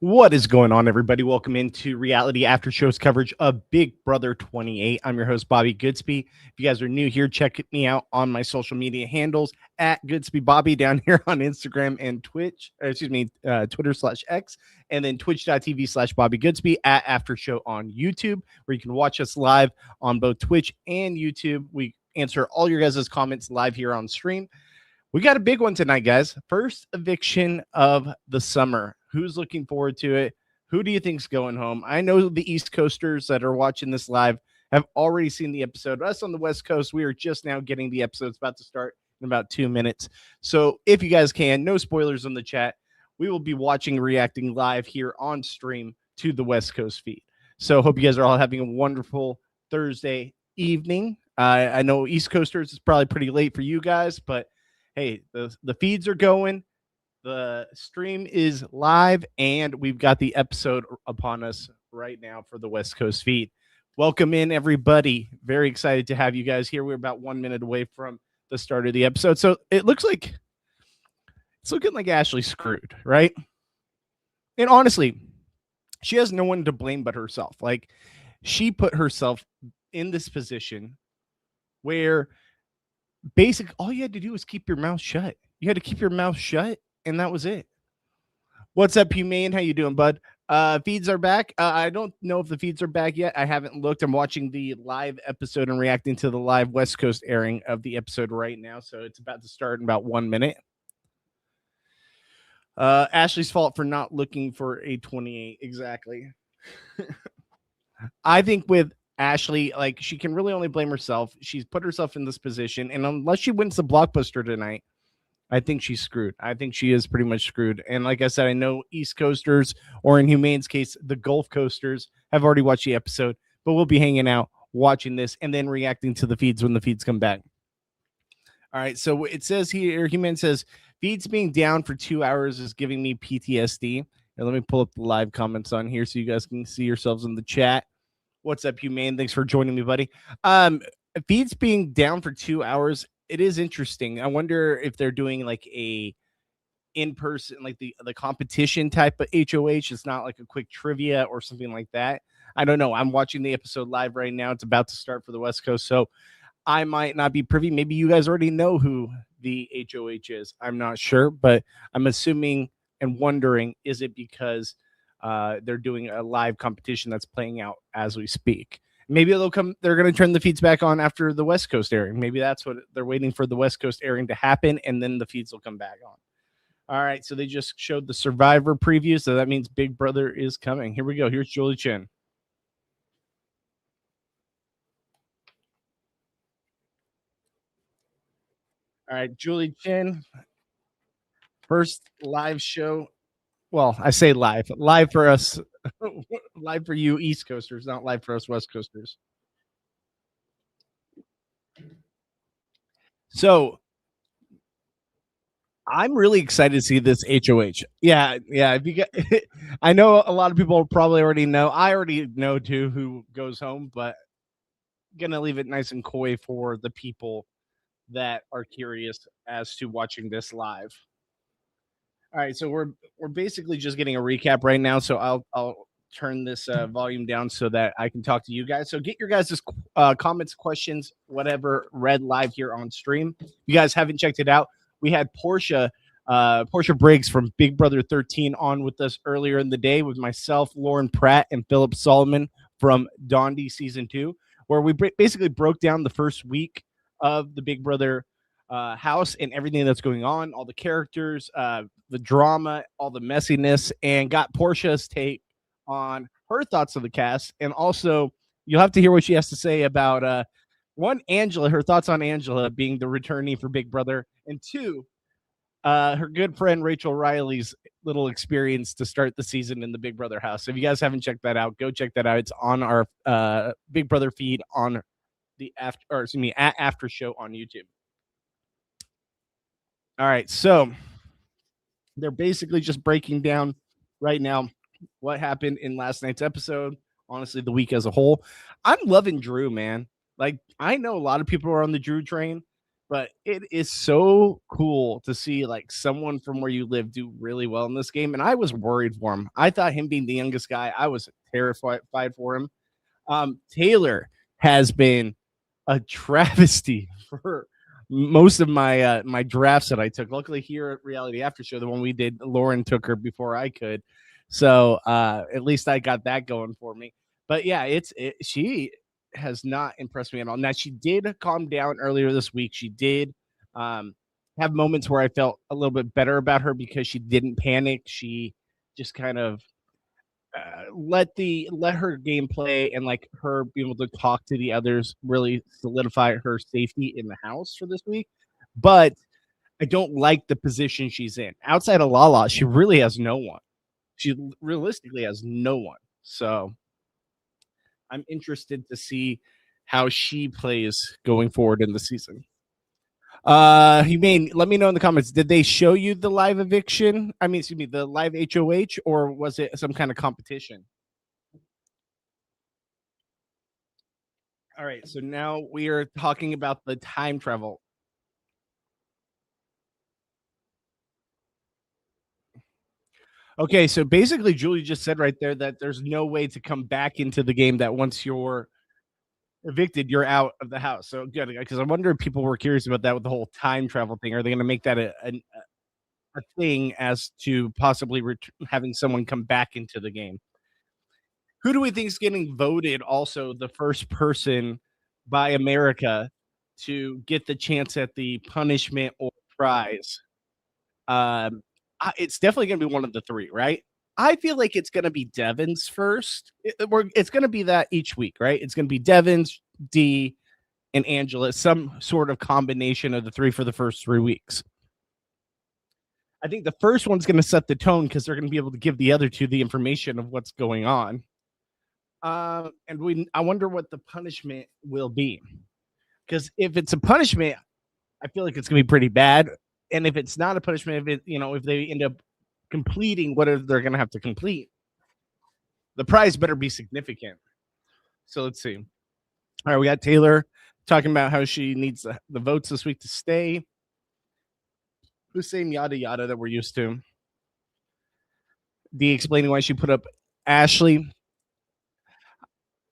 What is going on, everybody? Welcome into Reality After Show's coverage of Big Brother 28. I'm your host, Bobby Goodsby. If you guys are new here, check me out on my social media handles at Goodsby Bobby down here on Instagram and Twitter/X, and then twitch.tv/Bobby Goodsby at After Show on YouTube, where you can watch us live on both Twitch and YouTube. We answer all your guys' comments live here on stream. We got a big one tonight, guys. First eviction of the summer. Who's looking forward to it? Who do you think's going home? I know the East Coasters that are watching this live have already seen the episode. Us on the West Coast, we are just now getting the episode. It's about to start in about 2 minutes. So if you guys can, no spoilers in the chat. We will be watching and reacting live here on stream to the West Coast feed. So hope you guys are all having a wonderful Thursday evening. I know East Coasters is probably pretty late for you guys, but hey, the feeds are going. The stream is live, and we've got the episode upon us right now for the West Coast feed. Welcome in, everybody. Very excited to have you guys here. We're about 1 minute away from the start of the episode. So it looks like it's looking like Ashley's screwed, right? And honestly, she has no one to blame but herself. Like, she put herself in this position where all you had to do was keep your mouth shut. You had to keep your mouth shut, and that was it. What's up, Humane? How you doing, bud? Feeds are back. I don't know if the feeds are back yet. I haven't looked. I'm watching the live episode and reacting to the live West Coast airing of the episode right now, so it's about to start in about 1 minute. Ashley's fault for not looking for a 28. Exactly. I think with Ashley, like, she can really only blame herself. She's put herself in this position, and unless she wins the blockbuster tonight, I think she's screwed. I think she is pretty much screwed. And like I said, I know East Coasters, or in Humane's case, the Gulf Coasters, have already watched the episode, but we'll be hanging out, watching this, and then reacting to the feeds when the feeds come back. All right, so it says here, Humane says, feeds being down for 2 hours is giving me PTSD. And let me pull up the live comments on here so you guys can see yourselves in the chat. What's up, Humane? Thanks for joining me, buddy. Feeds being down for 2 hours, it is interesting. I wonder if they're doing like a in-person, like the competition type of HOH. It's not like a quick trivia or something like that. I don't know. I'm watching the episode live right now. It's about to start for the West Coast, so I might not be privy. Maybe you guys already know who the HOH is. I'm not sure, but I'm assuming and wondering, is it because they're doing a live competition that's playing out as we speak? Maybe they're going to turn the feeds back on after the West Coast airing. Maybe that's what they're waiting for, the West Coast airing to happen, and then the feeds will come back on. All right, so they just showed the Survivor preview, so that means Big Brother is coming. Here we go. Here's Julie Chen. All right, Julie Chen, first live show. Well, I say live for us, live for you East Coasters, not live for us West Coasters. So I'm really excited to see this HOH. Yeah. If you get, I know a lot of people probably already know. I already know too who goes home, but gonna leave it nice and coy for the people that are curious as to watching this live. All right, so we're basically just getting a recap right now. So I'll turn this volume down so that I can talk to you guys. So get your guys' comments, questions, whatever, read live here on stream. If you guys haven't checked it out, we had Portia Briggs from Big Brother 13 on with us earlier in the day with myself, Lauren Pratt, and Philip Solomon from Dondi Season 2, where we basically broke down the first week of the Big Brother house and everything that's going on, all the characters, the drama, all the messiness, and got Portia's take on her thoughts of the cast. And also, you'll have to hear what she has to say about one, Angela, her thoughts on Angela being the returnee for Big Brother, and two, her good friend Rachel Riley's little experience to start the season in the Big Brother house. So if you guys haven't checked that out, go check that out. It's on our Big Brother feed on the at After Show on YouTube. All right, so they're basically just breaking down right now what happened in last night's episode. Honestly, the week as a whole. I'm loving Drew, man. Like, I know a lot of people are on the Drew train, But it is so cool to see like someone from where you live do really well in this game. And I was worried for him. I thought him being the youngest guy, I was terrified for him. Taylor has been a travesty for most of my drafts that I took. Luckily, here at Reality After Show, the one we did, Lauren took her before I could, so at least I got that going for me. But yeah, she has not impressed me at all. Now she did calm down earlier this week. She did um, have moments where I felt a little bit better about her because she didn't panic. She just kind of let her gameplay and like her being able to talk to the others really solidify her safety in the house for this week. But I don't like the position she's in. Outside of Lala, she really has no one. She realistically has no one. So I'm interested to see how she plays going forward in the season. You mean let me know in the comments. Did they show you the live eviction? I mean, excuse me, the live HOH, or was it some kind of competition? All right, so now we are talking about the time travel. Okay, so basically, Julie just said right there that there's no way to come back into the game. That once you're evicted, you're out of the house. So good, because I wonder if people were curious about that with the whole time travel thing. Are they going to make that a thing as to possibly having someone come back into the game? Who do we think is getting voted also the first person by America to get the chance at the punishment or prize? It's definitely gonna be one of the 3, right? I feel like it's gonna be Devon's first. It's gonna be that each week, right? It's gonna be Devon's, D, and Angela, some sort of combination of the 3 for the first 3 weeks. I think the first one's gonna set the tone because they're gonna be able to give the other 2 the information of what's going on. I wonder what the punishment will be. Because if it's a punishment, I feel like it's gonna be pretty bad. And if it's not a punishment, if they end up completing what they're gonna have to complete, the prize better be significant. So let's see. All right, we got Taylor talking about how she needs the votes this week to stay. Who's saying yada yada that we're used to? D explaining why she put up Ashley.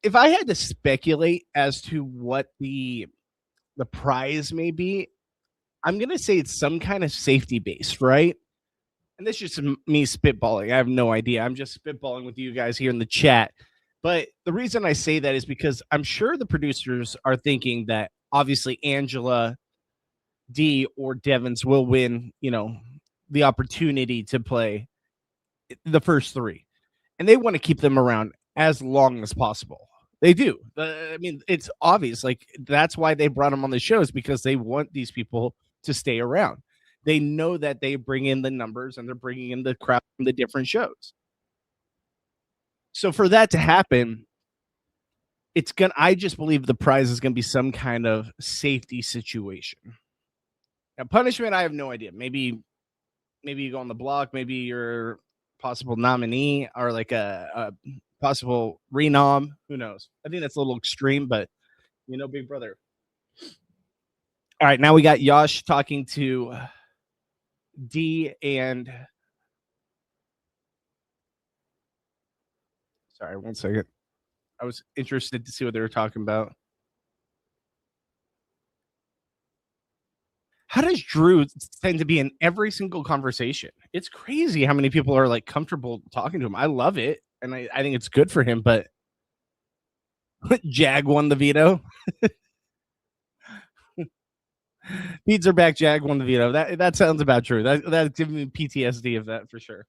If I had to speculate as to what the prize may be, I'm gonna say it's some kind of safety based, right? And this is just me spitballing. I have no idea. I'm just spitballing with you guys here in the chat. But the reason I say that is because I'm sure the producers are thinking that obviously Angela, D, or Devins will win, the opportunity to play the first 3. And they want to keep them around as long as possible. They do. I mean, it's obvious. Like, that's why they brought them on the shows, because they want these people to stay around. They know that they bring in the numbers and they're bringing in the crowd from the different shows. So for that to happen, I just believe the prize is going to be some kind of safety situation. Now, punishment, I have no idea. Maybe you go on the block. Maybe you're possible nominee or like a possible renom. Who knows? I think that's a little extreme, but Big Brother. All right, now we got Yash talking to D and sorry, 1 second. I was interested to see what they were talking about. How does Drew tend to be in every single conversation? It's crazy how many people are like comfortable talking to him. I love it, and I think it's good for him. But Jag won the veto. Beads are back. Jag won the veto. That sounds about true. That's giving me PTSD of that for sure.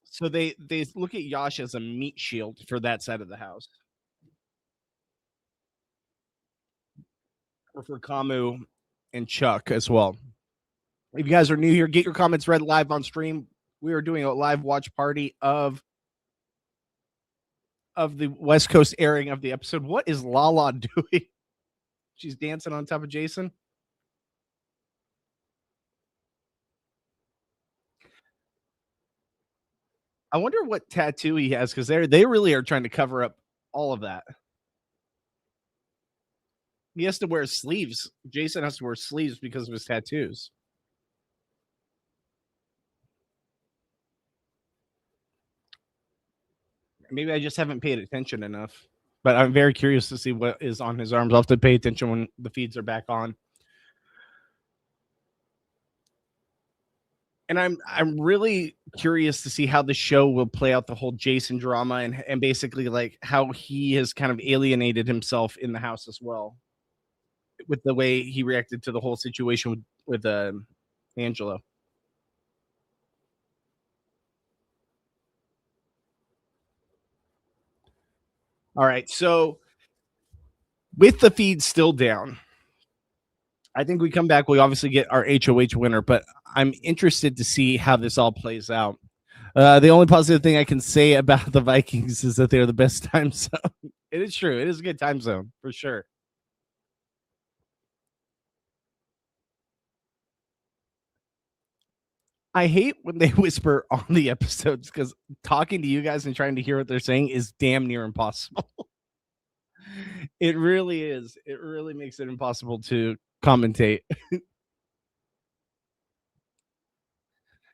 So they look at Yash as a meat shield for that side of the house, or for Kamu and Chuck as well. If you guys are new here, get your comments read live on stream. We are doing a live watch party of the West Coast airing of the episode. What is Lala doing? She's dancing on top of Jason. I wonder what tattoo he has, because they really are trying to cover up all of that. He has to wear sleeves. Jason has to wear sleeves because of his tattoos. Maybe I just haven't paid attention enough. But I'm very curious to see what is on his arms. I'll have to pay attention when the feeds are back on. And I'm really curious to see how the show will play out the whole Jason drama and basically like how he has kind of alienated himself in the house as well with the way he reacted to the whole situation with Angela. All right, so with the feed still down, I think we come back. We obviously get our HOH winner, but I'm interested to see how this all plays out. The only positive thing I can say about the Vikings is that they're the best time zone. It is true. It is a good time zone for sure. I hate when they whisper on the episodes because talking to you guys and trying to hear what they're saying is damn near impossible. It really is. It really makes it impossible to commentate.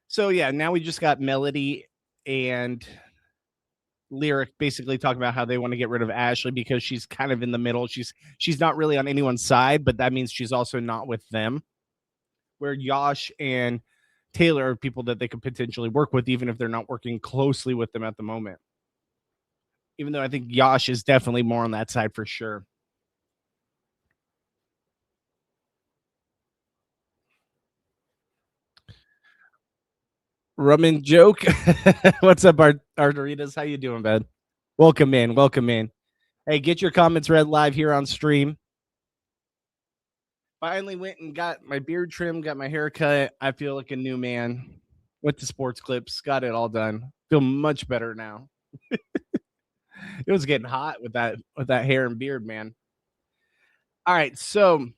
So yeah, now we just got Melody and Lyric basically talking about how they want to get rid of Ashley because she's kind of in the middle. She's not really on anyone's side, but that means she's also not with them. Where Yosh and Taylor are people that they could potentially work with, even if they're not working closely with them at the moment. Even though I think Yosh is definitely more on that side for sure. Rum and joke. What's up, Arteritas? How you doing, bud? Welcome in. Welcome in. Hey, get your comments read live here on stream. Finally went and got my beard trimmed, got my hair cut. I feel like a new man. Went to Sports Clips, got it all done. Feel much better now. It was getting hot with that hair and beard, man. All right, so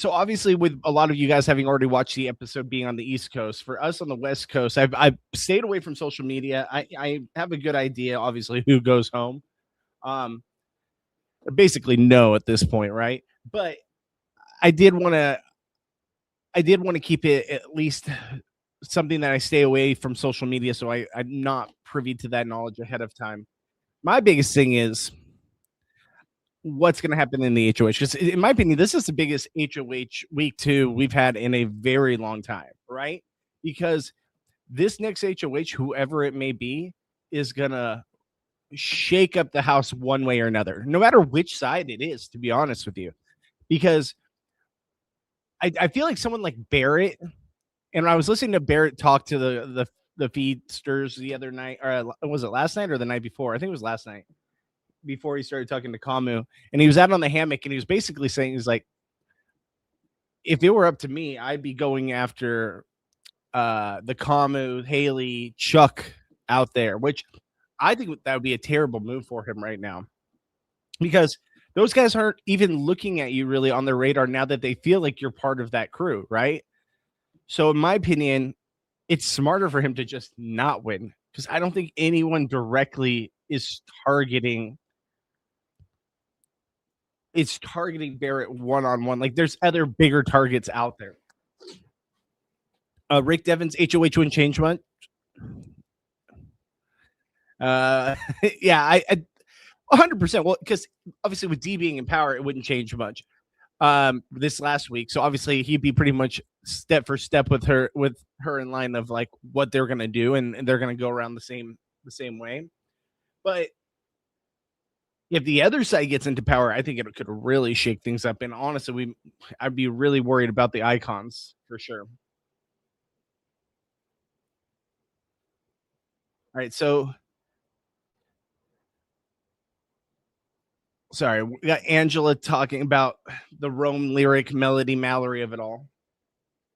obviously with a lot of you guys having already watched the episode being on the East Coast, for us on the West Coast, I've stayed away from social media. I have a good idea, obviously, who goes home. Um, basically no at this point, right? But I did want to I did want to keep it at least something that I stay away from social media, so I'm not privy to that knowledge ahead of time. My biggest thing is what's going to happen in the HOH because, in my opinion, this is the biggest HOH week two we've had in a very long time, right? Because this next HOH, whoever it may be, is gonna shake up the house one way or another, no matter which side it is. To be honest with you, because I feel like someone like Barrett, and I was listening to Barrett talk to the feedsters the other night, or was it last night or the night before? I think it was last night before he started talking to Kamu, and he was out on the hammock, and he was basically saying, he's like, if it were up to me, I'd be going after the Kamu, Haley, Chuck out there, which I think that would be a terrible move for him right now because those guys aren't even looking at you really on their radar now that they feel like you're part of that crew, right? So, in my opinion, it's smarter for him to just not win because I don't think anyone directly is targeting. It's targeting Barrett one on one. Like there's other bigger targets out there. Rick Devens HOH wouldn't change much. Yeah, I 100%. Well, because obviously with D being in power, it wouldn't change much. This last week, so obviously he'd be pretty much step for step with her in line of like what they're gonna do, and they're gonna go around the same way. But if the other side gets into power, I think it could really shake things up. And honestly, I'd be really worried about the icons for sure. All right, so sorry, we got Angela talking about the Rome lyric melody Mallory of it all.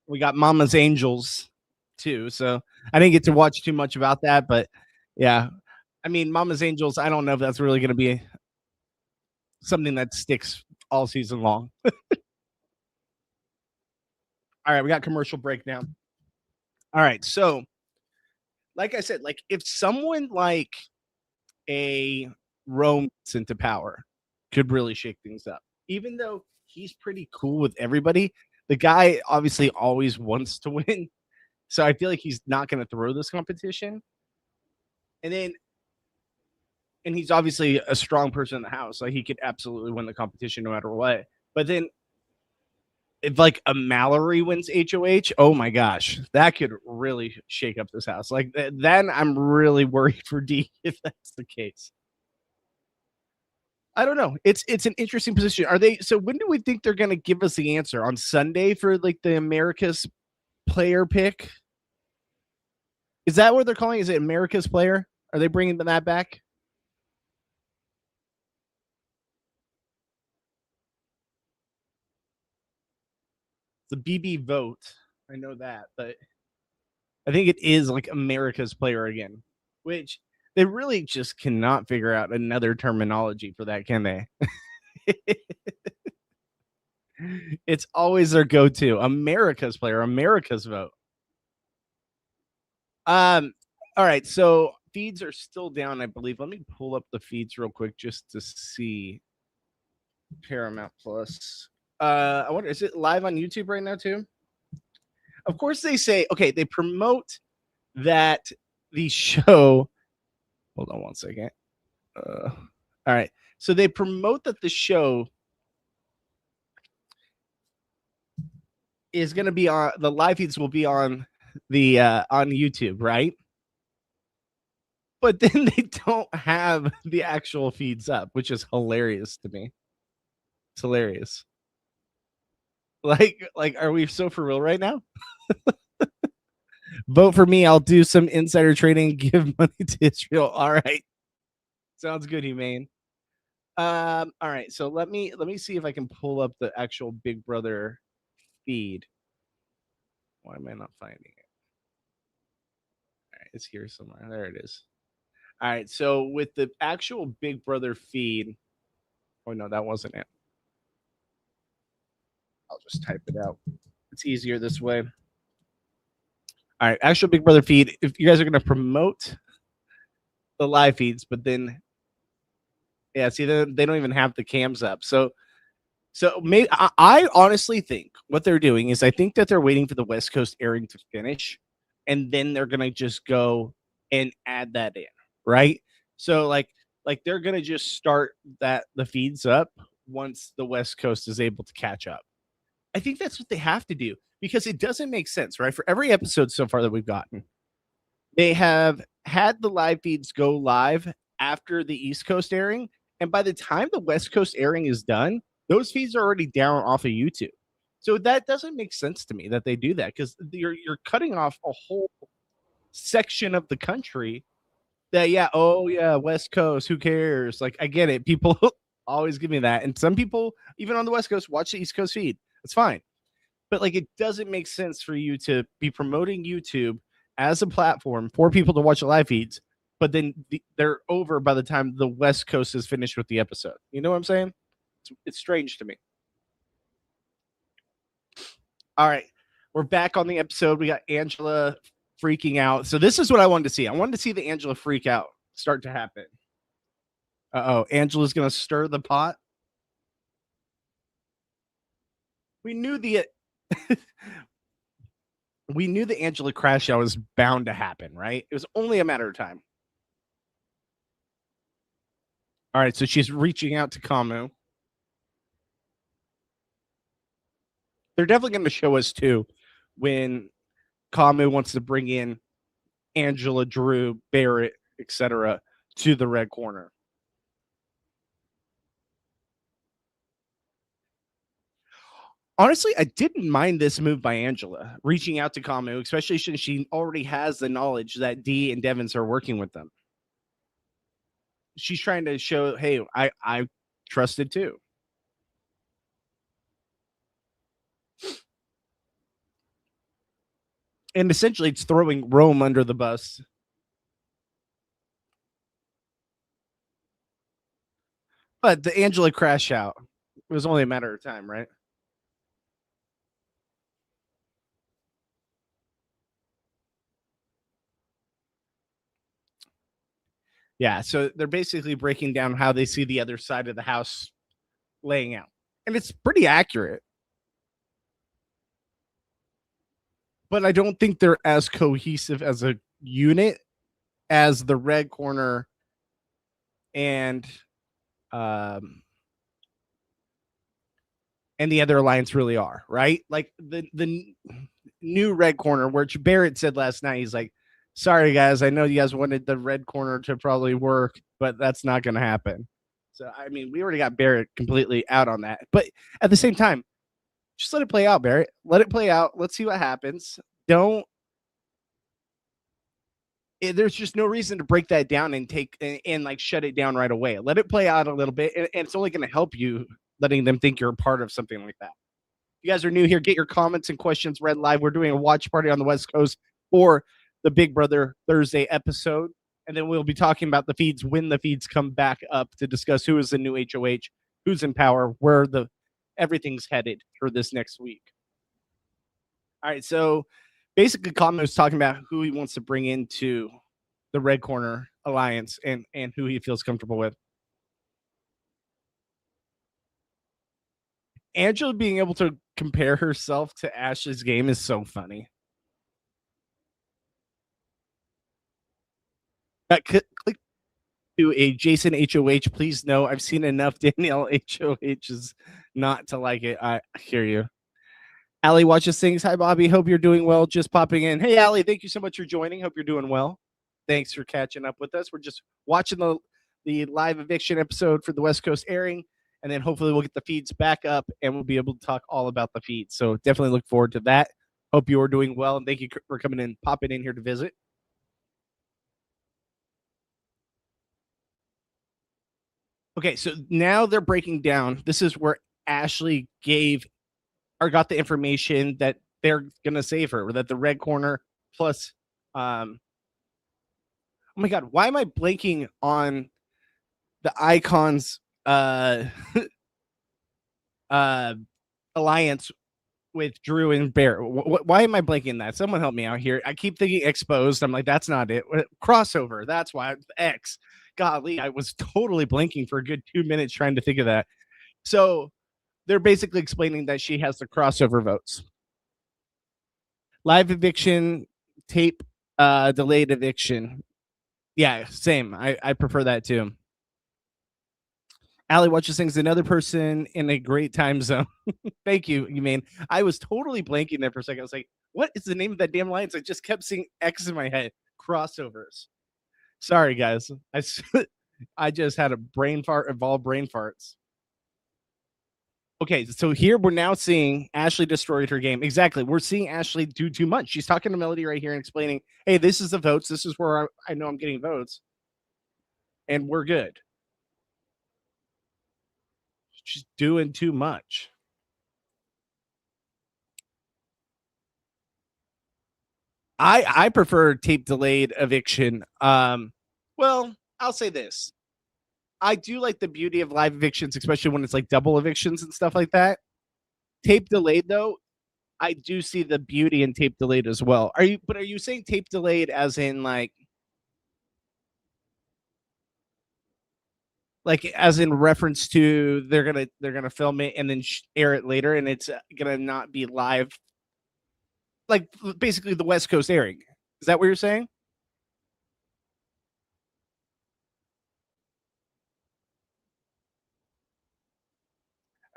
We got Mama's Angels too. So I didn't get to watch too much about that, but yeah. I mean, Mama's Angels, I don't know if that's really going to be something that sticks all season long. All right, we got commercial breakdown. All right, so like I said, like if someone like a Rome gets into power could really shake things up. Even though he's pretty cool with everybody, the guy obviously always wants to win. So I feel like he's not going to throw this competition. And then, and he's obviously a strong person in the house. Like he could absolutely win the competition no matter what. But then if like a Mallory wins HOH, oh my gosh, that could really shake up this house. Like then I'm really worried for D if that's the case. I don't know. It's an interesting position. Are they so when do we think they're gonna give us the answer? On Sunday for like the America's player pick? Is that what they're calling? Is it America's player? Are they bringing that back? The BB vote. I know that, but I think it is like America's player again, which they really just cannot figure out another terminology for that, can they? It's always their go-to. America's player, America's vote. All right, so feeds are still down, I believe. Let me pull up the feeds real quick just to see Paramount Plus. I wonder, is it live on YouTube right now too? Of course, they say okay. They promote that the show. Hold on one second. All right, so they promote that the show is going to be on the live feeds will be on the on YouTube, right? But then they don't have the actual feeds up, which is hilarious to me. It's hilarious. Like, are we so for real right now? Vote for me. I'll do some insider trading. Give money to Israel. All right, sounds good, Humane. All right. So let me see if I can pull up the actual Big Brother feed. Why am I not finding it? All right, it's here somewhere. There it is. All right. So with the actual Big Brother feed. Oh no, that wasn't it. I'll just type it out. It's easier this way. All right, actual Big Brother feed. If you guys are going to promote the live feeds, but then, yeah, see, they don't even have the cams up. So maybe I honestly think what they're doing is I think that they're waiting for the West Coast airing to finish, and then they're going to just go and add that in, right? So like they're going to just start the feeds up once the West Coast is able to catch up. I think that's what they have to do because it doesn't make sense, right? For every episode so far that we've gotten, they have had the live feeds go live after the East Coast airing. And by the time the West Coast airing is done, those feeds are already down off of YouTube. So that doesn't make sense to me that they do that because you're cutting off a whole section of the country that, yeah, oh yeah, West Coast, who cares? Like I get it. People always give me that. And some people, even on the West Coast, watch the East Coast feed. It's fine. But like it doesn't make sense for you to be promoting YouTube as a platform for people to watch the live feeds, but then they're over by the time the West Coast is finished with the episode. You know what I'm saying? It's strange to me. All right, we're back on the episode. We got Angela freaking out. So this is what I wanted to see. I wanted to see the Angela freak out start to happen. Oh, Angela's gonna stir the pot. We knew the we knew the Angela crash out was bound to happen, right? It was only a matter of time. All right, so she's reaching out to Kamu. They're definitely going to show us too when Kamu wants to bring in Angela, Drew, Barrett, etc. to the red corner. Honestly, I didn't mind this move by Angela reaching out to Kamu, especially since she already has the knowledge that Dee and Devins are working with them. She's trying to show, hey, I trusted too. And essentially, it's throwing Rome under the bus. But the Angela crash out, it was only a matter of time, right? Yeah, so they're basically breaking down how they see the other side of the house laying out. And it's pretty accurate, but I don't think they're as cohesive as a unit as the red corner and um and the other alliance really are, right? Like the new red corner, which Barrett said last night, he's like, "Sorry guys, I know you guys wanted the red corner to probably work, but that's not going to happen." So I mean, we already got Barrett completely out on that, but at the same time, just let it play out, Barrett. Let it play out. Let's see what happens. Don't. There's just no reason to break that down and like shut it down right away. Let it play out a little bit, and it's only going to help you letting them think you're a part of something like that. You guys are new here, get your comments and questions read live. We're doing a watch party on the West Coast for the Big Brother Thursday episode. And then we'll be talking about the feeds when the feeds come back up to discuss who is the new HOH, who's in power, where the everything's headed for this next week. All right. So basically, Common was talking about who he wants to bring into the Red Corner Alliance and who he feels comfortable with. Angela being able to compare herself to Ashley's game is so funny. Click to a Jason HOH. Please know I've seen enough Danielle HOHs not to like it. I hear you. Allie watches things. Hi, Bobby. Hope you're doing well. Just popping in. Hey, Allie. Thank you so much for joining. Hope you're doing well. Thanks for catching up with us. We're just watching the live eviction episode for the West Coast airing, and then hopefully we'll get the feeds back up and we'll be able to talk all about the feeds. So definitely look forward to that. Hope you are doing well, and thank you for coming in, popping in here to visit. Okay, so now they're breaking down. This is where Ashley gave or got the information that they're gonna save her, or that the red corner plus oh my god, why am I blanking on the icons uh alliance with Drew and Bear? Why am I blanking that? Someone help me out here. I keep thinking exposed. I'm like, that's not it. Crossover. That's why X. Golly, I was totally blanking for a good 2 minutes trying to think of that. So they're basically explaining that she has the crossover votes. Live eviction, tape, delayed eviction. Yeah, same. I prefer that too. Allie watches things another person in a great time zone. Thank you, you mean. I was totally blanking there for a second. I was like, what is the name of that damn alliance? I just kept seeing X in my head. Crossovers. Sorry, guys. I just had a brain fart of all brain farts. Okay, so here we're now seeing Ashley destroyed her game. Exactly. We're seeing Ashley do too much. She's talking to Melody right here and explaining, hey, this is the votes. This is where I know I'm getting votes. And we're good. She's doing too much. I prefer tape delayed eviction. Well, I'll say this. I do like the beauty of live evictions, especially when it's like double evictions and stuff like that. Tape delayed though, I do see the beauty in tape delayed as well. Are you saying tape delayed as in like as in reference to they're gonna film it and then air it later and it's gonna not be live, like basically the West Coast airing? Is that what you're saying?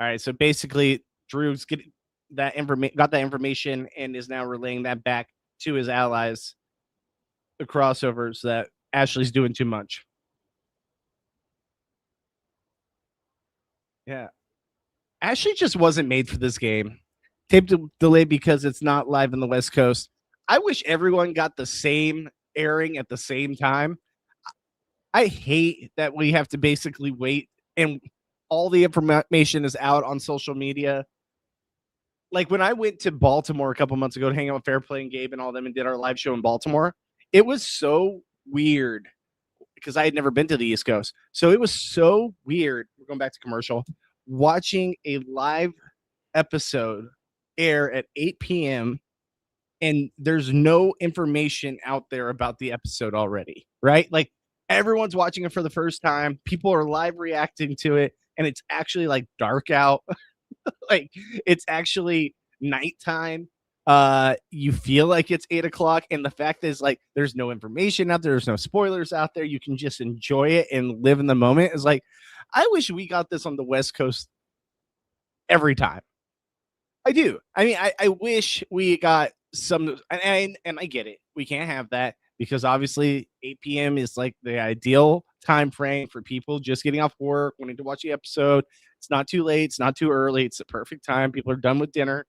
All right, so basically Drew's getting that information, got that information, and is now relaying that back to his allies, the crossovers, that Ashley's doing too much. Yeah, Ashley just wasn't made for this game. Tape delay because it's not live in the West Coast. I wish everyone got the same airing at the same time. I hate that we have to basically wait and all the information is out on social media. Like when I went to Baltimore a couple months ago to hang out with Fairplay and Gabe and all them and did our live show in Baltimore, it was so weird because I had never been to the East Coast. So it was so weird. We're going back to commercial, watching a live episode air at 8 p.m. and there's no information out there about the episode already, right? Like Everyone's watching it for the first time. People are live reacting to it, and it's actually like dark out. Like it's actually nighttime. You feel like it's 8 o'clock, and the fact is, like, there's no information out there, there's no spoilers out there. You can just enjoy it and live in the moment. It's like, I wish we got this on the West Coast every time. I do. I mean, I wish we got some, and I get it. We can't have that because obviously 8 p.m. is like the ideal time frame for people just getting off work, wanting to watch the episode. It's not too late. It's not too early. It's the perfect time. People are done with dinner.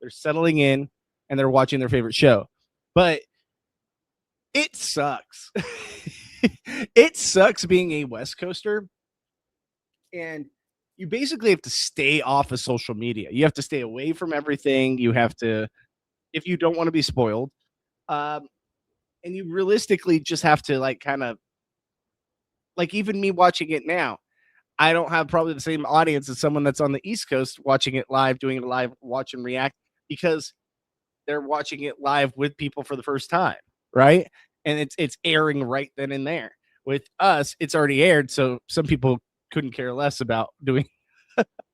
They're settling in and they're watching their favorite show. But it sucks. It sucks being a West Coaster, and you basically have to stay off of social media. You have to stay away from everything. You have to, if you don't want to be spoiled, um, and you realistically just have to, like, kind of, like, even me watching it now, I don't have probably the same audience as someone that's on the East Coast watching it live, doing it live, watch and react, because they're watching it live with people for the first time, right? And it's airing right then and there. With us, it's already aired, so some people couldn't care less about doing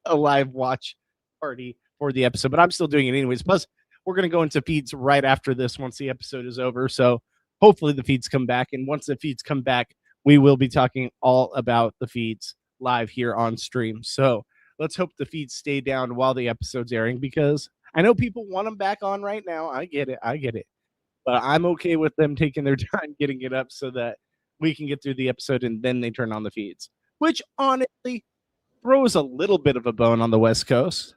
a live watch party for the episode, but I'm still doing it anyways. Plus, we're going to go into feeds right after this once the episode is over. So hopefully the feeds come back. And once the feeds come back, we will be talking all about the feeds live here on stream. So let's hope the feeds stay down while the episode's airing, because I know people want them back on right now. I get it. I get it. But I'm okay with them taking their time getting it up so that we can get through the episode and then they turn on the feeds, which honestly throws a little bit of a bone on the West Coast.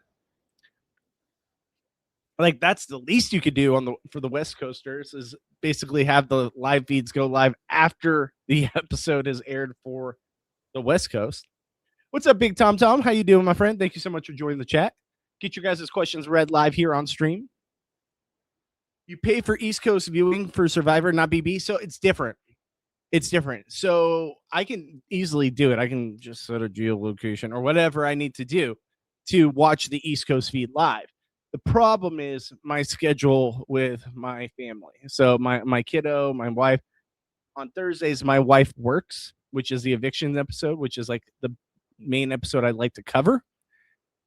Like, that's the least you could do on the for the West Coasters, is basically have the live feeds go live after the episode is aired for the West Coast. What's up, Big Tom Tom? How you doing, my friend? Thank you so much for joining the chat. Get your guys' questions read live here on stream. You pay for East Coast viewing for Survivor, not BB, so it's different. It's different. So I can easily do it. I can just set a geolocation or whatever I need to do to watch the East Coast feed live. The problem is my schedule with my family. So my kiddo, my wife, on Thursdays, my wife works, which is the eviction episode, which is like the main episode I'd like to cover.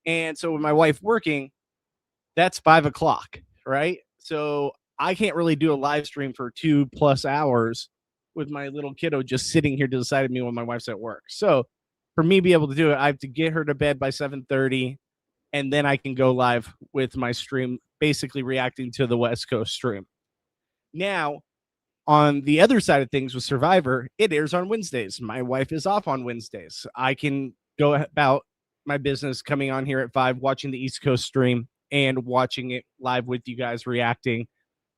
And so with my wife working, that's 5 o'clock, right? So I can't really do a live stream for 2+ hours with my little kiddo just sitting here to the side of me when my wife's at work. So for me to be able to do it, I have to get her to bed by 7:30, and then I can go live with my stream, basically reacting to the West Coast stream. Now, on the other side of things with Survivor, it airs on Wednesdays. My wife is off on Wednesdays. I can go about my business coming on here at 5, watching the East Coast stream and watching it live with you guys reacting,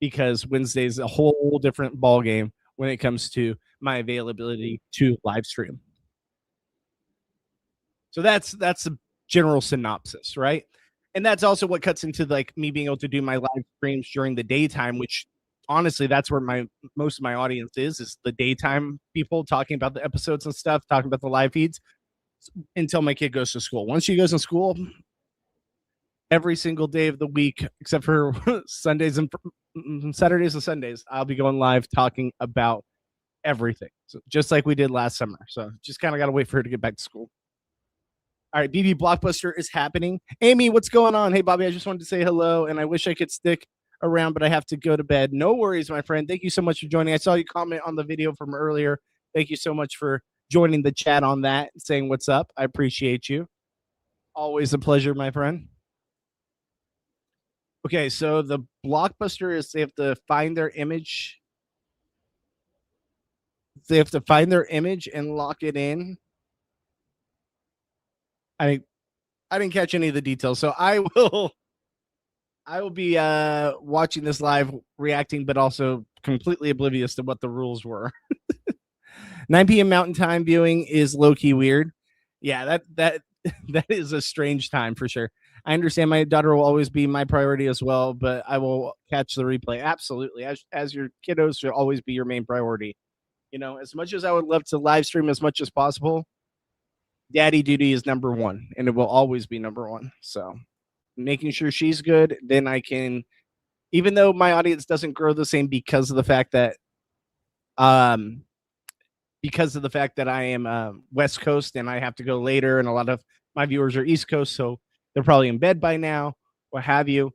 because Wednesday is a whole different ball game when it comes to my availability to live stream. So that's a general synopsis, right? And that's also what cuts into, like, me being able to do my live streams during the daytime, which honestly, that's where most of my audience is the daytime people talking about the episodes and stuff, talking about the live feeds, until my kid goes to school. Once she goes to school, every single day of the week, except for Sundays and Saturdays and Sundays, I'll be going live talking about everything. So just like we did last summer. So just kind of got to wait for her to get back to school. All right, BB Blockbuster is happening. Amy, what's going on? Hey, Bobby, I just wanted to say hello, and I wish I could stick around, but I have to go to bed. No worries, my friend. Thank you so much for joining. I saw you comment on the video from earlier. Thank you so much for joining the chat on that, saying what's up. I appreciate you. Always a pleasure, my friend. Okay, so the Blockbuster is they have to find their image. They have to find their image and lock it in. I didn't catch any of the details, so I will be watching this live, reacting, but also completely oblivious to what the rules were. 9 p.m. Mountain Time viewing is low-key weird. Yeah, that is a strange time for sure. I understand my daughter will always be my priority as well, but I will catch the replay. Absolutely. As your kiddos should always be your main priority. You know, as much as I would love to live stream as much as possible, daddy duty is number one, and it will always be number one. So making sure she's good, then I can, even though my audience doesn't grow the same because of the fact that because of the fact that I am West Coast and I have to go later, and a lot of my viewers are East Coast, so they're probably in bed by now, what have you.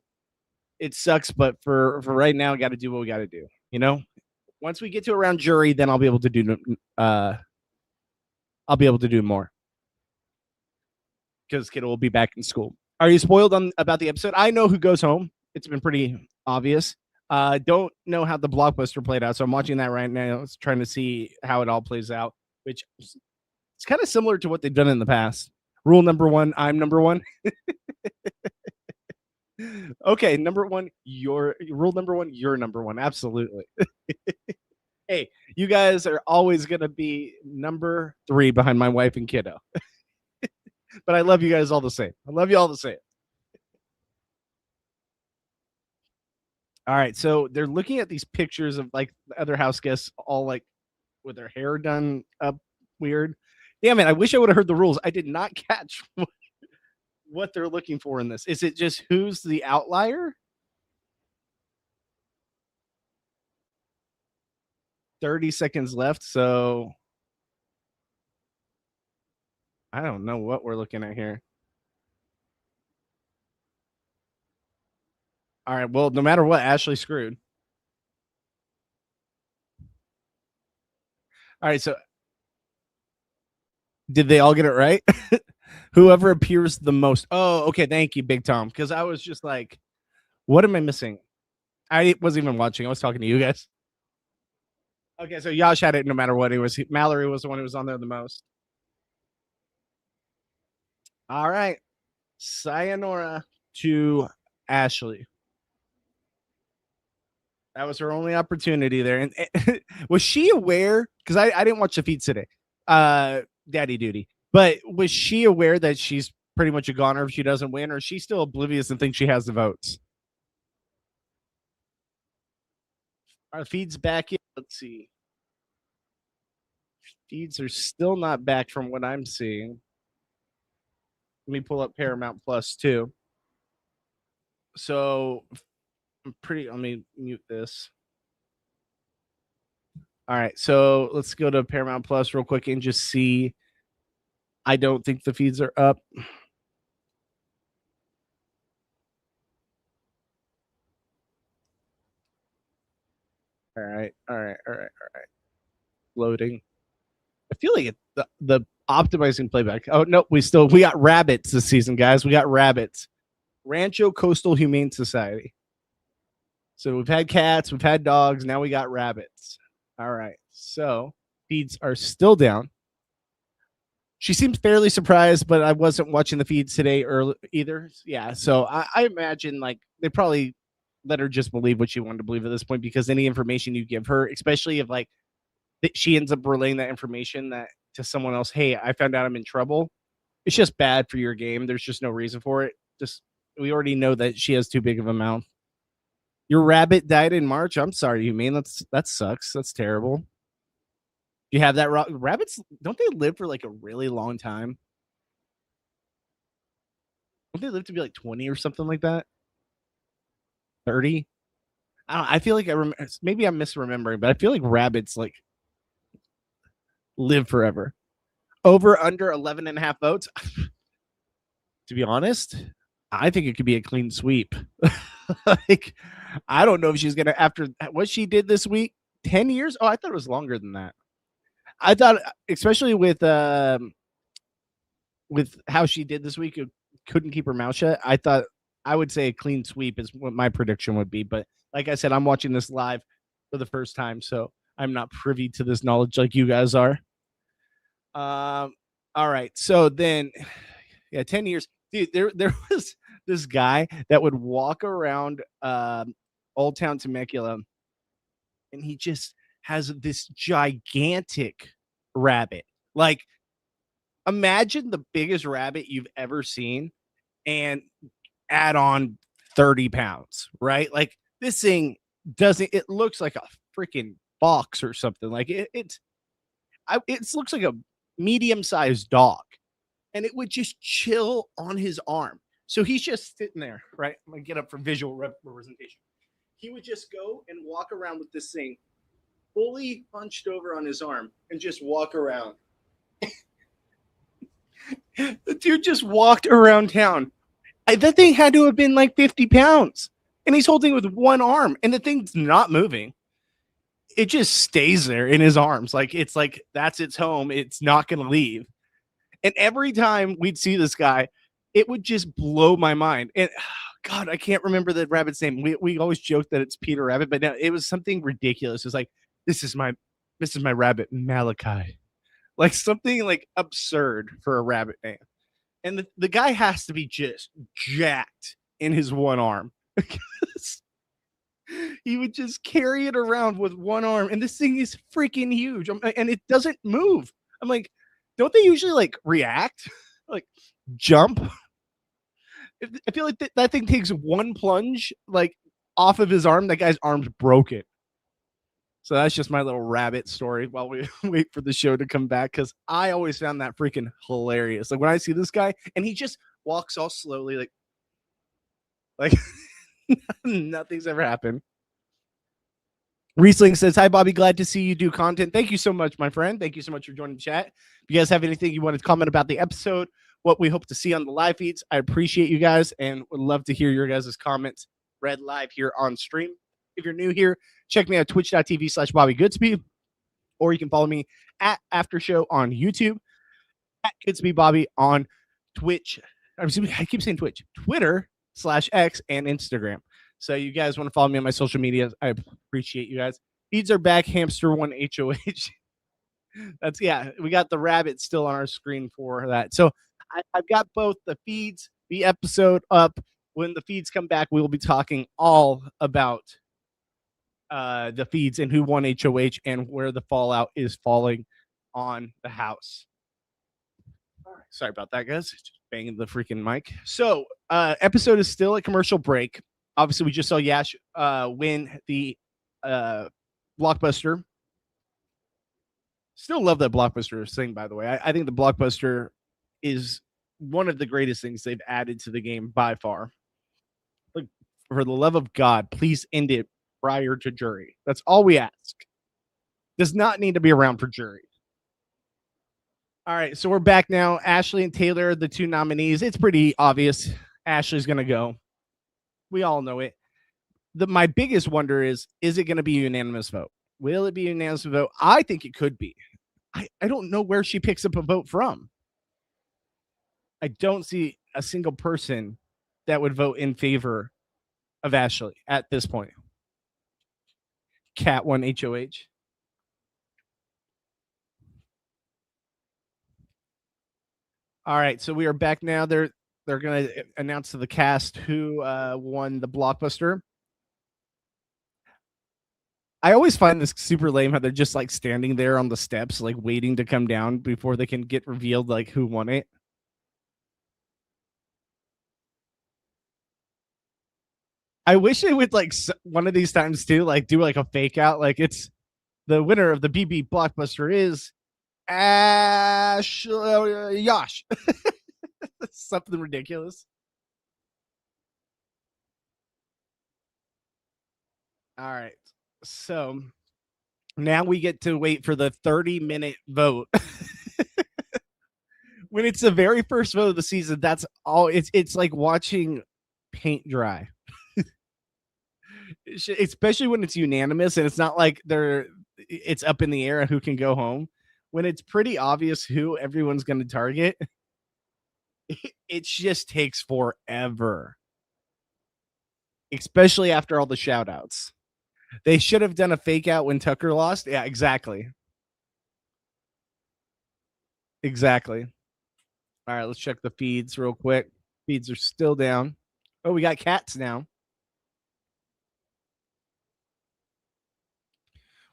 It sucks, but for right now, got to do what we got to do. You know, once we get to around jury, then I'll be able to do more because kid will be back in school. Are you spoiled on about the episode? I know who goes home. It's been pretty obvious. Don't know how the blockbuster played out, so I'm watching that right now, trying to see how it all plays out. Which it's kind of similar to what they've done in the past. Rule number one: I'm number one. Okay, number one, rule number one, you're number one. Absolutely. Hey, you guys are always gonna be number 3 behind my wife and kiddo. But I love you guys all the same. I love you all the same. All right, so they're looking at these pictures of like the other house guests, all like with their hair done up weird. Damn it! I wish I would have heard the rules. I did not catch what they're looking for in this. Is it just who's the outlier? 30 seconds left, so I don't know what we're looking at here. All right, well, no matter what, Ashley screwed. All right, so did they all get it right? Whoever appears the most. Oh, okay, thank you, Big Tom, because I was just like, what am I missing? I wasn't even watching. I was talking to you guys. Okay, so Yash had it no matter what. It was Mallory was the one who was on there the most. All right. Sayonara to Ashley. That was her only opportunity there. And was she aware? Because I didn't watch the feeds today. Daddy duty. But was she aware that she's pretty much a goner if she doesn't win, or is she still oblivious and thinks she has the votes? Our feeds back in. Let's see. Feeds are still not back from what I'm seeing. Let me pull up Paramount Plus too. So let me mute this. All right, so let's go to Paramount Plus real quick and just see. I don't think the feeds are up. All right. Loading. I feel like the optimizing playback. Oh no, we got rabbits this season, guys. We got rabbits. Rancho Coastal Humane Society. So we've had cats, we've had dogs, now we got rabbits. All right. So feeds are still down. She seemed fairly surprised, but I wasn't watching the feeds today either. Yeah. So I imagine like they probably let her just believe what she wanted to believe at this point, because any information you give her, especially if like she ends up relaying that information that to someone else, hey, I found out I'm in trouble. It's just bad for your game. There's just no reason for it. Just we already know that she has too big of a mouth. Your rabbit died in March. I'm sorry, you mean that sucks. That's terrible. You have that rabbits? Don't they live for like a really long time? Don't they live to be like 20 or something like that? 30? I feel like maybe I'm misremembering, but I feel like rabbits like live forever. Over under 11 and a half votes. To be honest, I think it could be a clean sweep. Like, I don't know if she's gonna, after what she did this week, 10 years. Oh, I thought it was longer than that. I thought, especially with how she did this week, couldn't keep her mouth shut. I would say a clean sweep is what my prediction would be. But like I said, I'm watching this live for the first time, so I'm not privy to this knowledge like you guys are. All right. So then, yeah, 10 years. Dude, there was this guy that would walk around Old Town Temecula, and he just has this gigantic rabbit. Like, imagine the biggest rabbit you've ever seen and add on 30 pounds, right? Like, this thing it looks like a freaking box or something. Like, it looks like a medium-sized dog, and it would just chill on his arm. So he's just sitting there, right? I'm gonna get up for visual representation. He would just go and walk around with this thing fully hunched over on his arm and just walk around. The dude just walked around town. That thing had to have been like 50 pounds. And he's holding it with one arm, and the thing's not moving. It just stays there in his arms. It's like that's its home. It's not going to leave. And every time we'd see this guy, it would just blow my mind. And God, I can't remember the rabbit's name. We always joke that it's Peter Rabbit, but now it was something ridiculous. It was like, this is my rabbit, Malachi. Like something like absurd for a rabbit name. And the guy has to be just jacked in his one arm. He would just carry it around with one arm, and this thing is freaking huge. And it doesn't move. I'm like, don't they usually like react, like jump? I feel like that thing takes one plunge, like off of his arm. That guy's arm's broken. So that's just my little rabbit story while we wait for the show to come back, because I always found that freaking hilarious. Like when I see this guy and he just walks all slowly, like nothing's ever happened. Riesling says, hi, Bobby. Glad to see you do content. Thank you so much, my friend. Thank you so much for joining the chat. If you guys have anything you want to comment about the episode, what we hope to see on the live feeds, I appreciate you guys and would love to hear your guys' comments read live here on stream. If you're new here, check me out, twitch.tv/Bobby Goodsby, or you can follow me at After Show on YouTube, at Goodsby Bobby on Twitch. I keep saying Twitch, Twitter/X and Instagram. So you guys want to follow me on my social media, I appreciate you guys. Feeds are back, Hamster 1 HOH. That's, yeah, we got the rabbit still on our screen for that. So I've got both the feeds, the episode up. When the feeds come back, we will be talking all about the feeds and who won HOH and where the fallout is falling on the house. All right, sorry about that, guys. Just banging the freaking mic. So episode is still a commercial break. Obviously, we just saw Yash win the Blockbuster. Still love that Blockbuster thing, by the way. I think the Blockbuster is one of the greatest things they've added to the game by far. Like, for the love of God, please end it prior to jury. That's all we ask. Does not need to be around for jury. All right, so we're back now. Ashley and Taylor, the two nominees. It's pretty obvious Ashley's going to go. We all know it. My biggest wonder is it going to be a unanimous vote? Will it be a unanimous vote? I think it could be. I don't know where she picks up a vote from. I don't see a single person that would vote in favor of Ashley at this point. Cat 1 HOH. All right, so we are back now. They're going to announce to the cast who won the Blockbuster. I always find this super lame how they're just like standing there on the steps, like waiting to come down before they can get revealed like who won it. I wish they would like one of these times too, like do like a fake out. Like it's the winner of the BB Blockbuster is Yash. Something ridiculous. All right. So now we get to wait for the 30-minute vote. When it's the very first vote of the season, that's all. It's like watching paint dry. Especially when it's unanimous and it's not like it's up in the air who can go home. When it's pretty obvious who everyone's going to target, it just takes forever. Especially after all the shout outs. They should have done a fake out when Tucker lost. Yeah, exactly. Exactly. All right, let's check the feeds real quick. Feeds are still down. Oh, we got cats now.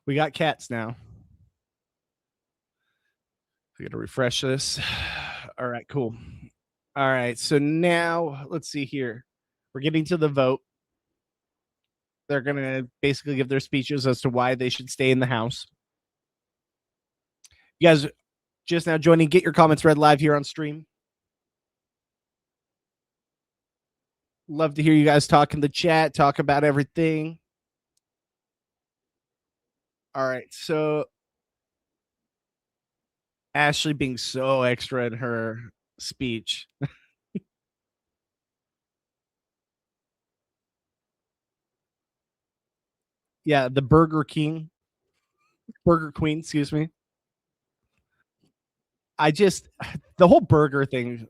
We got cats now. We got to refresh this. All right, cool. All right, so now let's see here. We're getting to the vote. They're going to basically give their speeches as to why they should stay in the house. You guys just now joining, get your comments read live here on stream. Love to hear you guys talk in the chat, talk about everything. All right. So Ashley being so extra in her speech. Yeah, the Burger Queen, excuse me. I just the whole burger thing.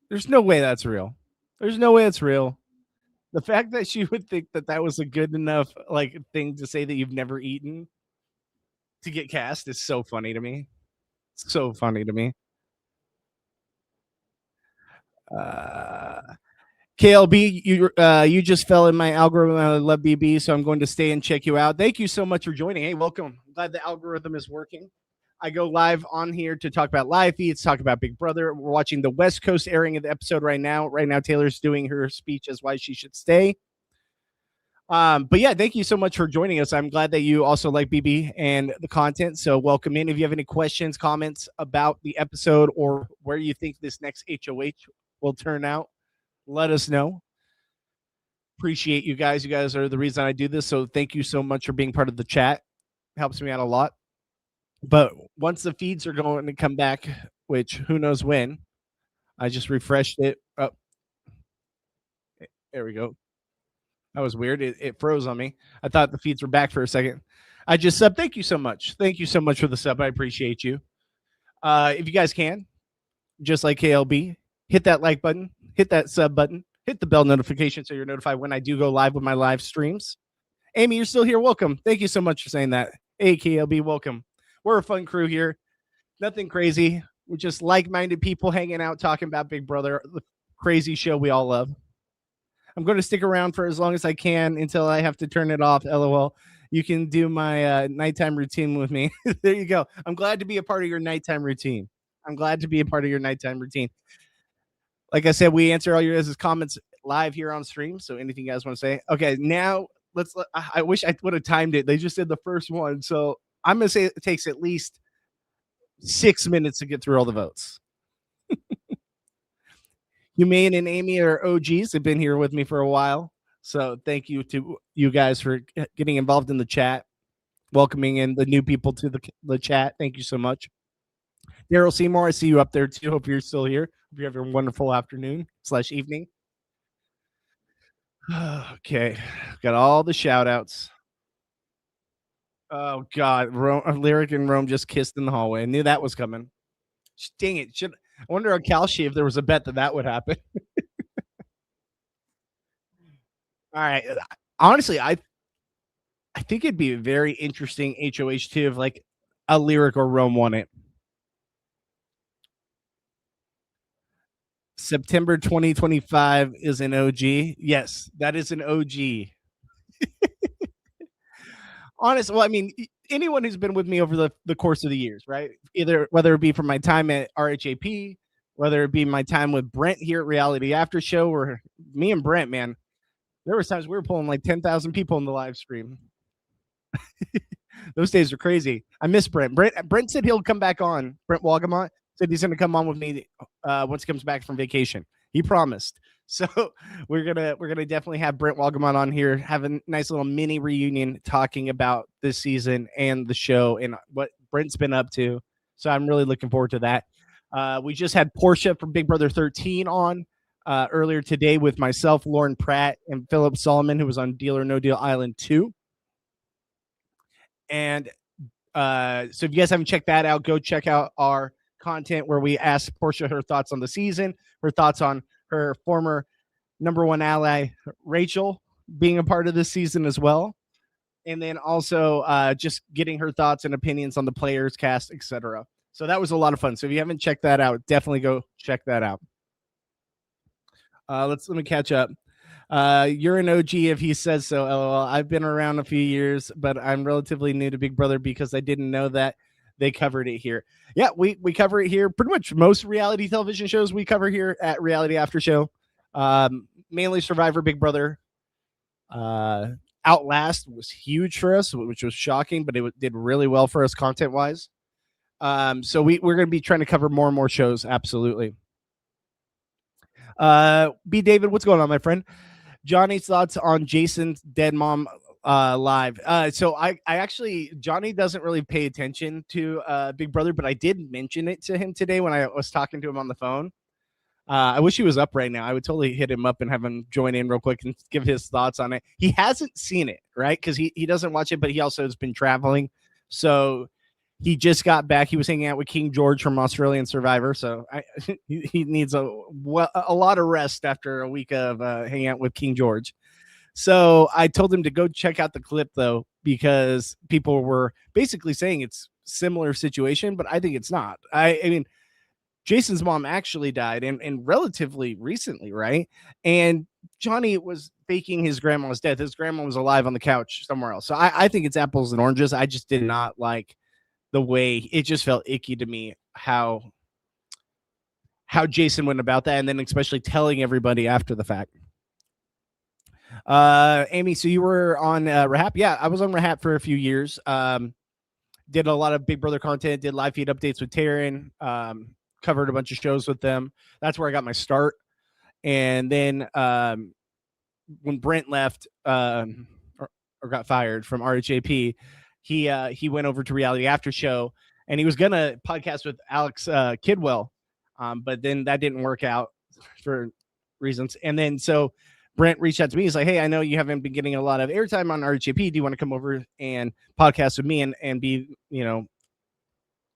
There's no way that's real. There's no way it's real. The fact that she would think that that was a good enough like thing to say that you've never eaten to get cast is so funny to me. So funny to me. Uh, KLB, you just fell in my algorithm. I love BB, so I'm going to stay and check you out. Thank you so much for joining. Hey, welcome. Glad the algorithm is working. I go live on here to talk about live feeds, talk about Big Brother. We're watching the West Coast airing of the episode right now. Right now, Taylor's doing her speech as why she should stay. But yeah, thank you so much for joining us. I'm glad that you also like BB and the content. So welcome in. If you have any questions, comments about the episode or where you think this next HOH will turn out, let us know. Appreciate you guys. You guys are the reason I do this. So thank you so much for being part of the chat. Helps me out a lot. But once the feeds are going to come back, which who knows when, I just refreshed it. Oh, there we go. That was weird. It froze on me. I thought the feeds were back for a second. I just sub. Thank you so much. Thank you so much for the sub. I appreciate you. If you guys can, just like KLB, hit that like button, hit that sub button, hit the bell notification so you're notified when I do go live with my live streams. Amy, you're still here. Welcome. Thank you so much for saying that. Hey, KLB, welcome. We're a fun crew here. Nothing crazy. We're just like-minded people hanging out, talking about Big Brother, the crazy show we all love. I'm going to stick around for as long as I can until I have to turn it off. LOL. You can do my nighttime routine with me. There you go. I'm glad to be a part of your nighttime routine. I'm glad to be a part of your nighttime routine. Like I said, we answer all your guys' comments live here on stream. So anything you guys want to say? Okay, now I wish I would have timed it. They just did the first one. So I'm going to say it takes at least 6 minutes to get through all the votes. Humane and Amy are OGs. They've been here with me for a while. So thank you to you guys for getting involved in the chat, welcoming in the new people to the chat. Thank you so much. Daryl Seymour, I see you up there too. Hope you're still here. Hope you have a wonderful afternoon / evening. Okay. Got all the shout outs. Oh God. Lyric and Rome just kissed in the hallway. I knew that was coming. Dang it. I wonder on Kalshi if there was a bet that would happen. All right. Honestly, I think it'd be a very interesting HOH too if like a Lyric or Rome won it. September 2025 is an OG. Yes, that is an OG. Honestly, well, I mean, anyone who's been with me over the course of the years, right? Either whether it be from my time at RHAP, whether it be my time with Brent here at Reality After Show, or me and Brent, man, there was times we were pulling like 10,000 people in the live stream. Those days are crazy. I miss Brent. Brent said he'll come back on. Brent Wagamont said he's going to come on with me once he comes back from vacation. He promised. So we're gonna definitely have Brent Wagamont on here, have a nice little mini reunion talking about this season and the show and what Brent's been up to. So I'm really looking forward to that. We just had Portia from Big Brother 13 on earlier today with myself, Lauren Pratt, and Philip Solomon, who was on Deal or No Deal Island 2. And so if you guys haven't checked that out, go check out our content where we ask Portia her thoughts on the season, her thoughts on her former number one ally, Rachel, being a part of this season as well. And then also just getting her thoughts and opinions on the players, cast, etc. So that was a lot of fun. So if you haven't checked that out, definitely go check that out. Let me catch up. You're an OG if he says so. LOL. I've been around a few years, but I'm relatively new to Big Brother because I didn't know that they covered it here. Yeah, we cover it here. Pretty much most reality television shows we cover here at Reality After Show. Mainly Survivor, Big Brother. Outlast was huge for us, which was shocking, but it did really well for us content wise. So we're going to be trying to cover more and more shows. Absolutely. B. David, what's going on, my friend? Johnny's thoughts on Jason's dead mom live. So I actually Johnny doesn't really pay attention to Big Brother, but I did mention it to him today when I was talking to him on the phone. I wish he was up right now. I would totally hit him up and have him join in real quick and give his thoughts on it. He hasn't seen it, right? Because he doesn't watch it, but he also has been traveling. So he just got back. He was hanging out with King George from Australian Survivor. So he needs a lot of rest after a week of hanging out with King George. So I told him to go check out the clip, though, because people were basically saying it's similar situation, but I think it's not. I mean, Jason's mom actually died and relatively recently, right? And Johnny was faking his grandma's death. His grandma was alive on the couch somewhere else. So I think it's apples and oranges. I just did not like the way it just felt icky to me how Jason went about that, and then especially telling everybody after the fact. Amy, so you were on Rahap? Yeah, I was on Rahap for a few years. Did a lot of Big Brother content, did live feed updates with Taryn, covered a bunch of shows with them. That's where I got my start. And then when Brent left or got fired from RHAP, he went over to Reality After Show, and he was gonna podcast with Alex Kidwell, but then that didn't work out for reasons. And then so Brent reached out to me. He's like, "Hey, I know you haven't been getting a lot of airtime on RHAP. Do you want to come over and podcast with me and be,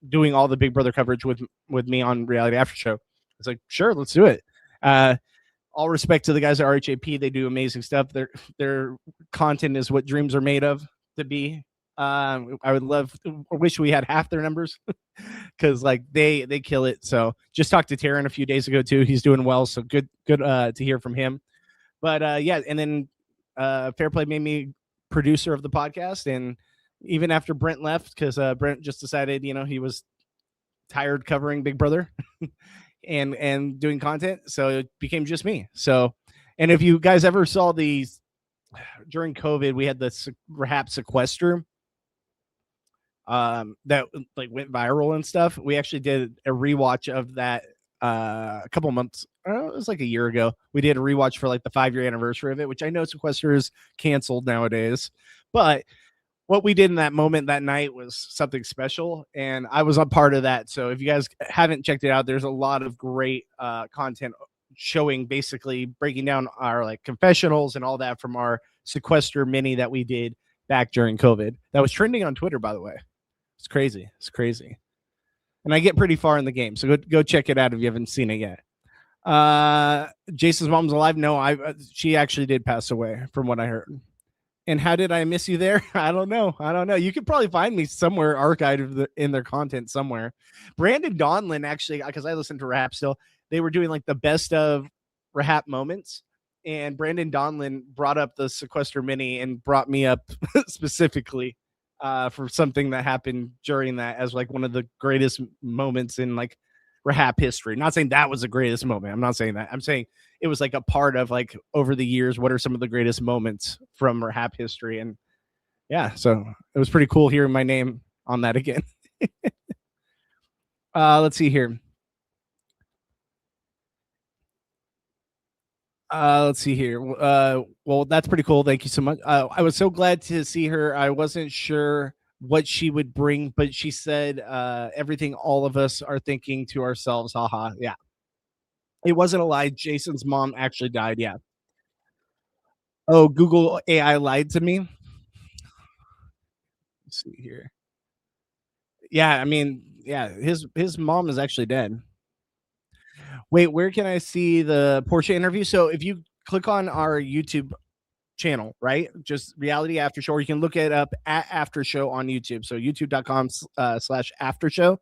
doing all the Big Brother coverage with me on Reality After Show?" It's like, sure, let's do it. All respect to the guys at RHAP. They do amazing stuff. Their content is what dreams are made of to be. I wish we had half their numbers because like they kill it. So just talked to Taryn a few days ago too. He's doing well. So good to hear from him. But yeah, and then Fairplay made me producer of the podcast, and even after Brent left, because Brent just decided, he was tired covering Big Brother and doing content, so it became just me. So, and if you guys ever saw these during COVID, we had the Rahap sequester that like went viral and stuff. We actually did a rewatch of that a couple months. It was like a year ago. We did a rewatch for like the 5-year anniversary of it, which I know sequester is canceled nowadays, but what we did in that moment that night was something special, and I was a part of that. So if you guys haven't checked it out, there's a lot of great content showing, basically breaking down our like confessionals and all that from our sequester mini that we did back during COVID. That was trending on Twitter, by the way. It's crazy. And I get pretty far in the game, so go check it out if you haven't seen it yet. Jason's mom's alive. No, she actually did pass away from what I heard. And how did I miss you there? I don't know. You could probably find me somewhere archived in their content somewhere. Brandon Donlin, actually, because I listen to Rahap still, they were doing like the best of Rahap moments. And Brandon Donlin brought up the sequester mini and brought me up specifically for something that happened during that as like one of the greatest moments in like Rahap history. Not saying that was the greatest moment. I'm not saying that. I'm saying it was like a part of like over the years, what are some of the greatest moments from Rahap history? And yeah, so it was pretty cool hearing my name on that again. Let's see here. Well, that's pretty cool. Thank you so much. I was so glad to see her. I wasn't sure what she would bring, but she said everything all of us are thinking to ourselves. Haha. Yeah. It wasn't a lie. Jason's mom actually died. Yeah. Oh, Google AI lied to me. Let's see here. Yeah, I mean, yeah, his mom is actually dead. Wait, where can I see the Portia interview? So if you click on our YouTube channel, right? Just Reality After Show, or you can look it up at After Show on YouTube. So youtube.com/After Show.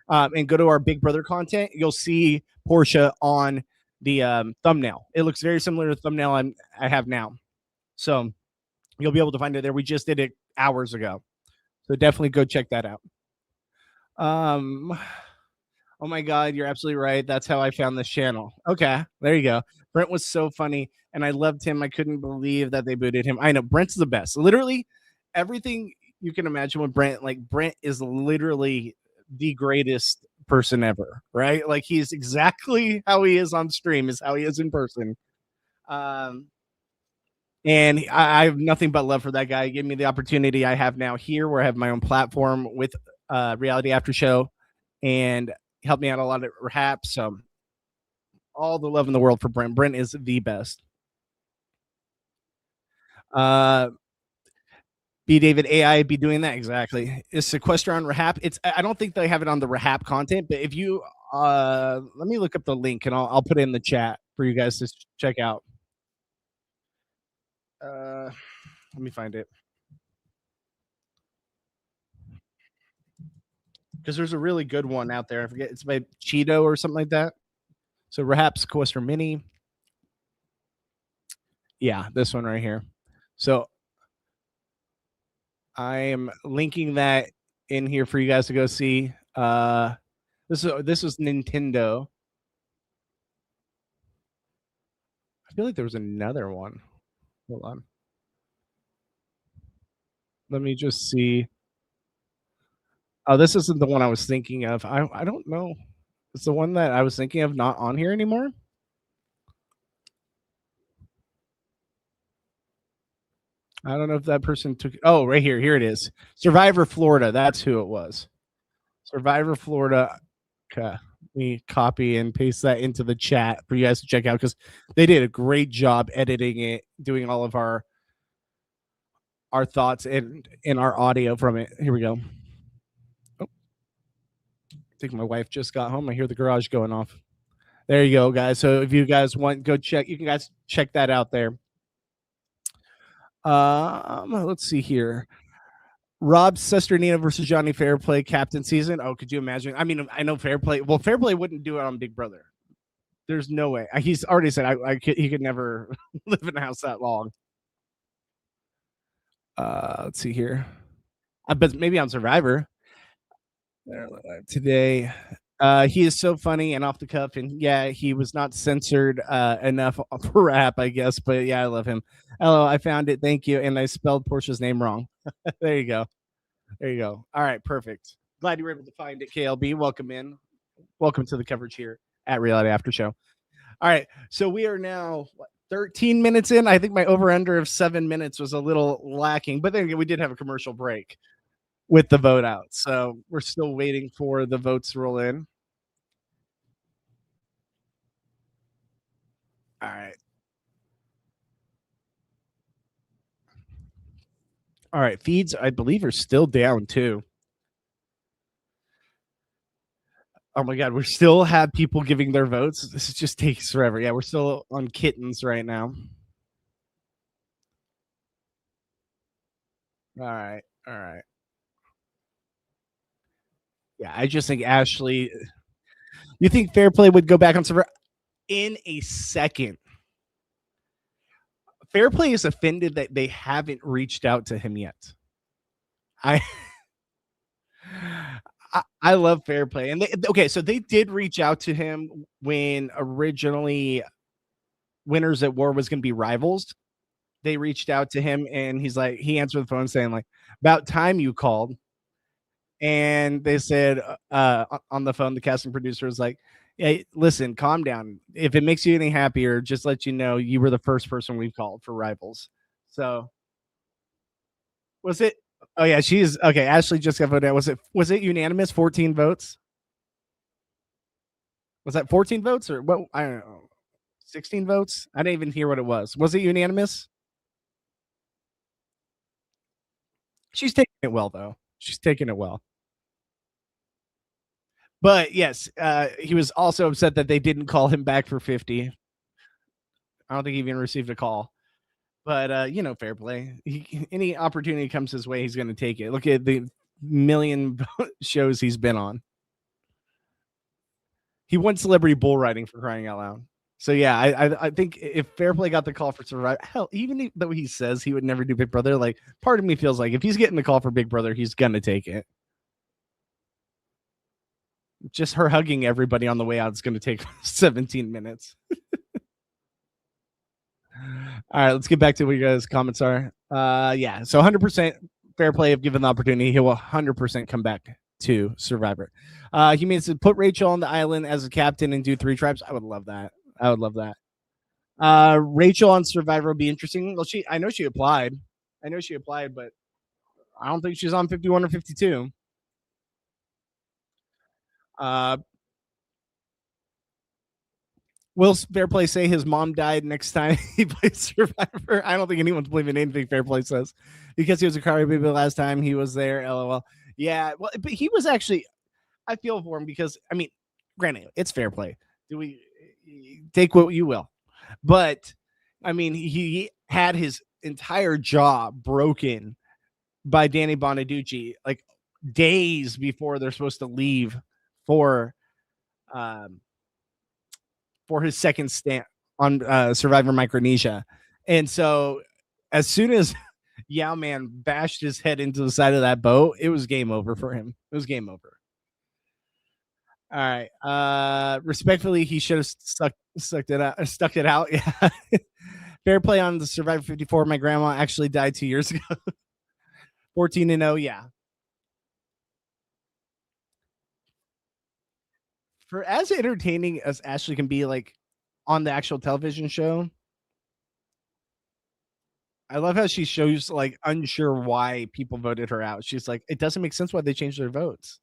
And go to our Big Brother content. You'll see Portia on the thumbnail. It looks very similar to the thumbnail I have now. So you'll be able to find it there. We just did it hours ago. So definitely go check that out. Oh my God, you're absolutely right. That's how I found this channel. Okay, there you go. Brent was so funny, and I loved him. I couldn't believe that they booted him. I know Brent's the best. Literally everything you can imagine with Brent. Like Brent is literally the greatest person ever, right? Like he's exactly how he is on stream is how he is in person. And I have nothing but love for that guy. He gave me the opportunity I have now here, where I have my own platform with Reality After Show, and helped me out a lot at Rehab. So all the love in the world for Brent. Brent is the best. Uh, B David AI be doing that exactly. Is Sequester on Rehab? I don't think they have it on the Rehab content, but if you let me look up the link and I'll put it in the chat for you guys to check out. Let me find it. Because there's a really good one out there. I forget, it's by Cheeto or something like that. So Rehab Sequester Mini. Yeah, this one right here. So I am linking that in here for you guys to go see. This was Nintendo. I feel like there was another one. Hold on. Let me just see. Oh, this isn't the one I was thinking of. I don't know. It's the one that I was thinking of not on here anymore. I don't know if that person took. Oh, right here. Here it is. Survivor Florida. That's who it was. Survivor Florida. Okay. Let me copy and paste that into the chat for you guys to check out, because they did a great job editing it, doing all of our thoughts and our audio from it. Here we go. Oh, I think my wife just got home. I hear the garage going off. There you go, guys. So if you guys want, go check. You can guys check that out there. Let's see here. Rob Sesternino versus Johnny Fairplay captain season. Oh, could you imagine? I mean, I know Fairplay. Well, Fairplay wouldn't do it on Big Brother. There's no way. He's already said he could never live in a house that long. Let's see here. But maybe on Survivor today. He is so funny and off the cuff, and yeah, he was not censored enough for rap, I guess. But yeah, I love him. Hello, I found it. Thank you. And I spelled Portia's name wrong. There you go. There you go. All right, perfect. Glad you were able to find it, KLB. Welcome in. Welcome to the coverage here at Reality After Show. All right, so we are now 13 minutes in. I think my over-under of 7 minutes was a little lacking, but then again, we did have a commercial break with the vote out. So we're still waiting for the votes to roll in. All right. All right. Feeds, I believe, are still down too. Oh my God. We still have people giving their votes. This just takes forever. Yeah. We're still on kittens right now. All right. All right. Yeah. I just think Ashley, you think Fairplay would go back on server in a second? Fairplay is offended that they haven't reached out to him yet. I love Fairplay, and so they did reach out to him when originally Winners at War was going to be rivals. They reached out to him, and he answered the phone saying like, "About time you called." And they said on the phone, the casting producer was like, "Hey, listen, calm down. If it makes you any happier, just let you know you were the first person we called for rivals." So was it? Oh yeah, she's okay. Ashley just got voted out. Was it unanimous? 14 votes. Was that 14 votes or what? I don't know. 16 votes. I didn't even hear what it was. Was it unanimous? She's taking it well though. She's taking it well. But yes, he was also upset that they didn't call him back for 50. I don't think he even received a call. But fair play. Any opportunity comes his way, he's going to take it. Look at the million shows he's been on. He won Celebrity Bull Riding, for crying out loud. So yeah, I think if Fairplay got the call for Survivor, hell, even though he says he would never do Big Brother, like part of me feels like if he's getting the call for Big Brother, he's gonna take it. Just her hugging everybody on the way out is gonna take 17 minutes. All right, let's get back to what you guys' comments are. Yeah, so 100% Fairplay, if given the opportunity, he will 100% come back to Survivor. He means to put Rachel on the island as a captain and do 3 tribes. I would love that. I would love that. Rachel on Survivor will be interesting. Well, I know she applied. I know she applied, but I don't think she's on 51 or 52. Uh, will Fairplay say his mom died next time he plays Survivor? I don't think anyone's believing anything Fairplay says because he was a crybaby last time he was there. LOL. Yeah, well, but he was actually. I feel for him because I mean, granted, it's Fairplay. Do we take what you will? But I mean, he had his entire jaw broken by Danny Bonaducci like days before they're supposed to leave for um, for his second stint on Survivor Micronesia. And so as soon as Yao Man bashed his head into the side of that boat, it was game over for him. It was game over. All right. Respectfully, he should have stuck it out. Yeah. Fair play on the Survivor 54. My grandma actually died 2 years ago. 14-0. Yeah. For as entertaining as Ashley can be, like on the actual television show, I love how she shows like unsure why people voted her out. She's like, it doesn't make sense why they changed their votes.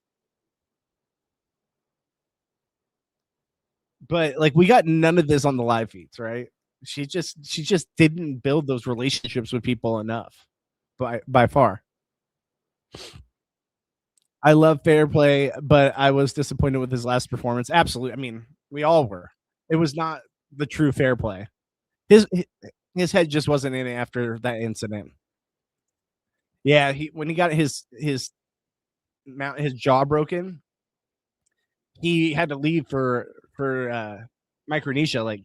But like we got none of this on the live feeds, right? She just didn't build those relationships with people enough by far. I love Fair Play, but I was disappointed with his last performance. Absolutely. I mean, we all were. It was not the true Fair Play. His his head just wasn't in it after that incident. Yeah, he when he got his jaw broken, he had to leave for Micronesia. Like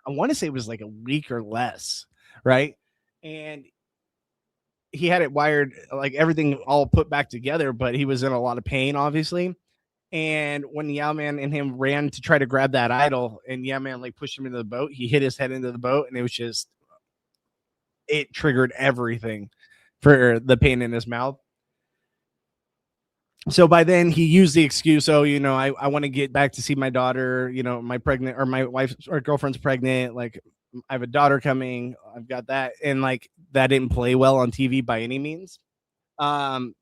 I want to say it was like a week or less, right? And he had it wired, like everything all put back together, but he was in a lot of pain, obviously. And when Yao Man and him ran to try to grab that idol, and Yao Man like pushed him into the boat, he hit his head into the boat, and it was just it triggered everything for the pain in his mouth. So by then he used the excuse, oh, I want to get back to see my daughter, my pregnant or my wife or girlfriend's pregnant, like I have a daughter coming, I've got that, and like that didn't play well on TV by any means. Um,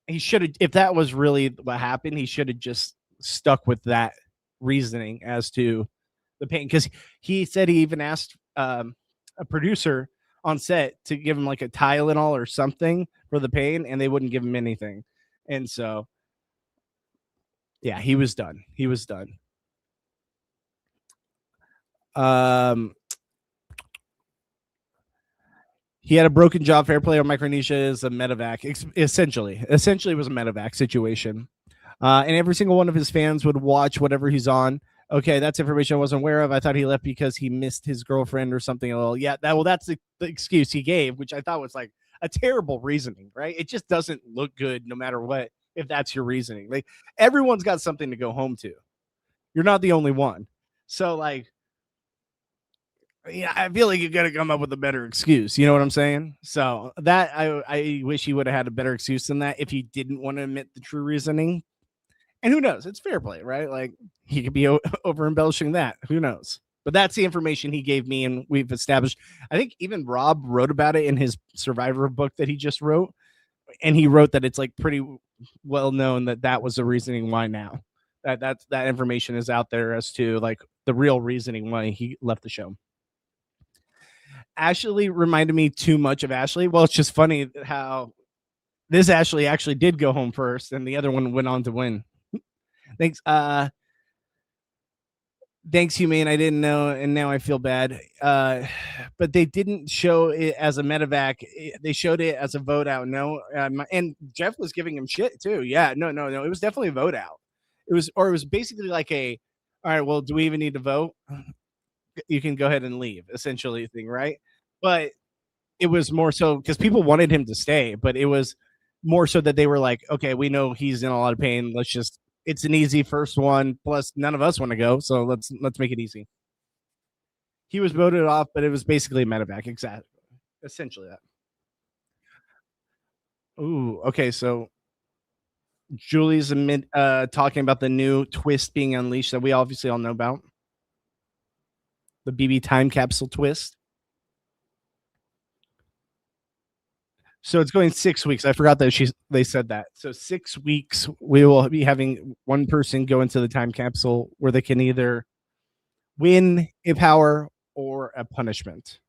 he should have, if that was really what happened, he should have just stuck with that reasoning as to the pain, because he said he even asked a producer on set to give him like a Tylenol or something for the pain, and they wouldn't give him anything. And so, yeah, he was done. He was done. Um, he had a broken jaw. Fair play on Micronesia is a medevac. Essentially it was a medevac situation. And every single one of his fans would watch whatever he's on. Okay, that's information I wasn't aware of. I thought he left because he missed his girlfriend or something. Well, yeah, that's the excuse he gave, which I thought was like a terrible reasoning, right? It just doesn't look good no matter what, if that's your reasoning. Like everyone's got something to go home to. You're not the only one. So like, yeah, I feel like you got to come up with a better excuse. You know what I'm saying? So that I wish he would have had a better excuse than that if he didn't want to admit the true reasoning. And who knows? It's fair play, right? Like he could be over embellishing that. Who knows? But that's the information he gave me, and we've established. I think even Rob wrote about it in his Survivor book that he just wrote, and he wrote that it's like pretty well known that that was the reasoning why now. That information is out there as to like the real reasoning why he left the show. Ashley reminded me too much of Ashley. Well, it's just funny how this Ashley actually did go home first, and the other one went on to win. Thanks. Thanks, Humane. I didn't know, and now I feel bad. But they didn't show it as a medevac. They showed it as a vote out. No, and Jeff was giving him shit too. Yeah, no. It was definitely a vote out. It was basically like a, all right, well, do we even need to vote? You can go ahead and leave, essentially thing, right? But it was more so because people wanted him to stay, but it was more so that they were like, okay, we know he's in a lot of pain. Let's just, it's an easy first one. Plus, none of us want to go, so let's make it easy. He was voted off, but it was basically a medevac, exactly, essentially that. Ooh, okay, so Julie's talking about the new twist being unleashed that we obviously all know about. the BB time capsule twist. So it's going 6 weeks. I forgot that they said that. So 6 weeks we will be having one person go into the time capsule where they can either win a power or a punishment.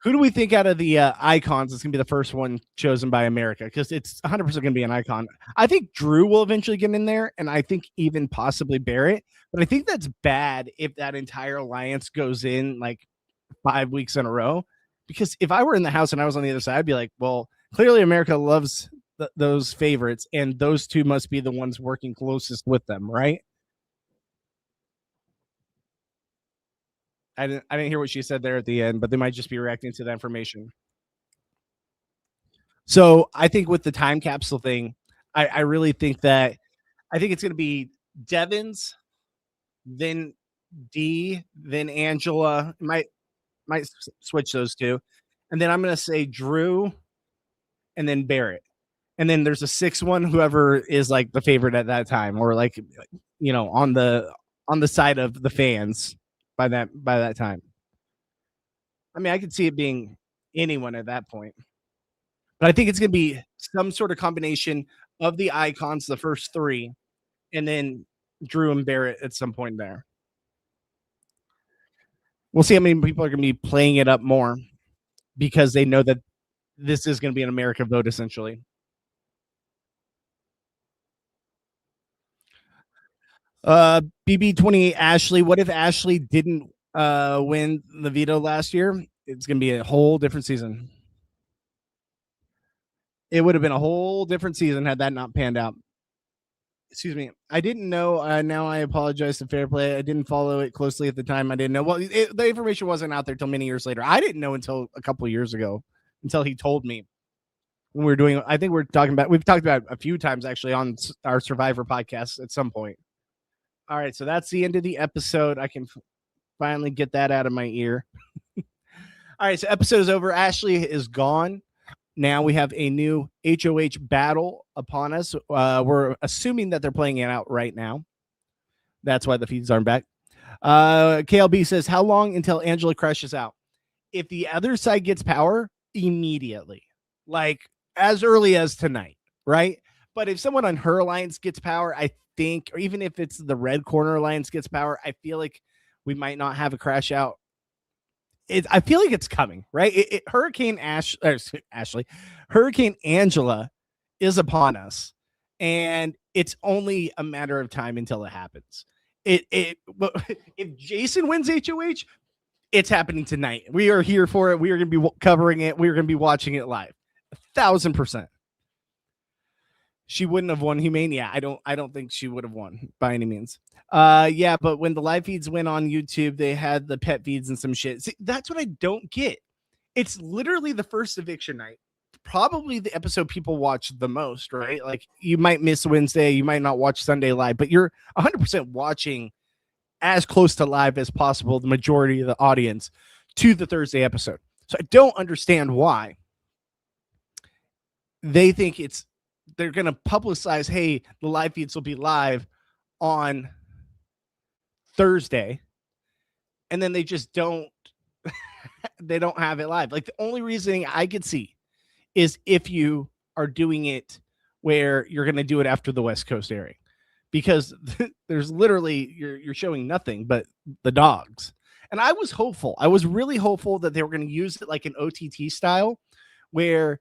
Who do we think out of the icons is going to be the first one chosen by America? Because it's 100% going to be an icon. I think Drew will eventually get in there, and I think even possibly Barrett. But I think that's bad if that entire alliance goes in like 5 weeks in a row. Because if I were in the house and I was on the other side, I'd be like, well, clearly America loves those favorites, and those two must be the ones working closest with them, right? I didn't hear what she said there at the end, but they might just be reacting to that information. So I think with the time capsule thing, I really think that I think it's going to be Devins, then D, then Angela. Might switch those two, and then I'm going to say Drew, and then Barrett, and then there's a sixth one, whoever is like the favorite at that time, or like on the side of the fans by that time. I mean, I could see it being anyone at that point. But I think it's going to be some sort of combination of the icons, the first three, and then Drew and Barrett at some point there. We'll see how many people are going to be playing it up more because they know that this is going to be an America vote, essentially. BB28 Ashley. What if Ashley didn't win the veto last year? It's going to be a whole different season. It would have been a whole different season had that not panned out. Excuse me. I didn't know. Now I apologize to Fairplay. I didn't follow it closely at the time. I didn't know. Well, the information wasn't out there till many years later. I didn't know until a couple of years ago, until he told me when we were doing. I think we've talked about a few times actually on our Survivor podcast at some point. All right, so that's the end of the episode. I can finally get that out of my ear. All right, so episode is over. Ashley is gone. Now we have a new HOH battle upon us. We're assuming that they're playing it out right now. That's why the feeds aren't back. KLB says, how long until Angela crashes out? If the other side gets power, immediately. Like as early as tonight, right? But if someone on her alliance gets power, I think, or even if it's the Red Corner alliance gets power, I feel like we might not have a crash out. I feel like it's coming, right? Hurricane Ashley, Hurricane Angela is upon us, and it's only a matter of time until it happens. If Jason wins HOH, it's happening tonight. We are here for it. We are going to be covering it. We are going to be watching it live. 1,000%. She wouldn't have won Humane. Yeah, I don't think she would have won by any means. Yeah, but when the live feeds went on YouTube, they had the pet feeds and some shit. See, that's what I don't get. It's literally the first eviction night. Probably the episode people watch the most, right? Like you might miss Wednesday, you might not watch Sunday live, but you're 100% watching as close to live as possible, the majority of the audience, to the Thursday episode. So I don't understand why they think they're going to publicize, hey, the live feeds will be live on Thursday, and then they just don't they don't have it live. Like the only reasoning I could see is if you are doing it where you're going to do it after the West Coast airing, because there's literally you're showing nothing but the dogs. And I was hopeful. I was really hopeful that they were going to use it like an OTT style, where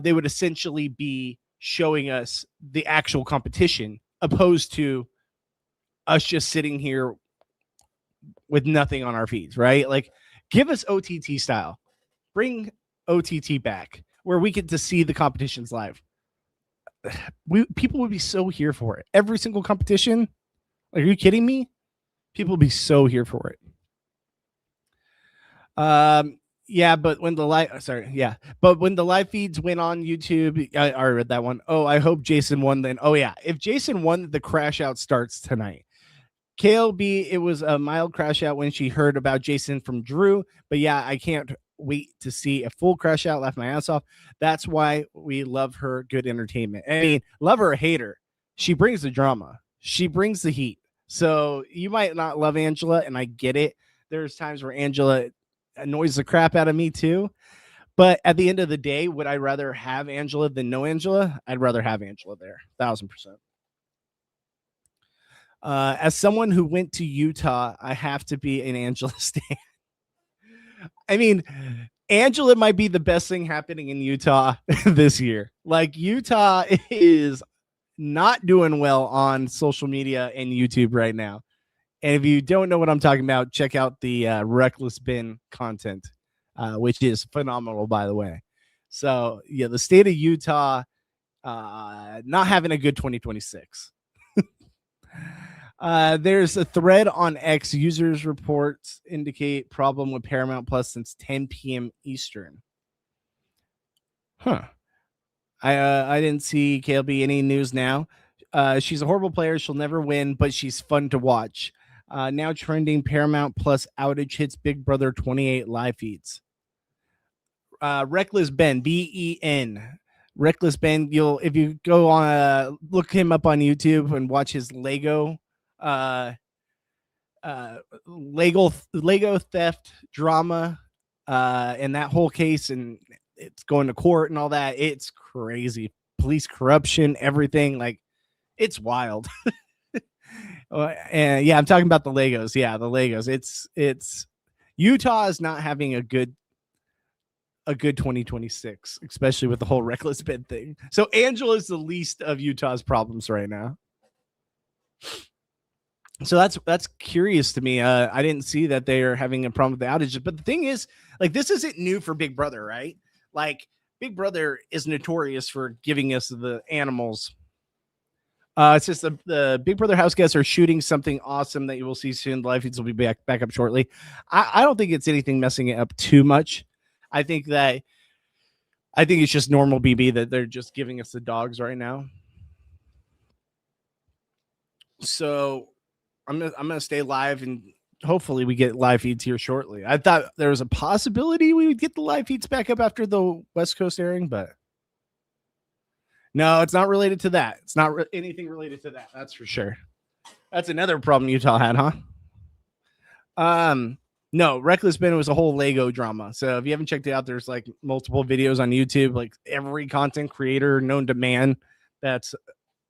they would essentially be showing us the actual competition, opposed to us just sitting here with nothing on our feeds, right? Like, give us OTT style. Bring OTT back where we get to see the competitions live. People would be so here for it. Every single competition. Are you kidding me? People would be so here for it. Yeah, but when the live feeds went on YouTube, I read that one. Oh, I hope Jason won then. Oh yeah, if Jason won, the crash out starts tonight. KLB, it was a mild crash out when she heard about Jason from Drew, but yeah, I can't wait to see a full crash out. Laugh my ass off. That's why we love her. Good entertainment. I mean, love her or hate her, she brings the drama. She brings the heat. So you might not love Angela, and I get it. There's times where Angela annoys the crap out of me too. But at the end of the day, would I rather have Angela than no Angela? I'd rather have Angela there, 1,000%. As someone who went to Utah, I have to be an Angela stan. I mean, Angela might be the best thing happening in Utah this year. Like, Utah is not doing well on social media and YouTube right now. And if you don't know what I'm talking about, check out the Reckless Bin content, which is phenomenal, by the way. So, yeah, the state of Utah not having a good 2026. There's a thread on X. Users reports indicate problem with Paramount Plus since 10 p.m. Eastern. Huh. I didn't see KLB any news now. She's a horrible player. She'll never win, but she's fun to watch. Now trending Paramount Plus outage hits Big Brother 28 live feeds. Reckless Ben, Ben. Reckless Ben. If you go on, look him up on YouTube and watch his Lego theft drama, and that whole case, and it's going to court and all that. It's crazy. Police corruption, everything. Like, it's wild. And yeah, I'm talking about the Legos. Yeah, the Legos. It's Utah is not having a good 2026, especially with the whole reckless bid thing. So Angela is the least of Utah's problems right now. So that's curious to me. I didn't see that they are having a problem with the outages. But the thing is, like, this isn't new for Big Brother, right? Like, Big Brother is notorious for giving us the animals. It's just the Big Brother house guests are shooting something awesome that you will see soon. The live feeds will be back up shortly. I don't think it's anything messing it up too much. I think it's just normal BB that they're just giving us the dogs right now. So I'm gonna stay live, and hopefully we get live feeds here shortly. I thought there was a possibility we would get the live feeds back up after the West Coast airing, but no, it's not related to that. It's not anything related to that. That's for sure. That's another problem Utah had, huh? No, Reckless Ben was a whole Lego drama. So if you haven't checked it out, there's like multiple videos on YouTube. Like, every content creator known to man that's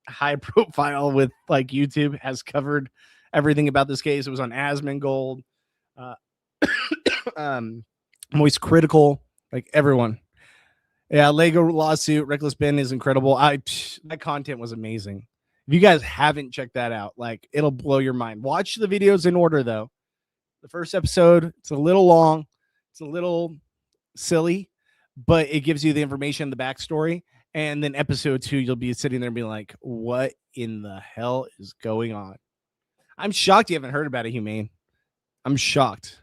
high profile with like YouTube has covered everything about this case. It was on Asmongold, Moist Critical, like everyone. Yeah, Lego lawsuit, Reckless Ben is incredible. That content was amazing. If you guys haven't checked that out, like, it'll blow your mind. Watch the videos in order, though. The first episode, it's a little long, it's a little silly, but it gives you the information, the backstory. And then episode 2, you'll be sitting there and be like, what in the hell is going on? I'm shocked you haven't heard about it, Humane. I'm shocked.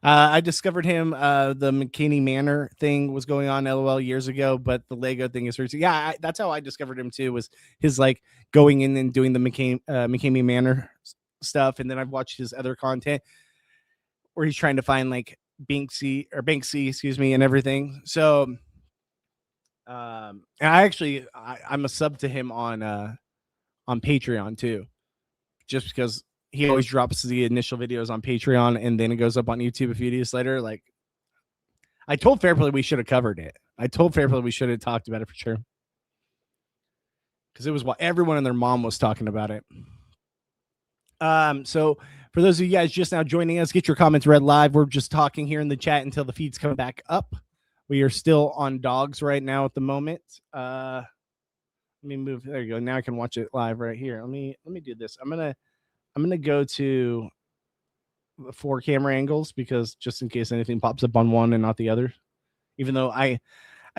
I discovered him. The McKinney Manor thing was going on, LOL, years ago, but the Lego thing is recent. Yeah, that's how I discovered him too, was his like going in and doing the McKinney Manor stuff. And then I've watched his other content where he's trying to find like Banksy, and everything. So and I'm a sub to him on Patreon too, just because he always drops the initial videos on Patreon and then it goes up on YouTube a few days later. Like, I told Fairplay we should have covered it. I told Fairplay we should have talked about it for sure, because it was what everyone and their mom was talking about it. So for those of you guys just now joining us, get your comments read live. We're just talking here in the chat until the feeds come back up. We are still on dogs right now at the moment. Let me move. There you go. Now I can watch it live right here. Let me do this. I'm gonna go to the 4 camera angles, because just in case anything pops up on one and not the other. Even though I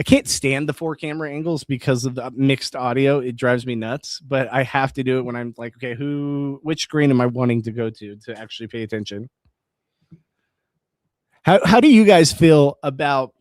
can't stand the 4 camera angles because of the mixed audio, it drives me nuts. But I have to do it when I'm like, okay, which screen am I wanting to go to actually pay attention? How do you guys feel about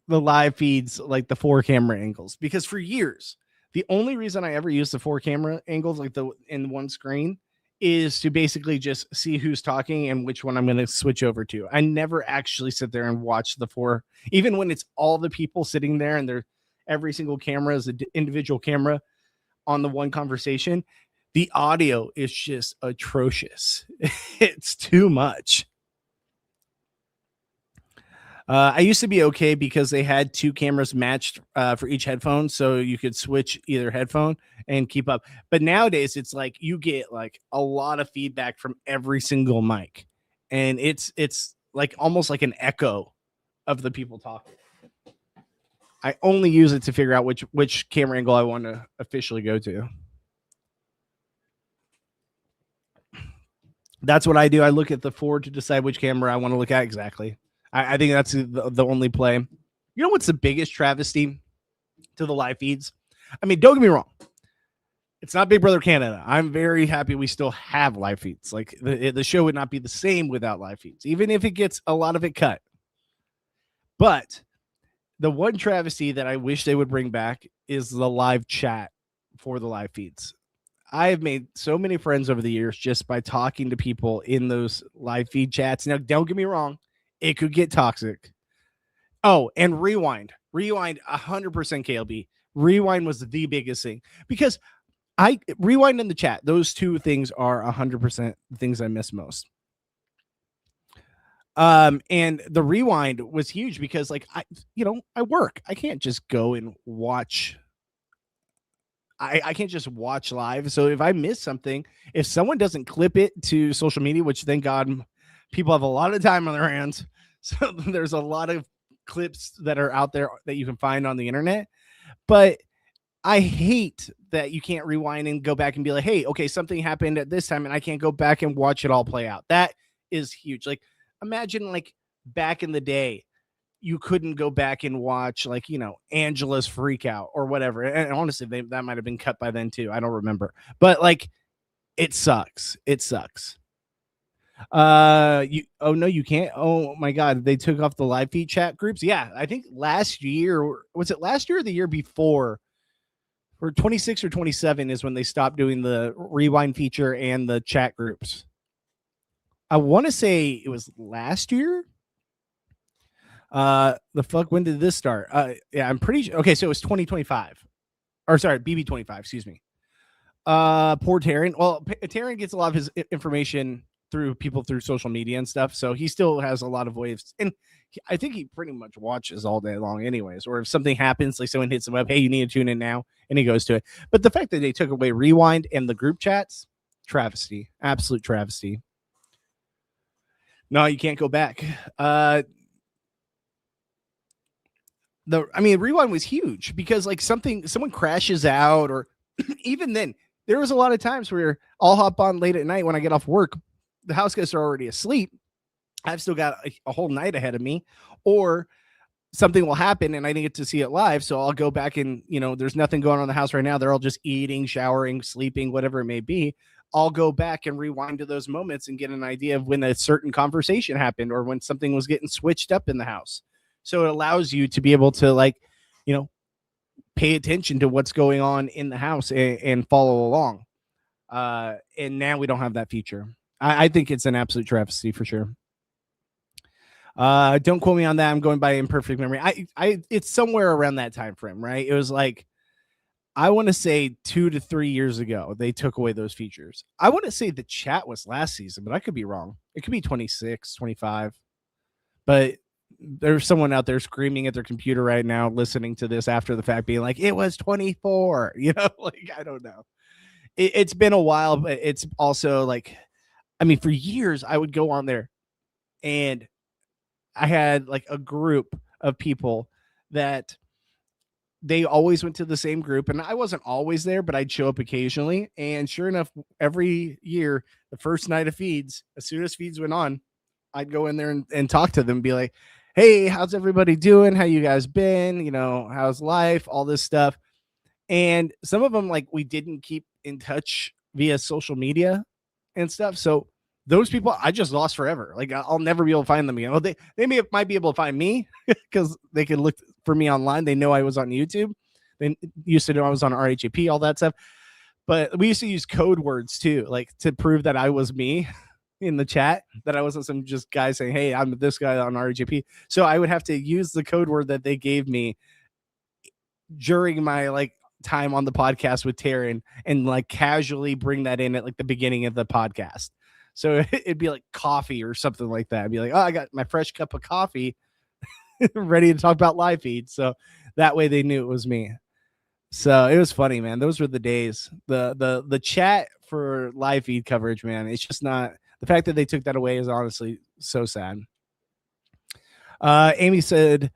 the live feeds, like the 4 camera angles? Because for years, the only reason I ever used the 4 camera angles, like in one screen, is to basically just see who's talking and which one I'm going to switch over to. I never actually sit there and watch the 4, even when it's all the people sitting there and every single camera is an individual camera on the one conversation. The audio is just atrocious. It's too much. I used to be okay because they had 2 cameras matched for each headphone, so you could switch either headphone and keep up. But nowadays, it's like you get like a lot of feedback from every single mic, and it's like almost like an echo of the people talking. I only use it to figure out which camera angle I want to officially go to. That's what I do. I look at the forward to decide which camera I want to look at exactly. I think that's the only play. You know what's the biggest travesty to the live feeds? I mean, don't get me wrong. It's not Big Brother Canada. I'm very happy we still have live feeds. Like the show would not be the same without live feeds, even if it gets a lot of it cut. But the one travesty that I wish they would bring back is the live chat for the live feeds. I have made so many friends over the years just by talking to people in those live feed chats. Now, don't get me wrong. It could get toxic. Oh, and rewind 100% KLB. Rewind was the biggest thing because rewind in the chat. Those 2 things are 100% the things I miss most. And the rewind was huge because like, I work. I can't just go and watch. I can't just watch live. So if I miss something, if someone doesn't clip it to social media, which thank God people have a lot of time on their hands. So there's a lot of clips that are out there that you can find on the internet. But I hate that you can't rewind and go back and be like, hey, okay, something happened at this time and I can't go back and watch it all play out. That is huge. Like imagine like back in the day, you couldn't go back and watch like, Angela's freak out or whatever. And honestly, that might've been cut by then too. I don't remember, but like, it sucks. It sucks. No, you can't. Oh my God. They took off the live feed chat groups. Yeah. I think last year, was it last year or the year before? Or 26 or 27 is when they stopped doing the rewind feature and the chat groups. I want to say it was last year. When did this start? Yeah, I'm pretty sure. Okay, so it was 2025. Or sorry, BB28, excuse me. Poor Taryn. Well, Taryn gets a lot of his information through people through social media and stuff, so he still has a lot of waves. And I think he pretty much watches all day long anyways. Or if something happens, like someone hits him up, hey, you need to tune in now, and he goes to it. But the fact that they took away rewind and the group chats, travesty. Absolute travesty. No, you can't go back. Rewind was huge because like someone crashes out, or even then there was a lot of times where I'll hop on late at night when I get off work. The house guests are already asleep. I've still got a whole night ahead of me, or something will happen and I didn't get to see it live. So I'll go back and, there's nothing going on in the house right now. They're all just eating, showering, sleeping, whatever it may be. I'll go back and rewind to those moments and get an idea of when a certain conversation happened or when something was getting switched up in the house. So it allows you to be able to pay attention to what's going on in the house and follow along. And now we don't have that feature. I think it's an absolute travesty for sure. Don't quote me on that. I'm going by imperfect memory. It's somewhere around that time frame, right? It was like, I want to say 2 to 3 years ago, they took away those features. I want to say the chat was last season, but I could be wrong. It could be 26, 25, but there's someone out there screaming at their computer right now, listening to this after the fact, being like, it was 24, I don't know. It's been a while, but it's also like, for years I would go on there and I had like a group of people that they always went to the same group, and I wasn't always there, but I'd show up occasionally. And sure enough, every year, the first night of feeds, as soon as feeds went on, I'd go in there and talk to them, be like, hey, how's everybody doing? How you guys been? How's life? All this stuff. And some of them, like, we didn't keep in touch via social media and stuff. So those people I just lost forever. Like, I'll never be able to might be able to find me because they could look for me online. They know I was on YouTube. They used to know I was on RHAP, all that stuff. But we used to use code words too, like to prove that I was me in the chat, that I wasn't some just guy saying, hey, I'm this guy on RHAP. So I would have to use the code word that they gave me during my time on the podcast with Taryn and like casually bring that in at like the beginning of the podcast. So it'd be like coffee or something like that. I'd be like, oh, I got my fresh cup of coffee ready to talk about live feed. So that way they knew it was me. So it was funny, man. Those were the days. The chat for live feed coverage, man. It's just not, the fact that they took that away is honestly so sad. Amy said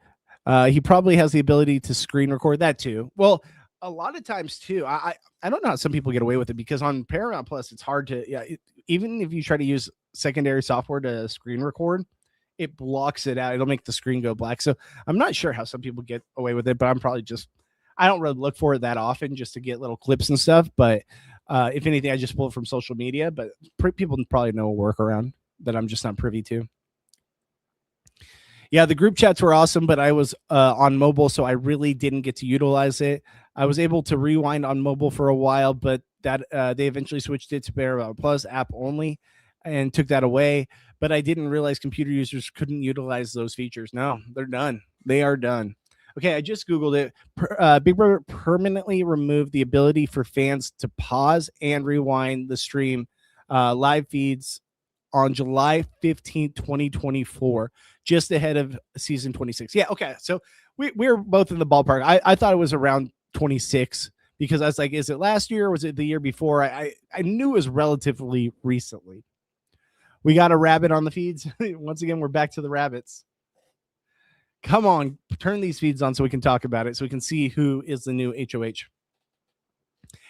he probably has the ability to screen record. That too. Well, a lot of times too, I don't know how some people get away with it, because on Paramount Plus it's hard to, even if you try to use secondary software to screen record, it blocks it out. It'll make the screen go black. So I'm not sure how some people get away with it, but I'm probably just, I don't really look for it that often just to get little clips and stuff. But if anything, I just pull it from social media. But people probably know a workaround that I'm just not privy to. Yeah, the group chats were awesome, but I was on mobile, so I really didn't get to utilize it. I was able to rewind on mobile for a while, but that they eventually switched it to Paramount Plus app only and took that away. But I didn't realize computer users couldn't utilize those features. No, they're done. They are done. Okay, I just Googled it. Big Brother permanently removed the ability for fans to pause and rewind the stream live feeds on July 15th, 2024, just ahead of season 26. Yeah, okay. So we're both in the ballpark. I thought it was around 26 because I was like, is it last year or was it the year before? I knew it was relatively recently. We got a rabbit on the feeds. Once again, we're back to the rabbits. Come on, turn these feeds on so we can talk about it, so we can see who is the new HOH.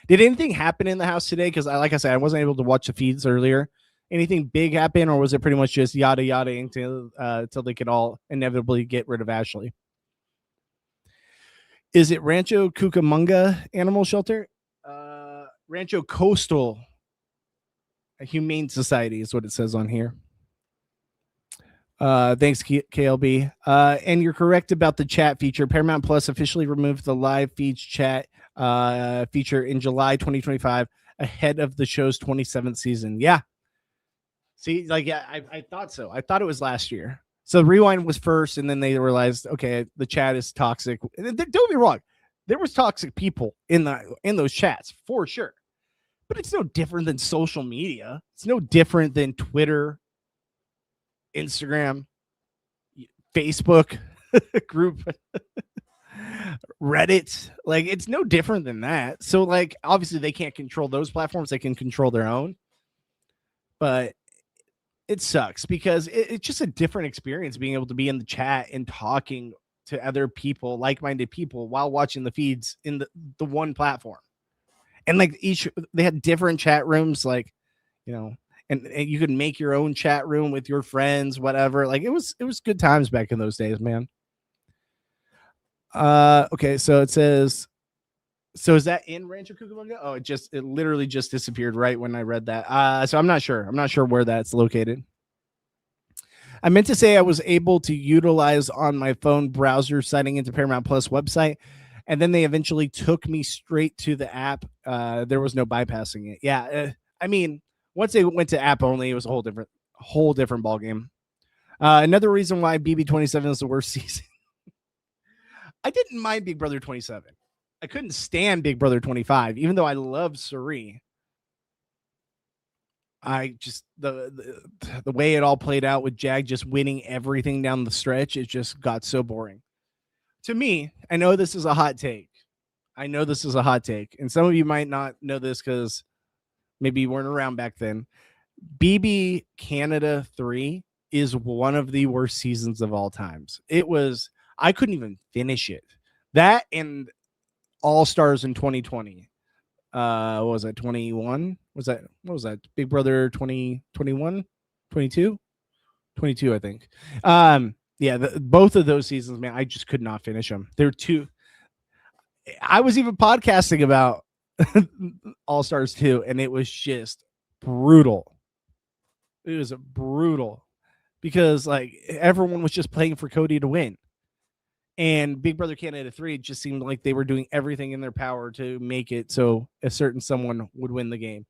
Did anything happen in the house today? Because like I said, I wasn't able to watch the feeds earlier. Anything big happen, or was it pretty much just yada yada until they could all inevitably get rid of Ashley? Is it Rancho Cucamonga Animal Shelter? Rancho Coastal Humane Society is what it says on here. Thanks, KLB. And you're correct about the chat feature. Paramount Plus officially removed the live feeds chat feature in July 2025, ahead of the show's 27th season. Yeah. See, like, yeah, I thought so. I thought it was last year. So Rewind was first, and then they realized, okay, the chat is toxic. Don't get me wrong, there was toxic people in those chats for sure, but it's no different than social media. It's no different than Twitter, Instagram, Facebook group, Reddit. Like, it's no different than that. So, like, obviously they can't control those platforms. They can control their own, but it sucks because it's just a different experience being able to be in the chat and talking to other people, like-minded people, while watching the feeds in the one platform. And like they had different chat rooms, like, you know, and you could make your own chat room with your friends, whatever. Like, it was good times back in those days, man. Okay, so it says, so is that in Rancho Cucamonga? Oh, it literally just disappeared right when I read that. So I'm not sure. I'm not sure where that's located. I meant to say I was able to utilize on my phone browser signing into Paramount Plus website, and then they eventually took me straight to the app. There was no bypassing it. Yeah, I mean, once they went to app only, it was a whole different ball game. Another reason why BB27 is the worst season. I didn't mind Big Brother 27. I couldn't stand Big Brother 25, even though I love Suri. I just the way it all played out with Jag just winning everything down the stretch, it just got so boring. To me, I know this is a hot take. And some of you might not know this because maybe you weren't around back then. BB Canada 3 is one of the worst seasons of all times. I couldn't even finish it. That and All Stars in 2020. What was that, 21? What was that? Big Brother 2021, 22, I think. Yeah, both of those seasons, man, I just could not finish them. They're too. I was even podcasting about All Stars 2, and it was just brutal. It was brutal because like everyone was just playing for Cody to win. And Big Brother Canada 3 just seemed like they were doing everything in their power to make it so a certain someone would win the game.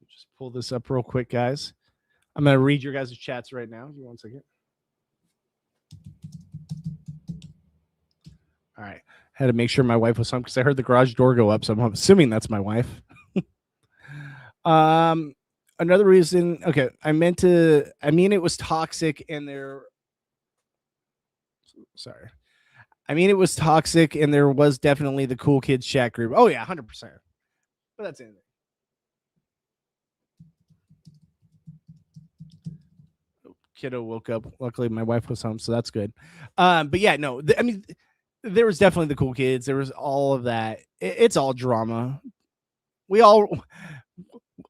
Just pull this up real quick, guys. I'm going to read your guys' chats right now. Give me 1 second. All right. Had to make sure my wife was home because I heard the garage door go up. So I'm assuming that's my wife. Another reason. Okay. I mean, it was toxic and sorry. I mean, it was toxic and there was definitely the cool kids chat group. Oh, yeah. 100%. But that's it. Kiddo woke up. Luckily, my wife was home, so that's good. But yeah, no, I mean, there was definitely the cool kids. There was all of that. It's all drama.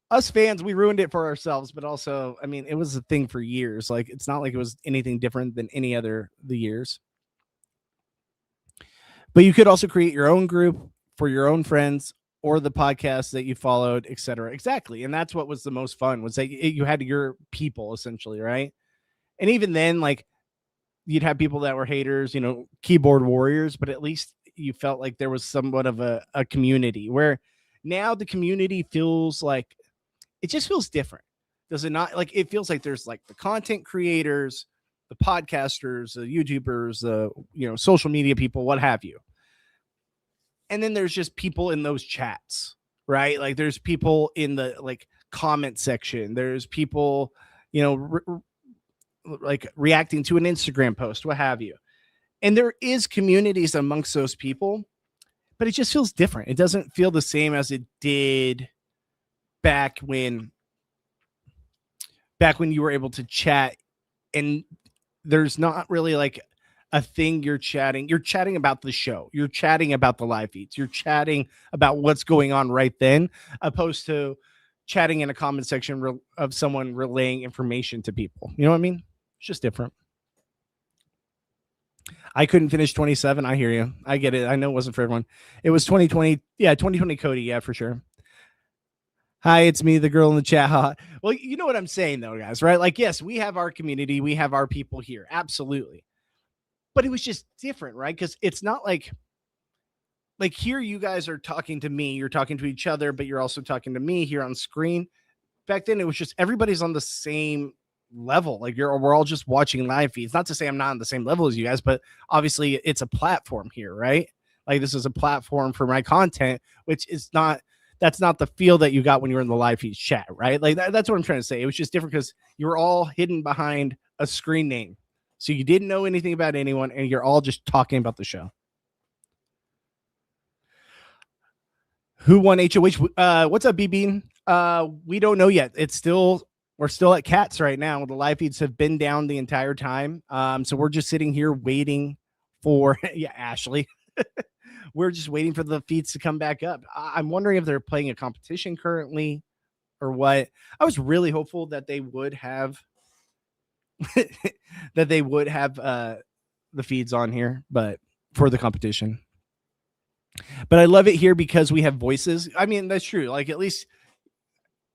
Us fans, we ruined it for ourselves, but also, I mean, it was a thing for years. Like, it's not like it was anything different than any other the years. But you could also create your own group for your own friends or the podcast that you followed, etc. Exactly, and that's what was the most fun. Was that you had your people essentially, right? And even then, like, you'd have people that were haters, keyboard warriors, but at least you felt like there was somewhat of a community, where now the community feels like it just feels different. Does it not? Like, it feels like there's like the content creators, the podcasters, the YouTubers, the social media people, what have you. And then there's just people in those chats, right? Like, there's people in the like comment section. There's people, like reacting to an Instagram post, what have you. And there is communities amongst those people, but it just feels different. It doesn't feel the same as it did back when you were able to chat, and there's not really like a thing you're chatting about the show, you're chatting about the live feeds, you're chatting about what's going on right then, opposed to chatting in a comment section of someone relaying information to people. You know what I mean? It's just different. I couldn't finish 27. I hear you. I get it. I know it wasn't for everyone. It was 2020. Yeah, 2020 Cody. Yeah, for sure. Hi, it's me, the girl in the chat. Well, you know what I'm saying, though, guys, right? Like, yes, we have our community. We have our people here. Absolutely. But it was just different, right? Because it's not like here you guys are talking to me. You're talking to each other, but you're also talking to me here on screen. Back then, it was just everybody's on the same level. Like, we're all just watching live feeds. Not to say I'm not on the same level as you guys, but obviously it's a platform here, right? Like, this is a platform for my content, which is not, that's not the feel that you got when you were in the live feeds chat, right? Like, that's what I'm trying to say. It was just different because you were all hidden behind a screen name. So you didn't know anything about anyone, and you're all just talking about the show. Who won HOH? What's up, BB? We don't know yet. We're still at Cats right now. The live feeds have been down the entire time. So we're just sitting here waiting for Ashley. We're just waiting for the feeds to come back up. I'm wondering if they're playing a competition currently or what. I was really hopeful that they would have the feeds on here, but for the competition. But I love it here because we have voices. I mean, that's true. Like, at least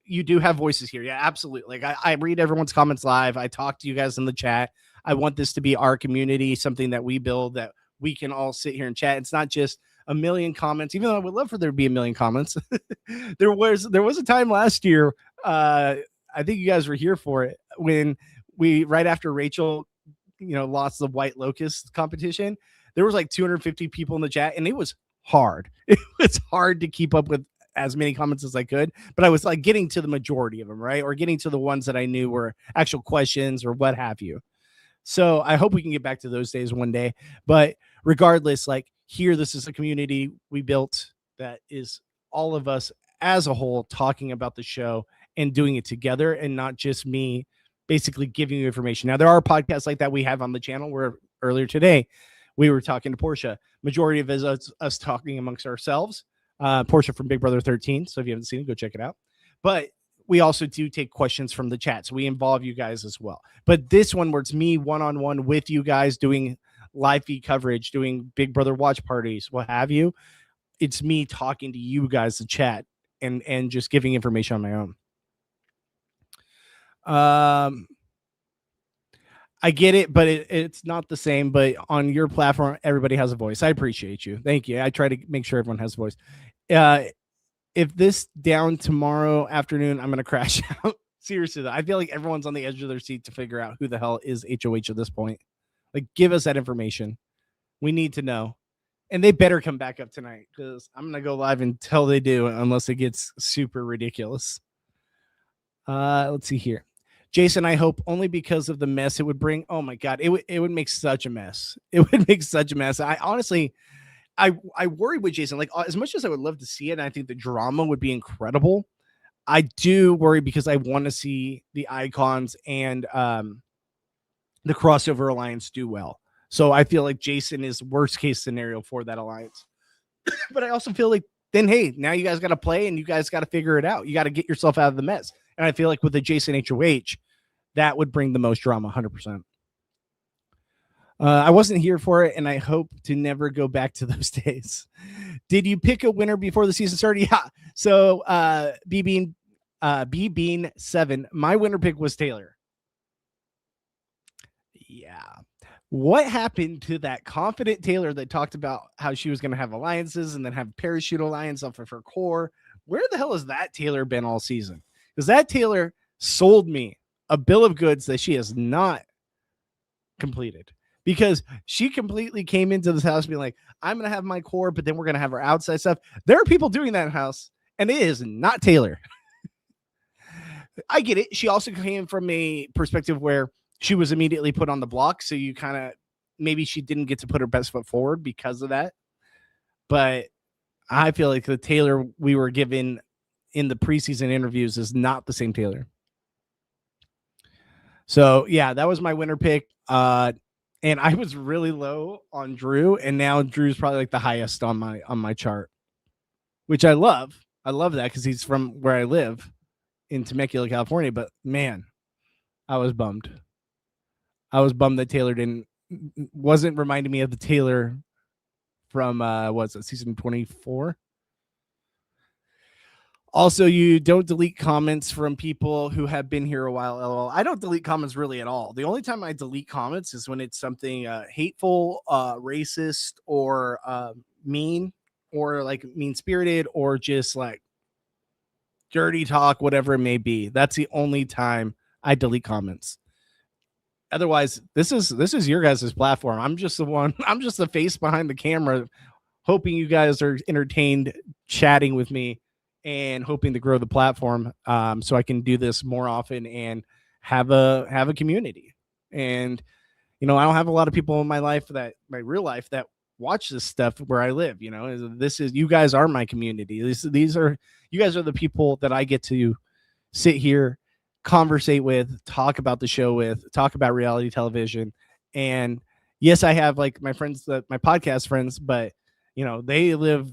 you do have voices here. Yeah, absolutely. Like, I read everyone's comments live. I talk to you guys in the chat. I want this to be our community, something that we build, that we can all sit here and chat. It's not just a million comments, even though I would love for there to be a million comments. there was a time last year, I think you guys were here for it, when right after Rachel, lost the White Locust competition, there was like 250 people in the chat, and it was hard. It was hard to keep up with as many comments as I could, but I was like getting to the majority of them, right? Or getting to the ones that I knew were actual questions or what have you. So I hope we can get back to those days one day. But regardless, like, here, this is a community we built that is all of us as a whole talking about the show and doing it together, and not just me basically giving you information. Now, there are podcasts like that we have on the channel, where earlier today we were talking to Portia. Majority of it is us talking amongst ourselves. Portia from Big Brother 13. So if you haven't seen it, go check it out. But we also do take questions from the chat, so we involve you guys as well. But this one, where it's me one-on-one with you guys doing live feed coverage, doing Big Brother watch parties, what have you, it's me talking to you guys, the chat, and just giving information on my own. I get it, but it's not the same. But on your platform, everybody has a voice. I appreciate you. Thank you. I try to make sure everyone has a voice. If this down tomorrow afternoon, I'm going to crash out. Seriously, though, I feel like everyone's on the edge of their seat to figure out who the hell is HOH at this point. Like, give us that information. We need to know. And they better come back up tonight because I'm going to go live until they do, unless it gets super ridiculous. Let's see here. Jason, I hope only because of the mess it would bring. Oh my God, it would make such a mess. It would make such a mess. I honestly, I worry with Jason. Like, as much as I would love to see it, and I think the drama would be incredible, I do worry because I want to see the Icons and the crossover alliance do well. So I feel like Jason is worst case scenario for that alliance. But I also feel like then, hey, now you guys got to play and you guys got to figure it out. You got to get yourself out of the mess. And I feel like with the Jason HOH, that would bring the most drama, 100%. I wasn't here for it, and I hope to never go back to those days. Did you pick a winner before the season started? Yeah. So B-Bean7, my winner pick was Taylor. Yeah. What happened to that confident Taylor that talked about how she was going to have alliances and then have parachute alliance off of her core? Where the hell has that Taylor been all season? Because that Taylor sold me a bill of goods that she has not completed. Because she completely came into this house being like, I'm going to have my core, but then we're going to have our outside stuff. There are people doing that in house, and it is not Taylor. I get it. She also came from a perspective where she was immediately put on the block. So you kind of, maybe she didn't get to put her best foot forward because of that. But I feel like the Taylor we were given in the preseason interviews is not the same Taylor. So yeah, that was my winner pick. And I was really low on Drew, and now Drew's probably like the highest on my chart, which I love. I love that because he's from where I live in Temecula, California. But man, I was bummed. I was bummed that Taylor wasn't reminding me of the Taylor from what's it, season 24. Also, you don't delete comments from people who have been here a while. LOL. I don't delete comments really at all. The only time I delete comments is when it's something hateful, racist, or mean, or like mean-spirited, or just like dirty talk, whatever it may be. That's the only time I delete comments. Otherwise, this is your guys' platform. I'm just the face behind the camera, hoping you guys are entertained chatting with me and hoping to grow the platform so I can do this more often and have a community. And, you know, I don't have a lot of people in my real life that watch this stuff where I live. You know, you guys are my community. You guys are the people that I get to sit here, conversate with, talk about the show with, talk about reality television. And yes, I have like my friends, my podcast friends, but you know, they live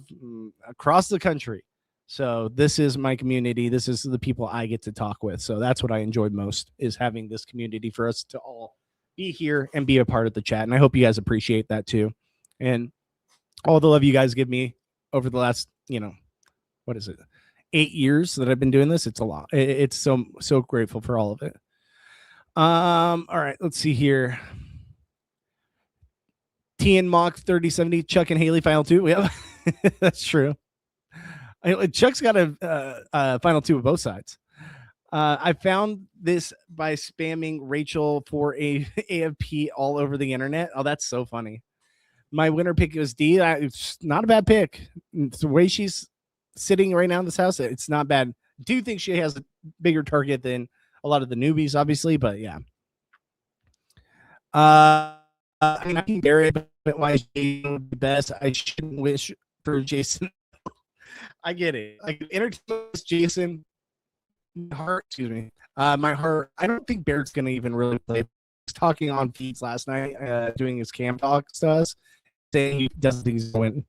across the country. So this is my community. This is the people I get to talk with. So that's what I enjoyed most, is having this community for us to all be here and be a part of the chat. And I hope you guys appreciate that too. And all the love you guys give me over the last, 8 years that I've been doing this. It's a lot. It's so grateful for all of it. All right, let's see here. T and Mock 3070, Chuck and Haley final two. Yeah, that's true. Chuck's got a final two of both sides. I found this by spamming Rachel for a AFP all over the internet. Oh, that's so funny. My winner pick was D. It's not a bad pick. It's the way she's sitting right now in this house, it's not bad. Do think she has a bigger target than a lot of the newbies, obviously, but yeah. I mean, I can bear it, but why is Jason the best? I shouldn't wish for Jason. I get it. Like, entertainment, Jason. My heart. My heart. I don't think Barrett's gonna even really play. He was talking on feeds last night, doing his cam talks to us, saying he doesn't think he's going.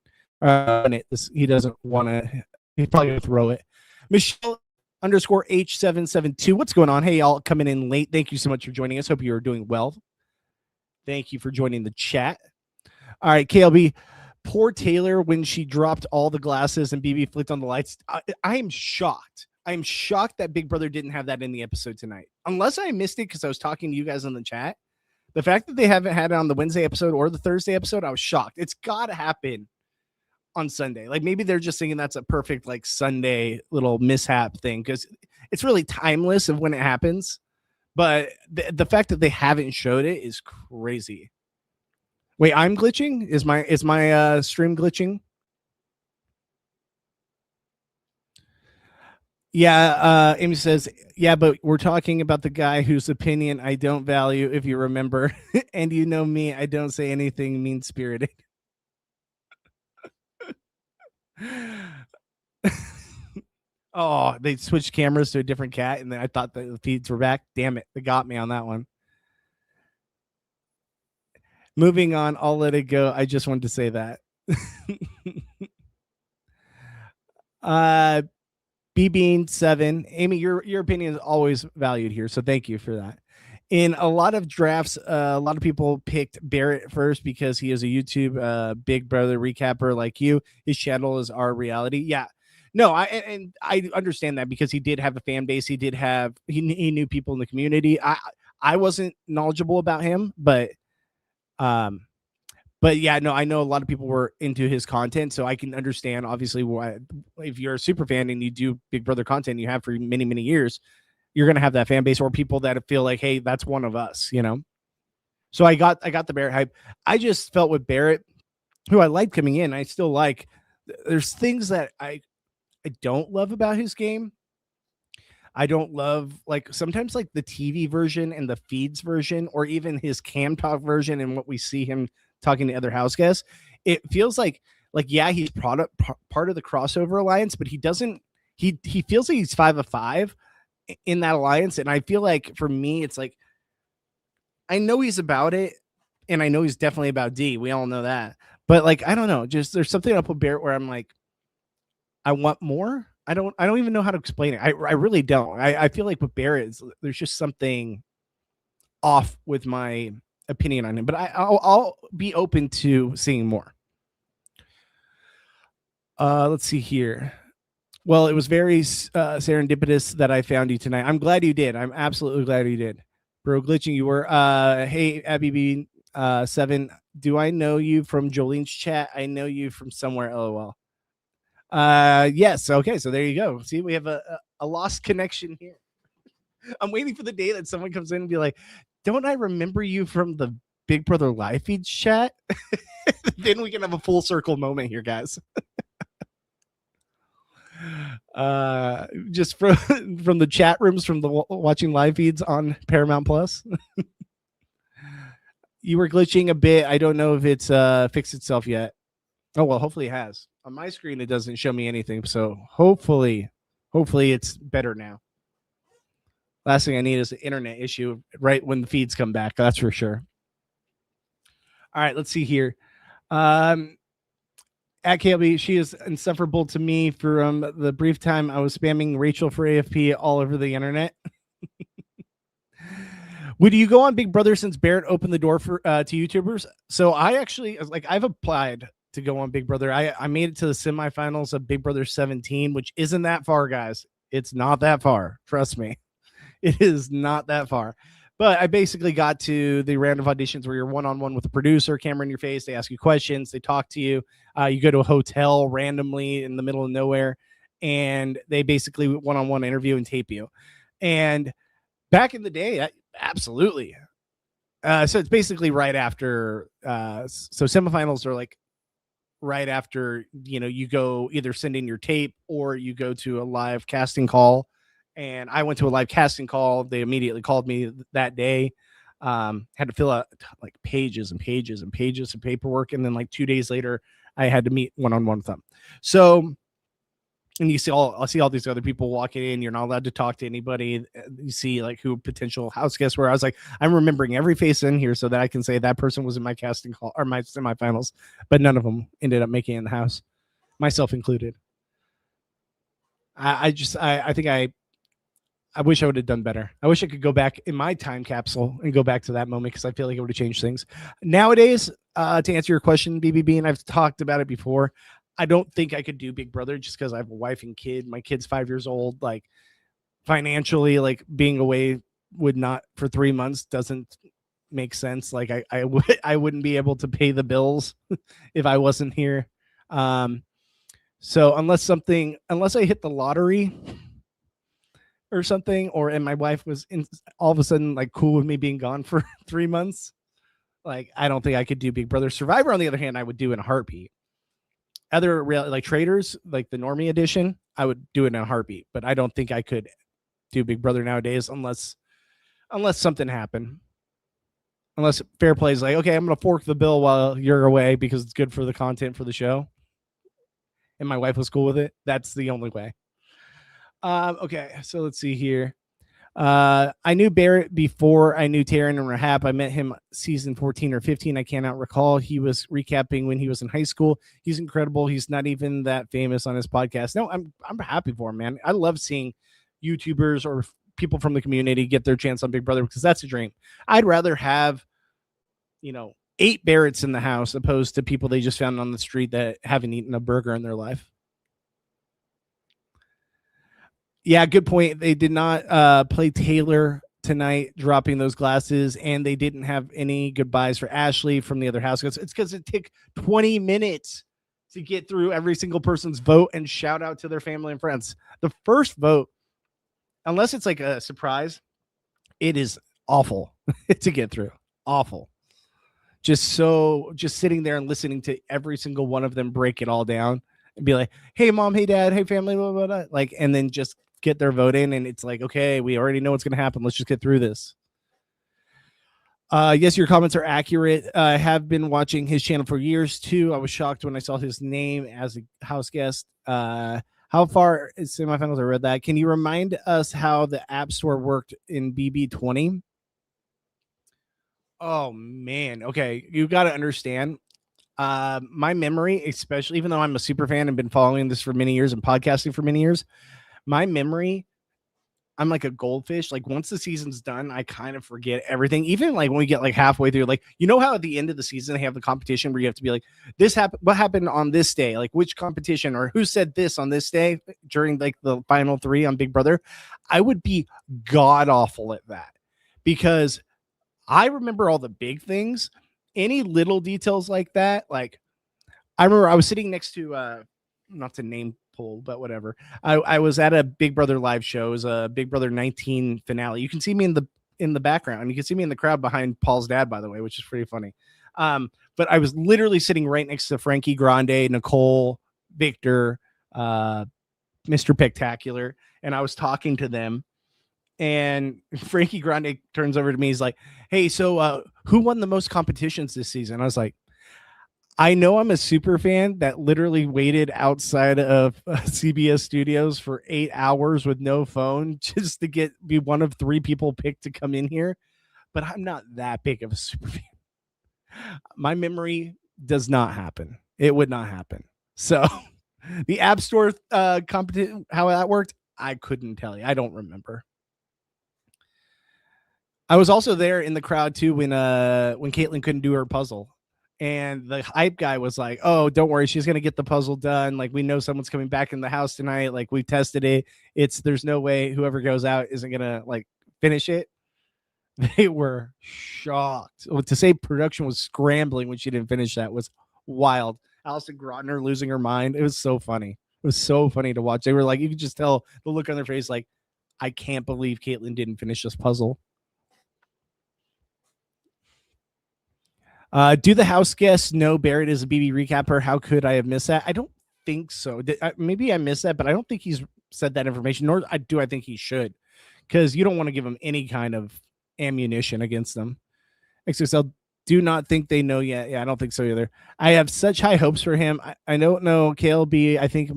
He doesn't want to. He's probably gonna throw it. Michelle _H772. What's going on? Hey, y'all coming in late. Thank you so much for joining us. Hope you are doing well. Thank you for joining the chat. All right, KLB. Poor Taylor when she dropped all the glasses and BB flicked on the lights. I am shocked. I am shocked that Big Brother didn't have that in the episode tonight. Unless I missed it because I was talking to you guys in the chat. The fact that they haven't had it on the Wednesday episode or the Thursday episode, I was shocked. It's got to happen on Sunday. Like, maybe they're just thinking that's a perfect like Sunday little mishap thing because it's really timeless of when it happens. But the fact that they haven't showed it is crazy. Wait, I'm glitching? Is my stream glitching? Yeah, Amy says, yeah, but we're talking about the guy whose opinion I don't value, if you remember. And you know me, I don't say anything mean spirited. Oh, they switched cameras to a different cat, and then I thought the feeds were back. Damn it, they got me on that one. Moving on, I'll let it go. I just wanted to say that. BB7, Amy, your opinion is always valued here, so thank you for that. In a lot of drafts, a lot of people picked Barrett first because he is a YouTube Big Brother recapper like you. His channel is our reality. Yeah, no, I understand that because he did have a fan base. He did have he knew people in the community. I wasn't knowledgeable about him, um, but yeah, no, I know a lot of people were into his content, so I can understand obviously why if you're a super fan and you do Big Brother content you have for many, many years, you're gonna have that fan base or people that feel like, hey, that's one of us, you know. So I got the Barrett hype. I just felt with Barrett, who I liked coming in, I still like. There's things that I don't love about his game. I don't love like sometimes like the TV version and the feeds version, or even his cam talk version and what we see him talking to other house guests. It feels like yeah, he's part of the crossover alliance, but he doesn't. He feels like he's 5 of 5 in that alliance, and I feel like for me, it's like I know he's about it, and I know he's definitely about D. We all know that, but like I don't know, just there's something up with Barrett where I'm like, I want more. I don't even know how to explain it. I really don't. I feel like with Barrett, there's just something off with my opinion on him, but I'll be open to seeing more. Let's see here. Well, it was very serendipitous that I found you tonight. I'm glad you did. I'm absolutely glad you did. Bro, glitching you were. Hey, Abby B7, do I know you from Jolene's chat? I know you from somewhere. LOL. Yes. Okay. So there you go. See, we have a lost connection here. I'm waiting for the day that someone comes in and be like, don't I remember you from the Big Brother live feeds chat? Then we can have a full circle moment here, guys. Just from the chat rooms, from the watching live feeds on Paramount Plus. You were glitching a bit. I don't know if it's fixed itself yet. Oh, well, hopefully it has. On my screen, it doesn't show me anything. So hopefully it's better now. Last thing I need is an internet issue right when the feeds come back. That's for sure. All right, let's see here. At KLB, she is insufferable to me from the brief time I was spamming Rachel for AFP all over the internet. Would you go on Big Brother since Barrett opened the door for to YouTubers? So I actually I've applied to go on Big Brother. I made it to the semifinals of Big Brother 17, which isn't that far, guys. It's not that far. Trust me. It is not that far. But I basically got to the round of auditions where you're one-on-one with the producer, camera in your face. They ask you questions. They talk to you. You go to a hotel randomly in the middle of nowhere, and they basically one-on-one interview and tape you. And back in the day, absolutely. So it's basically right after. So semifinals are like right after, you go either send in your tape or you go to a live casting call. And I went to a live casting call. They immediately called me that day. Had to fill out like pages and pages and pages of paperwork. And then like 2 days later, I had to meet one-on-one with them. So, and I'll see all these other people walking in. You're not allowed to talk to anybody. You see like who potential house guests were. I was like, I'm remembering every face in here so that I can say that person was in my casting call or my semifinals, but none of them ended up making it in the house, myself included. I think I wish I would have done better. I wish I could go back in my time capsule and go back to that moment because I feel like it would have changed things. Nowadays, to answer your question, BBB, and I've talked about it before, I don't think I could do Big Brother just because I have a wife and kid. My kid's 5 years old. Like financially, like being away would not for 3 months doesn't make sense. Like I wouldn't be able to pay the bills if I wasn't here. So unless I hit the lottery or something, and my wife was all of a sudden like cool with me being gone for 3 months, Like, I don't think I could do Big Brother. Survivor, on the other hand, I would do in a heartbeat. Other real like traders, like the Normie edition, I would do it in a heartbeat. But I don't think I could do Big Brother nowadays unless something happened. Unless Fairplay is like, okay, I'm going to fork the bill while you're away because it's good for the content for the show. And my wife was cool with it. That's the only way. Okay, so let's see here. I knew Barrett before I knew Taryn and Rahab. I met him season 14 or 15. I cannot recall. He was recapping when he was in high school. He's incredible. He's not even that famous on his podcast. No, I'm happy for him, man. I love seeing YouTubers or people from the community get their chance on Big Brother because that's a dream. I'd rather have, 8 Barretts in the house opposed to people they just found on the street that haven't eaten a burger in their life. Yeah, good point. They did not play Taylor tonight, dropping those glasses, and they didn't have any goodbyes for Ashley from the other house. It's because it took 20 minutes to get through every single person's vote and shout out to their family and friends. The first vote, unless it's like a surprise, it is awful to get through. Awful. Just sitting there and listening to every single one of them break it all down and be like, hey, mom, hey, dad, hey, family, blah, blah, blah. Like, and then just get their vote in. And it's like, okay, we already know what's going to happen. Let's just get through this. Yes, your comments are accurate. I have been watching his channel for years too. I was shocked when I saw his name as a house guest. How far is semifinals? I read that. Can you remind us how the App Store worked in BB20? Oh man. Okay. You got to understand my memory, especially even though I'm a super fan and been following this for many years and podcasting for many years, my memory, I'm like a goldfish. Like once the season's done, I kind of forget everything. Even like when we get like halfway through, like, how at the end of the season, they have the competition where you have to be like, this happened, what happened on this day? Like which competition or who said this on this day during like the final 3 on Big Brother? I would be god awful at that because I remember all the big things. Any little details like that, like I remember I was sitting next to not to name pull, but whatever. I was at a Big Brother live show. It was a Big Brother 19 finale. You can see me in the background. You can see me in the crowd behind Paul's dad, by the way, which is pretty funny. But I was literally sitting right next to Frankie Grande, Nicole, Victor, Mr. Spectacular, and I was talking to them. And Frankie Grande turns over to me. He's like, hey, so who won the most competitions this season? I was like, I know I'm a super fan that literally waited outside of CBS studios for 8 hours with no phone just to be one of 3 people picked to come in here. But I'm not that big of a super fan. My memory does not happen. It would not happen. So the App Store competition, how that worked, I couldn't tell you. I don't remember. I was also there in the crowd too when Caitlin couldn't do her puzzle, and the hype guy was like, "Oh, don't worry, she's gonna get the puzzle done. Like we know someone's coming back in the house tonight. Like we tested it. There's no way whoever goes out isn't gonna like finish it." They were shocked. To say production was scrambling when she didn't finish that was wild. Alison Grotner losing her mind. It was so funny. It was so funny to watch. They were like, you could just tell the look on their face, like, I can't believe Caitlin didn't finish this puzzle. Do the house guests know Barrett is a BB recapper? How could I have missed that? I don't think so. Maybe I missed that, but I don't think he's said that information, nor do I think he should, because you don't want to give him any kind of ammunition against them. XXL, do not think they know yet. Yeah, I don't think so either. I have such high hopes for him. I don't know. KLB, I think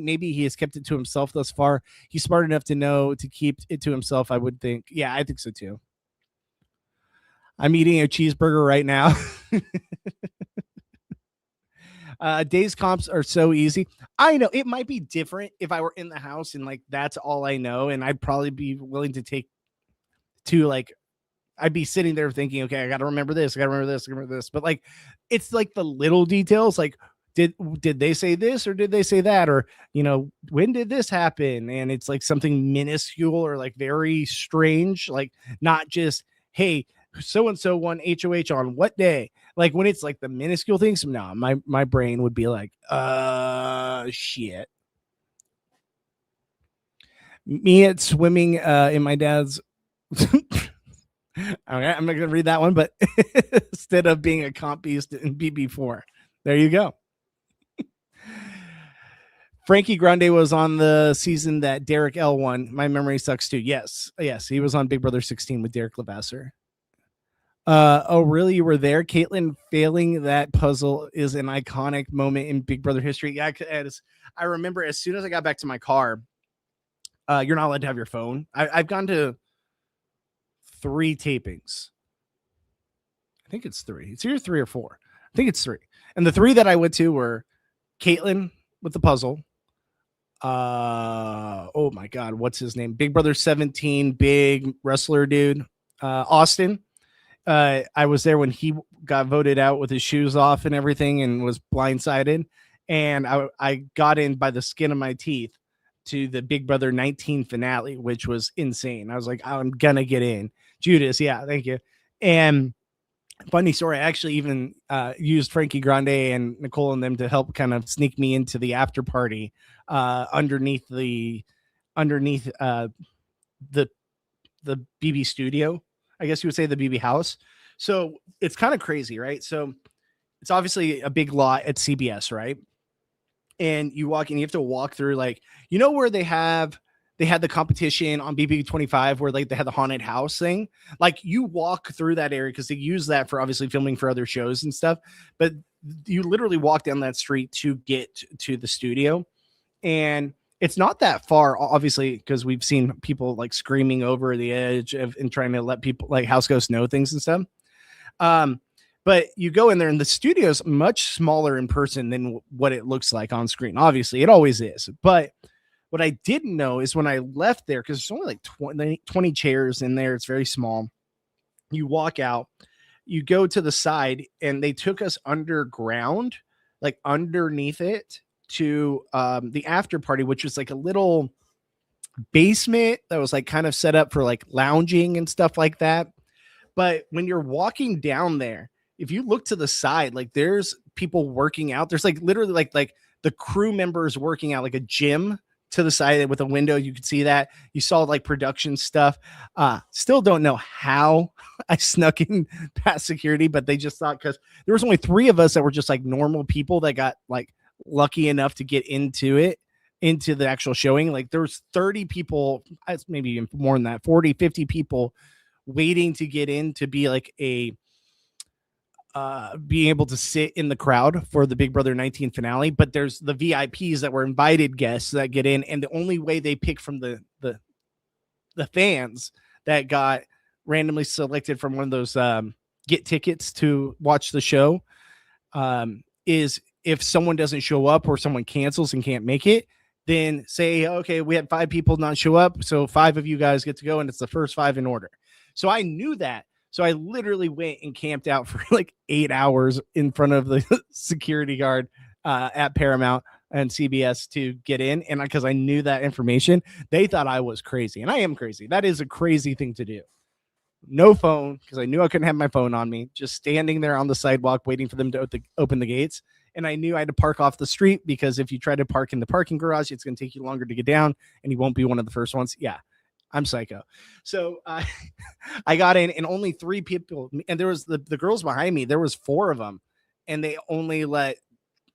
maybe he has kept it to himself thus far. He's smart enough to know to keep it to himself, I would think. Yeah, I think so too. I'm eating a cheeseburger right now. Days comps are so easy. I know it might be different if I were in the house and like that's all I know, and I'd probably be willing to take to like I'd be sitting there thinking, okay, I got to remember this, I got to remember this, I remember this. But like it's like the little details, like did they say this or did they say that, or when did this happen? And it's like something minuscule or like very strange, like not just hey, so and so won HOH on what day? Like when it's like the minuscule things, no, my brain would be like, shit. Me at swimming in my dad's Okay, I'm not going to read that one, but instead of being a comp beast in BB4, there you go. Frankie Grande was on the season that Derek L won. My memory sucks too. Yes, he was on Big Brother 16 with Derek Levasseur. Oh, really? You were there? Caitlin failing that puzzle is an iconic moment in Big Brother history. Yeah, I remember as soon as I got back to my car, you're not allowed to have your phone. I've gone to 3 tapings. I think it's 3. It's either 3 or 4. I think it's 3. And the 3 that I went to were Caitlin with the puzzle. Oh my God, what's his name? Big Brother 17, big wrestler dude, Austin. I was there when he got voted out with his shoes off and everything and was blindsided. And I got in by the skin of my teeth to the Big Brother 19 finale, which was insane. I was like, I'm gonna get in. Judas, yeah, thank you. And funny story, I actually even used Frankie Grande and Nicole and them to help kind of sneak me into the after party underneath the BB studio. I guess you would say the BB house. So it's kind of crazy, right? So it's obviously a big lot at CBS, right? And you walk and you have to walk through, like, you know, where they had the competition on BB28 where like they had the haunted house thing. Like you walk through that area because they use that for obviously filming for other shows and stuff. But you literally walk down that street to get to the studio. And it's not that far, obviously, because we've seen people like screaming over the edge and trying to let people like house ghosts know things and stuff. But you go in there and the studio is much smaller in person than what it looks like on screen. Obviously, it always is. But what I didn't know is when I left there, because there's only like 20 chairs in there, it's very small. You walk out, you go to the side, and they took us underground, like underneath it, to the after party, which was like a little basement that was like kind of set up for like lounging and stuff like that. But when you're walking down there, if you look to the side, like there's people working out. There's like literally like the crew members working out, like a gym to the side with a window. You could see that. You saw like production stuff. Still don't know how I snuck in past security, but they just thought, because there was only 3 of us that were just like normal people that got like lucky enough to get into the actual showing. Like there was 30 people, maybe even more than that, 40, 50 people waiting to get in to be like being able to sit in the crowd for the Big Brother 19 finale. But there's the VIPs that were invited guests that get in, and the only way they pick from the fans that got randomly selected from one of those get tickets to watch the show is if someone doesn't show up or someone cancels and can't make it, then say, okay, we had 5 people not show up, so 5 of you guys get to go, and it's the first 5 in order. So I knew that. So I literally went and camped out for like 8 hours in front of the security guard at Paramount and CBS to get in. And because I knew that information, they thought I was crazy. And I am crazy. That is a crazy thing to do. No phone, because I knew I couldn't have my phone on me, just standing there on the sidewalk waiting for them to open the gates. And I knew I had to park off the street, because if you try to park in the parking garage, it's going to take you longer to get down and you won't be one of the first ones. Yeah, I'm psycho. So I got in, and only 3 people, and there was the girls behind me. There was 4 of them, and they only let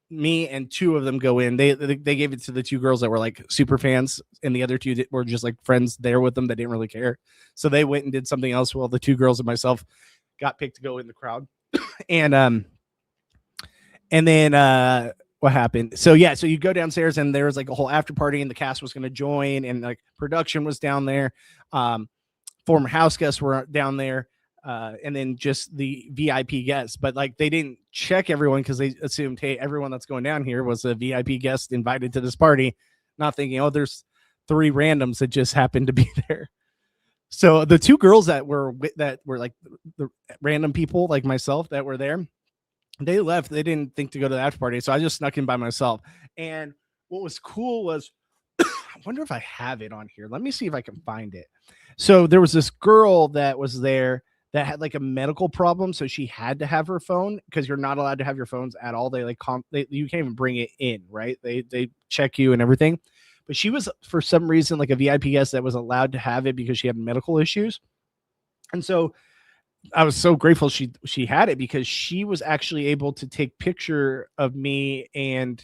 me and 2 of them go in. They gave it to the 2 girls that were like super fans, and the other 2 that were just like friends there with them that didn't really care. So they went and did something else while the 2 girls and myself got picked to go in the crowd. And then what happened? So yeah, so you go downstairs and there was like a whole after party, and the cast was going to join, and like production was down there. Former house guests were down there. And then just the VIP guests, but like they didn't check everyone because they assumed, hey, everyone that's going down here was a VIP guest invited to this party, not thinking, oh, there's 3 randoms that just happened to be there. So the 2 girls that were like the random people like myself that were there, they left. They didn't think to go to the after party, so I just snuck in by myself. And what was cool was, I wonder if I have it on here. Let me see if I can find it. So there was this girl that was there that had like a medical problem, so she had to have her phone, because you're not allowed to have your phones at all. They like you can't even bring it in, right? They check you and everything. But she was, for some reason, like a VIP guest that was allowed to have it because she had medical issues. And so I was so grateful she had it because she was actually able to take picture of me and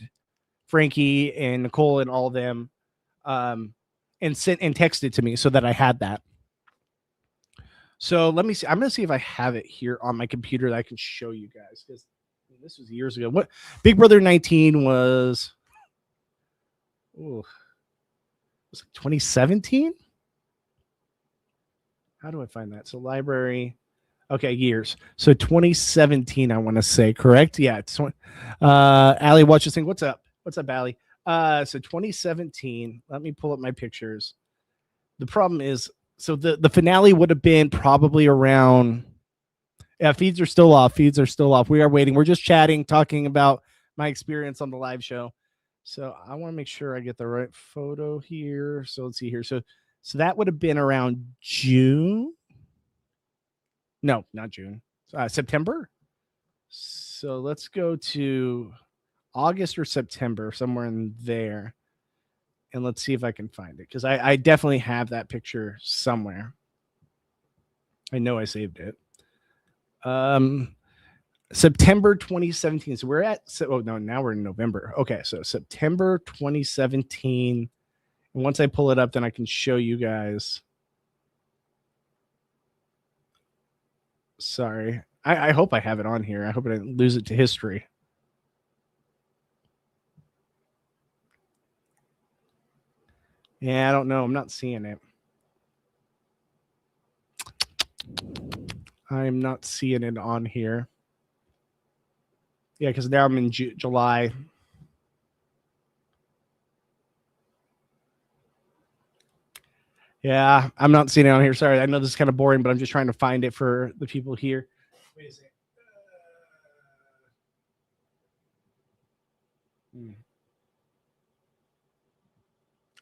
Frankie and Nicole and all of them, um, and sent and texted to me so that I had that. So let me see. I'm gonna see if I have it here on my computer that I can show you guys because this was years ago. What Big Brother 19 was? Ooh, was it 2017? How do I find that? So library. Okay, years. So 2017, I want to say, correct? Yeah. It's Allie, watch this thing. What's up? What's up, Allie? So 2017. Let me pull up my pictures. The problem is, so the finale would have been probably around. Yeah, feeds are still off. Feeds are still off. We are waiting. We're just chatting, talking about my experience on the live show. So I want to make sure I get the right photo here. So let's see here. So that would have been around June. No, not June. September. So let's go to August or September, somewhere in there. And let's see if I can find it. Because I definitely have that picture somewhere. I know I saved it. September 2017. So we're at, now we're in November. Okay, so September 2017. And once I pull it up, then I can show you guys. Sorry. I hope I have it on here. I hope I didn't lose it to history. Yeah, I don't know. I'm not seeing it. I'm not seeing it on here. Yeah, because now I'm in July. Yeah, I'm not seeing it on here. Sorry, I know this is kind of boring, but I'm just trying to find it for the people here. Wait a second.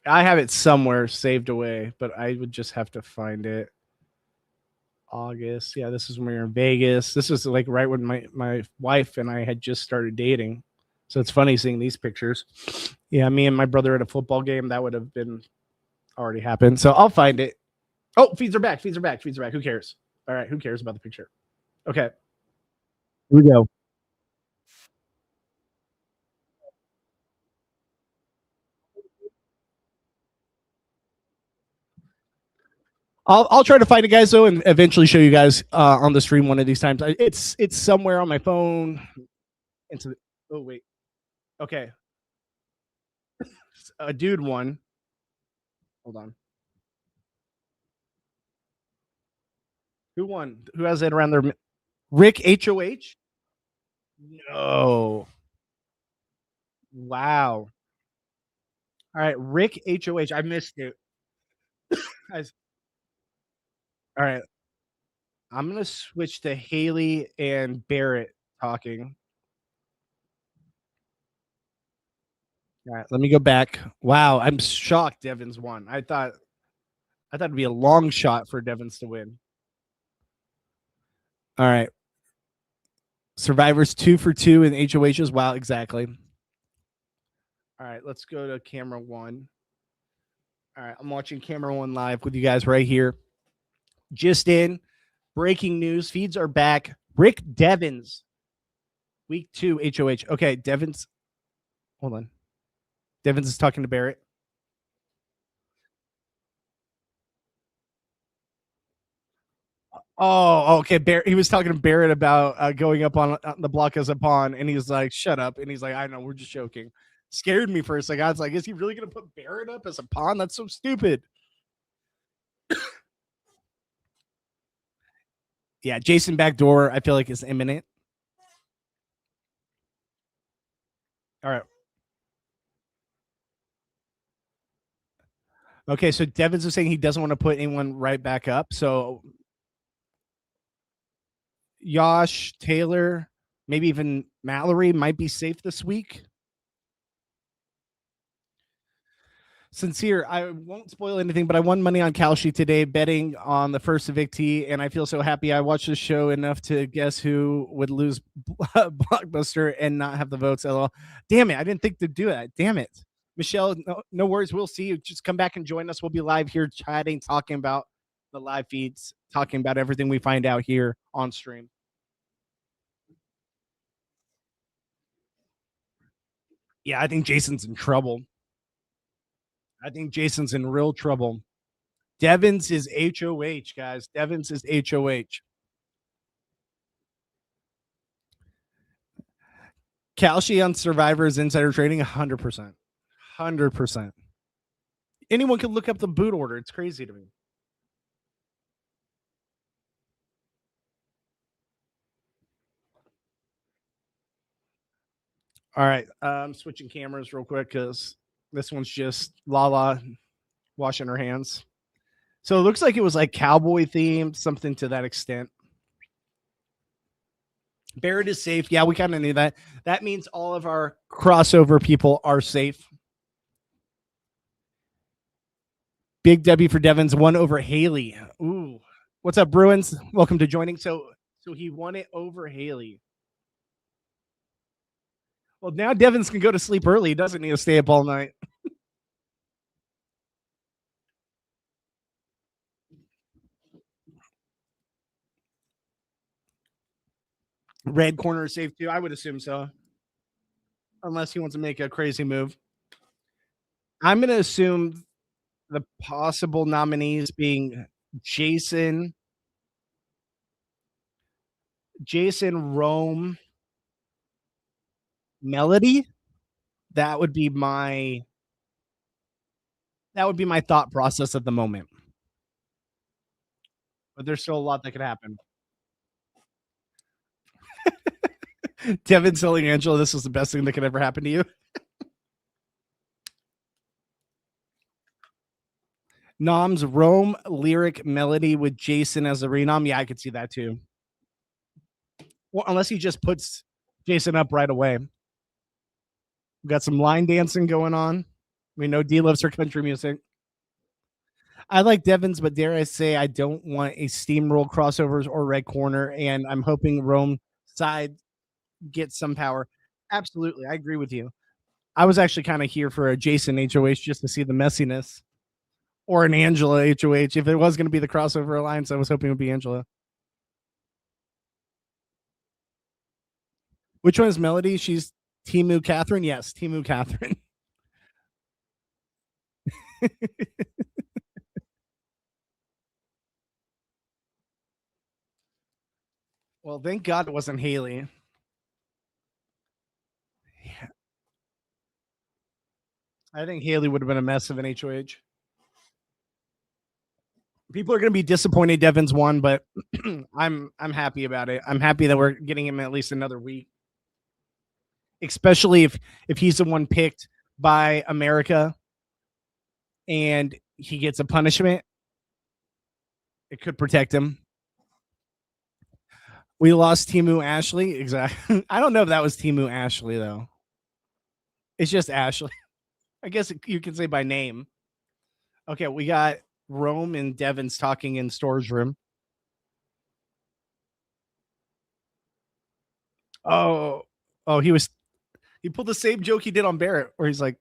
I have it somewhere saved away, but I would just have to find it. August. Yeah, this is when we were in Vegas. This was like right when my wife and I had just started dating. So it's funny seeing these pictures. Yeah, me and my brother at a football game. That would have been already happened. So I'll find it. Oh, feeds are back. Feeds are back. Feeds are back. Who cares? All right. Who cares about the picture? Okay. Here we go. I'll try to find it, guys, though, and eventually show you guys on the stream one of these times. It's somewhere on my phone. Oh wait. Okay. A dude one. Hold on. Who won? Who has it around their Rick HOH? No. Wow. All right, Rick HOH. I missed it. Guys. All right. I'm gonna switch to Haley and Barrett talking. All right, let me go back. Wow, I'm shocked Devins won. I thought it'd be a long shot for Devins to win. All right. Survivors 2 for 2 in HOHs. Wow, exactly. All right, let's go to camera 1. All right, I'm watching camera 1 live with you guys right here. Just in, breaking news. Feeds are back. Rick Devins, week 2 HOH. Okay, Devins. Hold on. Devins is talking to Barrett. Oh, okay. Barrett, he was talking to Barrett about going up on the block as a pawn, and he's like, "Shut up!" And he's like, "I know, we're just joking." Scared me for a second. I was like, "Is he really going to put Barrett up as a pawn? That's so stupid." Yeah, Jason backdoor. I feel like is imminent. All right. Okay, so Devins is saying he doesn't want to put anyone right back up. So Yosh, Taylor, maybe even Mallory might be safe this week. Sincere, I won't spoil anything, but I won money on Kalshi today betting on the first evictee, and I feel so happy I watched the show enough to guess who would lose Blockbuster and not have the votes. LOL. Damn it, I didn't think to do that. Damn it. Michelle, no worries. We'll see you. Just come back and join us. We'll be live here chatting, talking about the live feeds talking about everything we find out here on stream. Yeah, I think Jason's in trouble. I think Jason's in real trouble. Devins is HOH, guys. Devins is HOH. Kalshi on Survivor's insider trading, 100%. 100%. Anyone can look up the boot order. It's crazy to me. All right. I'm switching cameras real quick because this one's just Lala washing her hands. So it looks like it was like cowboy themed, something to that extent. Barrett is safe. Yeah, we kind of knew that. That means all of our crossover people are safe. Big W for Devins, 1 over Haley. Ooh. What's up, Bruins? Welcome to joining. So he won it over Haley. Well, now Devins can go to sleep early. He doesn't need to stay up all night. Red corner is safe too. I would assume so. Unless he wants to make a crazy move. I'm going to assume the possible nominees being Jason, Rome, Melody. That would be my thought process at the moment. But there's still a lot that could happen. Devin telling Angela this is the best thing that could ever happen to you. Nom's Rome, Lyric, Melody with Jason as a renom. Yeah, I could see that too. Well, unless he just puts Jason up right away. We've got some line dancing going on. We know D loves her country music. I like Devins, but dare I say I don't want a steamroll crossovers or red corner, and I'm hoping Rome side gets some power. Absolutely, I agree with you. I was actually kind of here for a Jason HOH just to see the messiness, or an Angela HOH. If it was going to be the crossover alliance, I was hoping it would be Angela. Which one is Melody? She's Timu Catherine? Yes, Timu Catherine. Well, thank God it wasn't Haley. Yeah. I think Haley would have been a mess of an HOH. People are going to be disappointed Devins won, but I'm happy about it. I'm happy that we're getting him at least another week, especially if he's the one picked by America and he gets a punishment. It could protect him. We lost Timu Ashley. Exactly. I don't know if that was Timu Ashley though. It's just Ashley. I guess you can say by name. Okay, we got Rome and Devins talking in storage room. Oh, he pulled the same joke he did on Barrett, where he's like,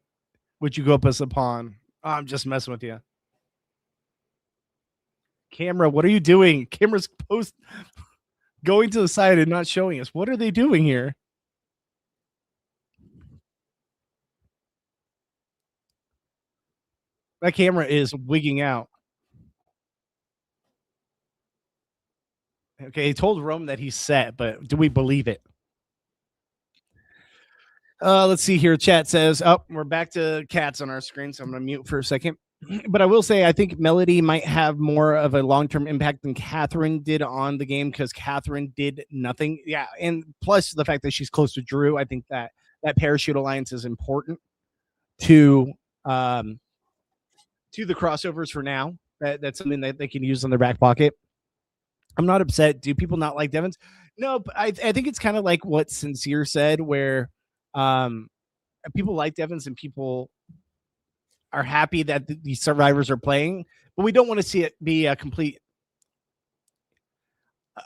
"Would you go up as a pawn?" Oh, I'm just messing with you. Camera, what are you doing? Camera's going to the side and not showing us. What are they doing here? That camera is wigging out. Okay, he told Rome that he's set, but do we believe it? Let's see here. Chat says, "Oh, we're back to cats on our screen, so I'm going to mute for a second." But I will say, I think Melody might have more of a long-term impact than Catherine did on the game because Catherine did nothing. Yeah, and plus the fact that she's close to Drew, I think that parachute alliance is important to the crossovers for now. That's something that they can use on their back pocket. I'm not upset. Do people not like Devins? No, but I think it's kind of like what Sincere said, where people like Devins and people are happy that these survivors are playing, but we don't want to see it be a complete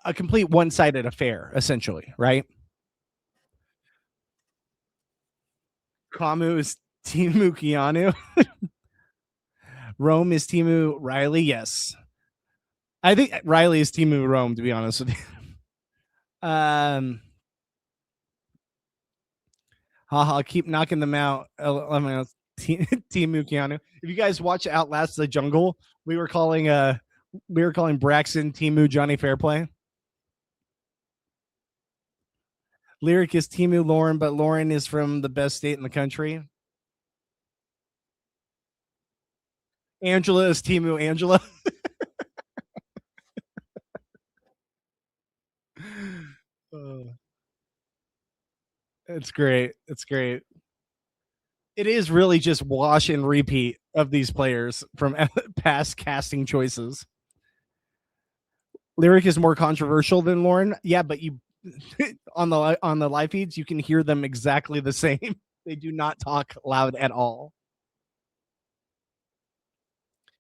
one-sided affair, essentially, right? Kamu is Timu Keanu. Rome is Timu Riley. Yes. I think Riley is Timu Rome, to be honest with you. Haha, keep knocking them out. Timu Keanu. If you guys watch Outlast the Jungle, we were calling Braxton Timu Johnny Fairplay. Lyric is Timu Lauren, but Lauren is from the best state in the country. Angela is Timu Angela. It's great. It's great. It is really just wash and repeat of these players from past casting choices. Lyric is more controversial than Lauren. Yeah, but you on the live feeds, you can hear them exactly the same. They do not talk loud at all.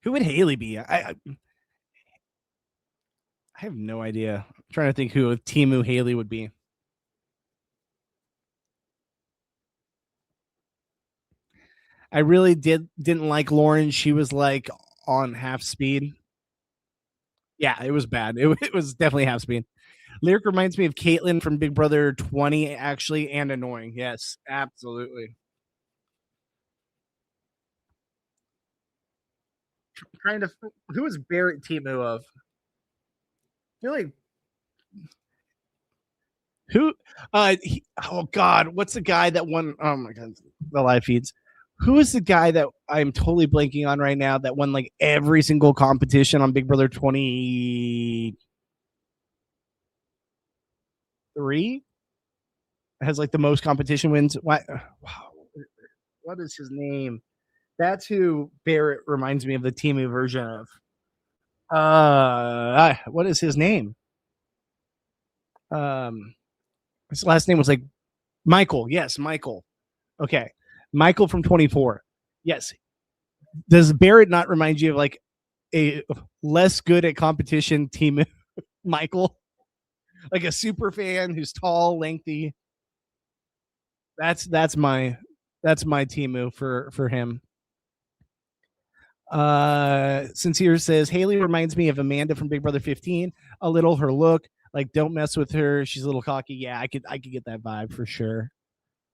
Who would Haley be? I have no idea. I'm trying to think who Timu Haley would be. I really didn't like Lauren. She was like on half speed. Yeah, it was bad. It was definitely half speed. Lyric reminds me of Caitlyn from Big Brother 20, actually, and annoying. Yes, absolutely. Trying to who is Barrett Timu of? I feel like who oh god, what's the guy that won? Oh my god, the live feeds. Who is the guy that I'm totally blanking on right now that won like every single competition on Big Brother 23? Has like the most competition wins. What? Wow. What is his name? That's who Barrett reminds me of the Timu version of. What is his name? His last name was like Michael. Yes, Michael. Okay, Michael from 24. Yes. Does Barrett not remind you of like a less good at competition team, Michael? Like a super fan who's tall, lengthy. That's my Timu for him. Sincere says Haley reminds me of Amanda from Big Brother 15. A little her look, like don't mess with her. She's a little cocky. Yeah, I could get that vibe for sure.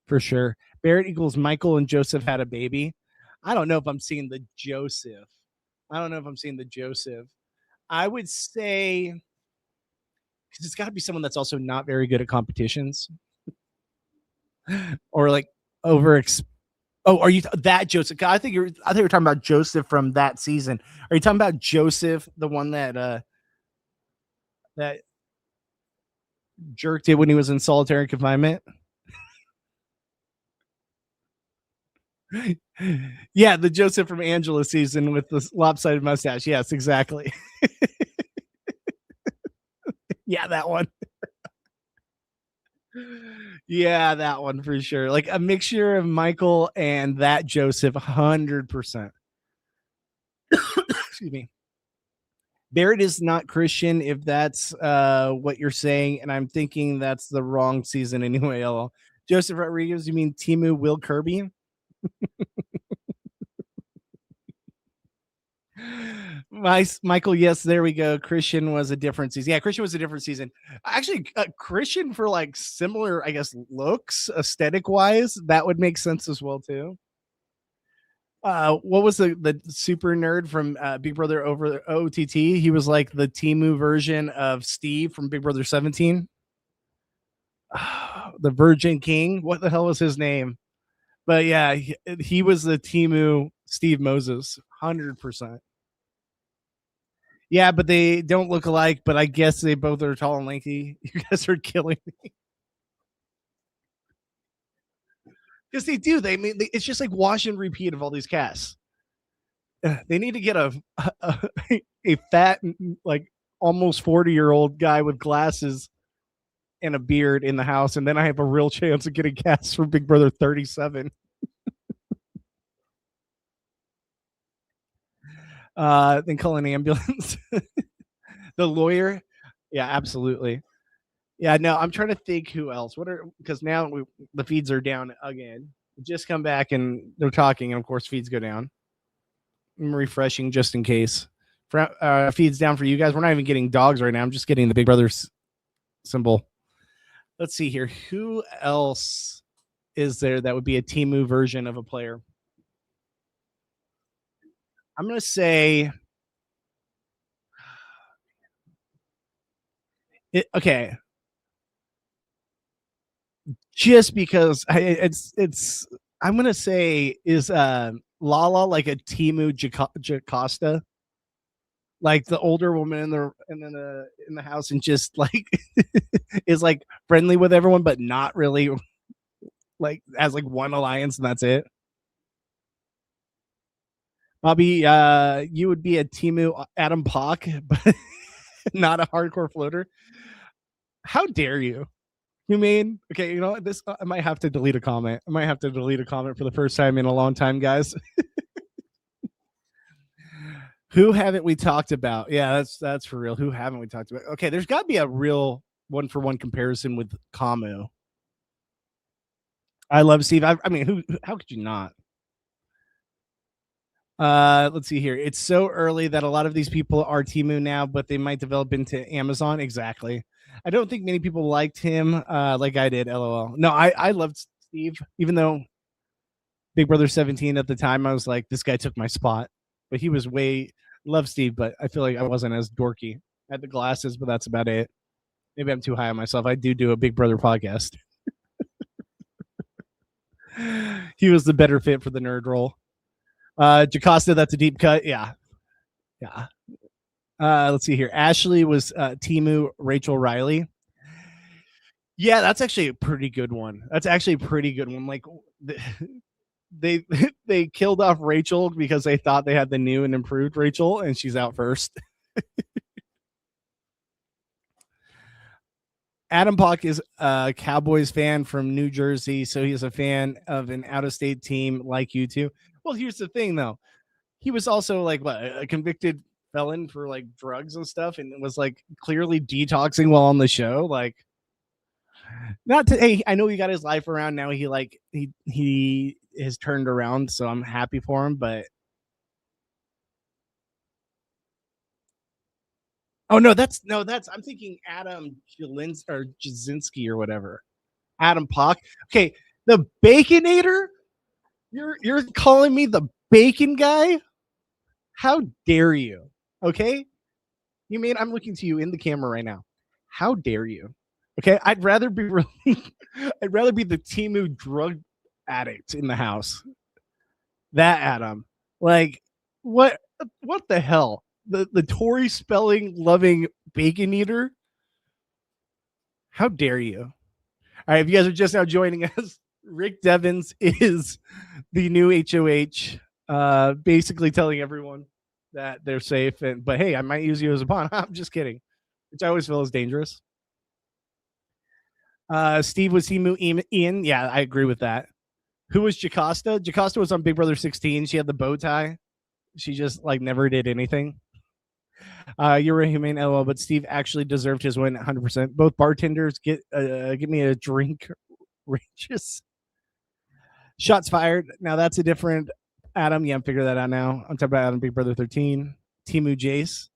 For sure. Barrett equals Michael and Joseph had a baby. I don't know if I'm seeing the Joseph. I would say because it's got to be someone that's also not very good at competitions or like over. Oh, are you that Joseph? I think you're talking about Joseph from that season. Are you talking about Joseph, the one that that jerked it when he was in solitary confinement? Yeah, the Joseph from Angela season with the lopsided mustache. Yes, exactly. Yeah, that one. Yeah, that one for sure. Like a mixture of Michael and that Joseph, 100%. Excuse me. Barrett is not Christian, if that's what you're saying, and I'm thinking that's the wrong season anyway. LL. Joseph Rodriguez, you mean Timu Will Kirby? Michael, yes, there we go. Christian was a different season. Yeah, Christian was a different season. Actually, Christian for like similar, I guess, looks, aesthetic wise, that would make sense as well too. What was the super nerd from Big Brother over OTT? He was like the Timu version of Steve from Big Brother 17. The Virgin King. What the hell was his name? But yeah, he was the Timu Steve Moses, 100%. Yeah, but they don't look alike. But I guess they both are tall and lanky. You guys are killing me. Because they do. It's just like wash and repeat of all these casts. They need to get a fat, like almost 40-year-old guy with glasses and a beard in the house, and then I have a real chance of getting cast for Big Brother 37. Then call an ambulance. The lawyer. Yeah, absolutely. Yeah, no, I'm trying to think who else. Because now the feeds are down again. Just come back and they're talking, and of course feeds go down. I'm refreshing just in case feeds down for you guys. We're not even getting dogs right now. I'm just getting the Big Brothers symbol. Let's see here. Who else is there that would be a Temu version of a player? I'm going to say okay. Just because it's I'm going to say is Lala like a Temu Jocasta? Like the older woman in the house and just like is like friendly with everyone but not really like has like one alliance and that's it. Bobby, you would be a Temu Adam Pock, but not a hardcore floater. How dare you? Humane. Okay, you know what? This I might have to delete a comment. I might have to delete a comment for the first time in a long time, guys. Who haven't we talked about? Yeah, that's for real. Who haven't we talked about? Okay, there's got to be a real one for one comparison with Kamu. I love Steve. I mean, who? How could you not? Let's see here. It's so early that a lot of these people are Temu now, but they might develop into Amazon. Exactly. I don't think many people liked him like I did. LOL. No, I loved Steve, even though Big Brother 17 at the time, I was like, this guy took my spot. But he was love Steve, but I feel like I wasn't as dorky. I had the glasses, but that's about it. Maybe I'm too high on myself. I do a Big Brother podcast. He was the better fit for the nerd role. Jocasta, that's a deep cut. Yeah. Yeah. Let's see here. Ashley was Temu Rachel Riley. Yeah, that's actually a pretty good one. That's actually a pretty good one. Like they they killed off Rachel because they thought they had the new and improved Rachel, and she's out first. Adam Pock is a Cowboys fan from New Jersey, so he's a fan of an out-of-state team like you two. Well, here's the thing, though. He was also like what, a convicted felon for like drugs and stuff, and was like clearly detoxing while on the show. Like, not to. Hey, I know he got his life around now. He has turned around, so I'm happy for him. But oh no, that's I'm thinking Adam Jasinski or whatever. Adam Pock. Okay, the Baconator. You're calling me the Bacon guy? How dare you? Okay, you mean I'm looking to you in the camera right now? How dare you? Okay, I'd rather be I'd rather be the Temu drug addict in the house. That Adam, like, what the hell? The Tory spelling loving bacon eater. How dare you? All right, if you guys are just now joining us, Rick Devins is the new HOH, basically telling everyone that they're safe. But hey, I might use you as a pawn. I'm just kidding, which I always feel is dangerous. Steve was Temu Ian. Yeah, I agree with that. Who was Jocasta? Jocasta was on Big Brother 16. She had the bow tie. She just like never did anything. You're a humane LOL, but Steve actually deserved his win 100%. Both bartenders give me a drink. Rages. Shots fired. Now that's a different Adam. Yeah, I'm figuring that out now. I'm talking about Adam Big Brother 13. Temu Jace.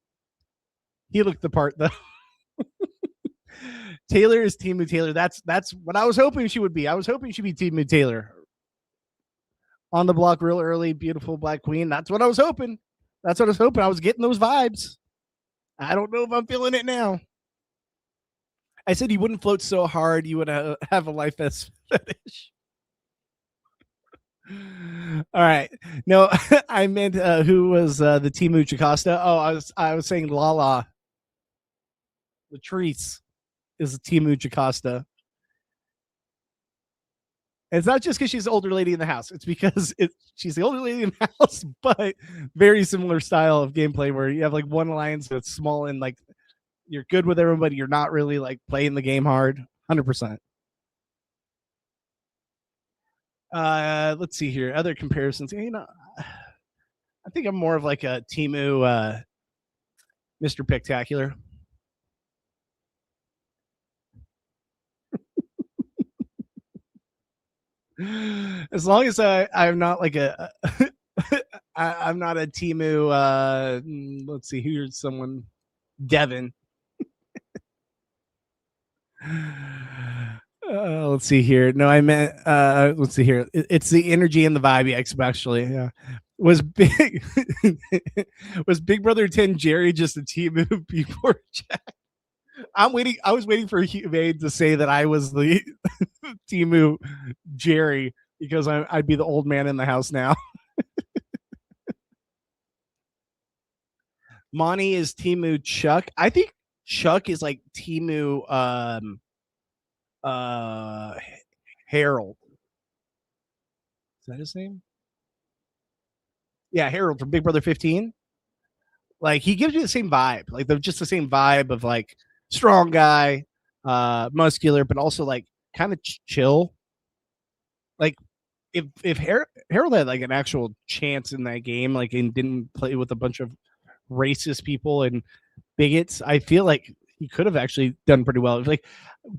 He looked the part though. Taylor is Temu Taylor. That's what I was hoping she would be. I was hoping she'd be Temu Taylor. On the block real early, beautiful black queen. That's what I was hoping. That's what I was hoping. I was getting those vibes. I don't know if I'm feeling it now. I said you wouldn't float so hard, you would have a life as fetish. All right. No, I meant who was the Temu Jocasta? Oh, I was saying Lala. Latrice is a Temu Jocasta. It's not just because she's the older lady in the house. It's because she's the older lady in the house, but very similar style of gameplay where you have like one alliance that's small and like you're good with everybody. You're not really like playing the game hard. 100%. Let's see here. Other comparisons. You know, I think I'm more of like a Temu Mr. Spectacular. As long as I'm not like I'm not a Timu. Let's see. Here's someone. Devin. Let's see here. No, I meant. Let's see here. It's the energy and the vibe, especially. Yeah. Was big. Was Big Brother 10 Jerry just a Timu before Jack? I'm waiting. I was waiting for Humane to say that I was the Timu Jerry because I'd be the old man in the house now. Monty is Timu Chuck. I think Chuck is like Timu Harold. Is that his name? Yeah, Harold from Big Brother 15. Like he gives you the same vibe, like just the same vibe of like strong guy, muscular, but also like kind of chill. Like if Harold had like an actual chance in that game, like and didn't play with a bunch of racist people and bigots, I feel like he could have actually done pretty well. Like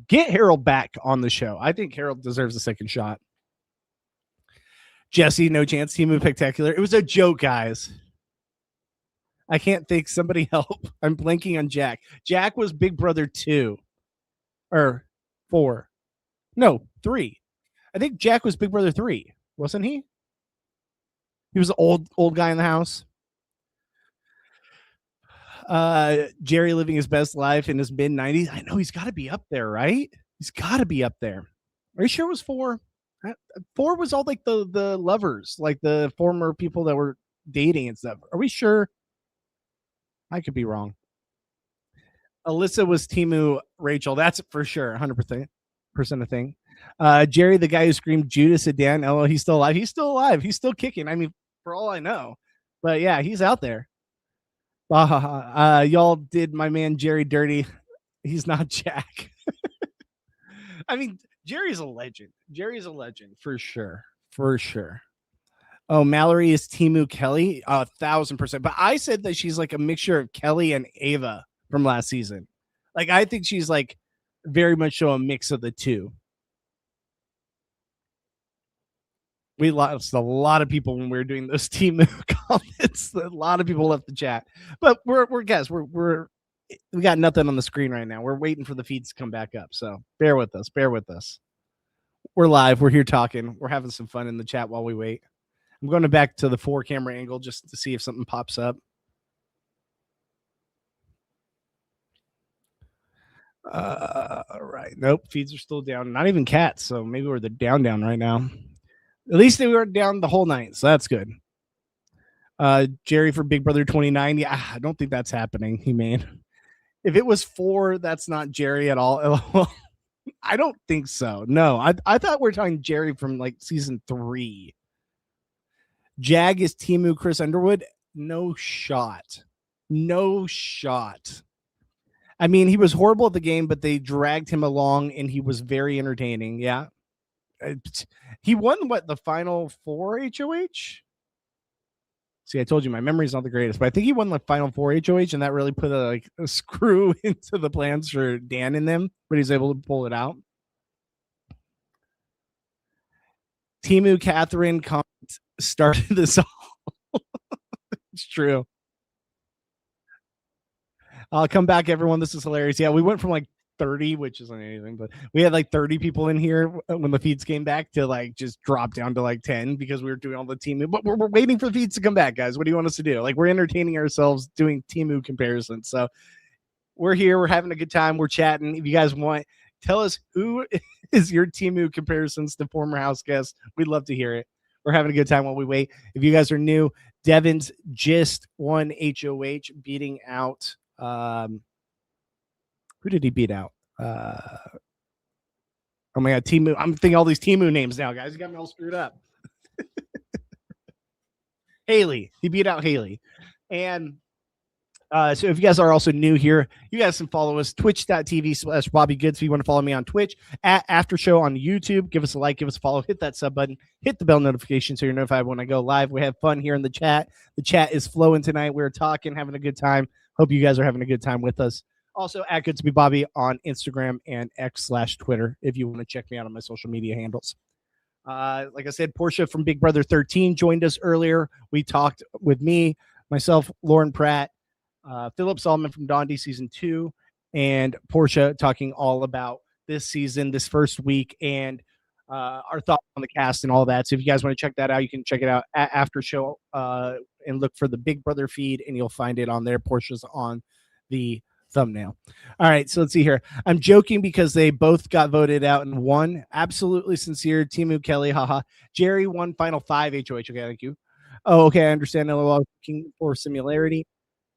get Harold back on the show. I think Harold deserves a second shot. Jesse, no chance. Timu Spectacular. It was a joke, guys. I can't think. Somebody help. I'm blanking on Jack. Jack was Big Brother 2 or 4. No, 3. I think Jack was Big Brother 3. Wasn't he? He was the old guy in the house. Jerry living his best life in his mid-90s. I know he's got to be up there, right? He's got to be up there. Are you sure it was 4? 4 was all like the lovers, like the former people that were dating and stuff. Are we sure? I could be wrong. Alyssa was Timu Rachel. That's for sure. 100% a thing. Jerry, the guy who screamed Judas at Dan. Oh, he's still alive. He's still alive. He's still kicking. I mean, for all I know. But yeah, he's out there. Y'all did my man Jerry dirty. He's not Jack. I mean, Jerry's a legend. Jerry's a legend for sure. For sure. Oh, Mallory is Timu Kelly, 1,000%. But I said that she's like a mixture of Kelly and Ava from last season. Like I think she's like very much so a mix of the two. We lost a lot of people when we were doing those Timu comments. A lot of people left the chat, but we're guys. We got nothing on the screen right now. We're waiting for the feeds to come back up. So bear with us. Bear with us. We're live. We're here talking. We're having some fun in the chat while we wait. I'm going back to the 4 camera angle just to see if something pops up. All right. Nope. Feeds are still down. Not even cats. So maybe we're the down right now. At least they were down the whole night. So that's good. Jerry for Big Brother 29. Yeah, I don't think that's happening. Humane. If it was 4, that's not Jerry at all. I don't think so. No, I thought we were talking Jerry from like season 3. Jag is Timu Chris Underwood. No shot. No shot. I mean, he was horrible at the game, but they dragged him along and he was very entertaining. Yeah. He won what, the final 4 HOH? See, I told you my memory's not the greatest, but I think he won the final 4 HOH, and that really put a screw into the plans for Dan and them, but he's able to pull it out. Timu Catherine started this all. It's true. I'll come back, everyone. This is hilarious. Yeah, we went from like 30, which isn't anything, but we had like 30 people in here when the feeds came back to like just drop down to like 10 because we were doing all the Timu. But we're waiting for the feeds to come back, guys. What do you want us to do? Like we're entertaining ourselves doing Timu comparisons. So we're here. We're having a good time. We're chatting. If you guys want, tell us who is your Timu comparisons to former house guests. We'd love to hear it. We're having a good time while we wait. If you guys are new, Devin's just won HOH, beating out. Who did he beat out? Oh my God, Timu. I'm thinking all these Timu names now, guys. You got me all screwed up. Haley. He beat out Haley. And so if you guys are also new here, you guys can follow us, twitch.tv/Bobby Goodsby. If you want to follow me on Twitch, at After Show on YouTube. Give us a like, give us a follow, hit that sub button, hit the bell notification so you're notified when I go live. We have fun here in the chat. The chat is flowing tonight. We're talking, having a good time. Hope you guys are having a good time with us. Also, at Goodsby Bobby on Instagram and X/Twitter if you want to check me out on my social media handles. Like I said, Portia from Big Brother 13 joined us earlier. We talked with me, myself, Lauren Pratt, Philip Solomon from Dondi season 2, and Portia talking all about this season, this first week, and our thoughts on the cast and all that. So if you guys want to check that out, you can check it out after show and look for the Big Brother feed, and you'll find it on there. Portia's on the thumbnail. All right, so let's see here. I'm joking because they both got voted out and won. Absolutely sincere. Timu, Kelly, haha. Jerry won final 5 HOH. Okay, thank you. Oh, okay, I understand. LOL. Looking for similarity.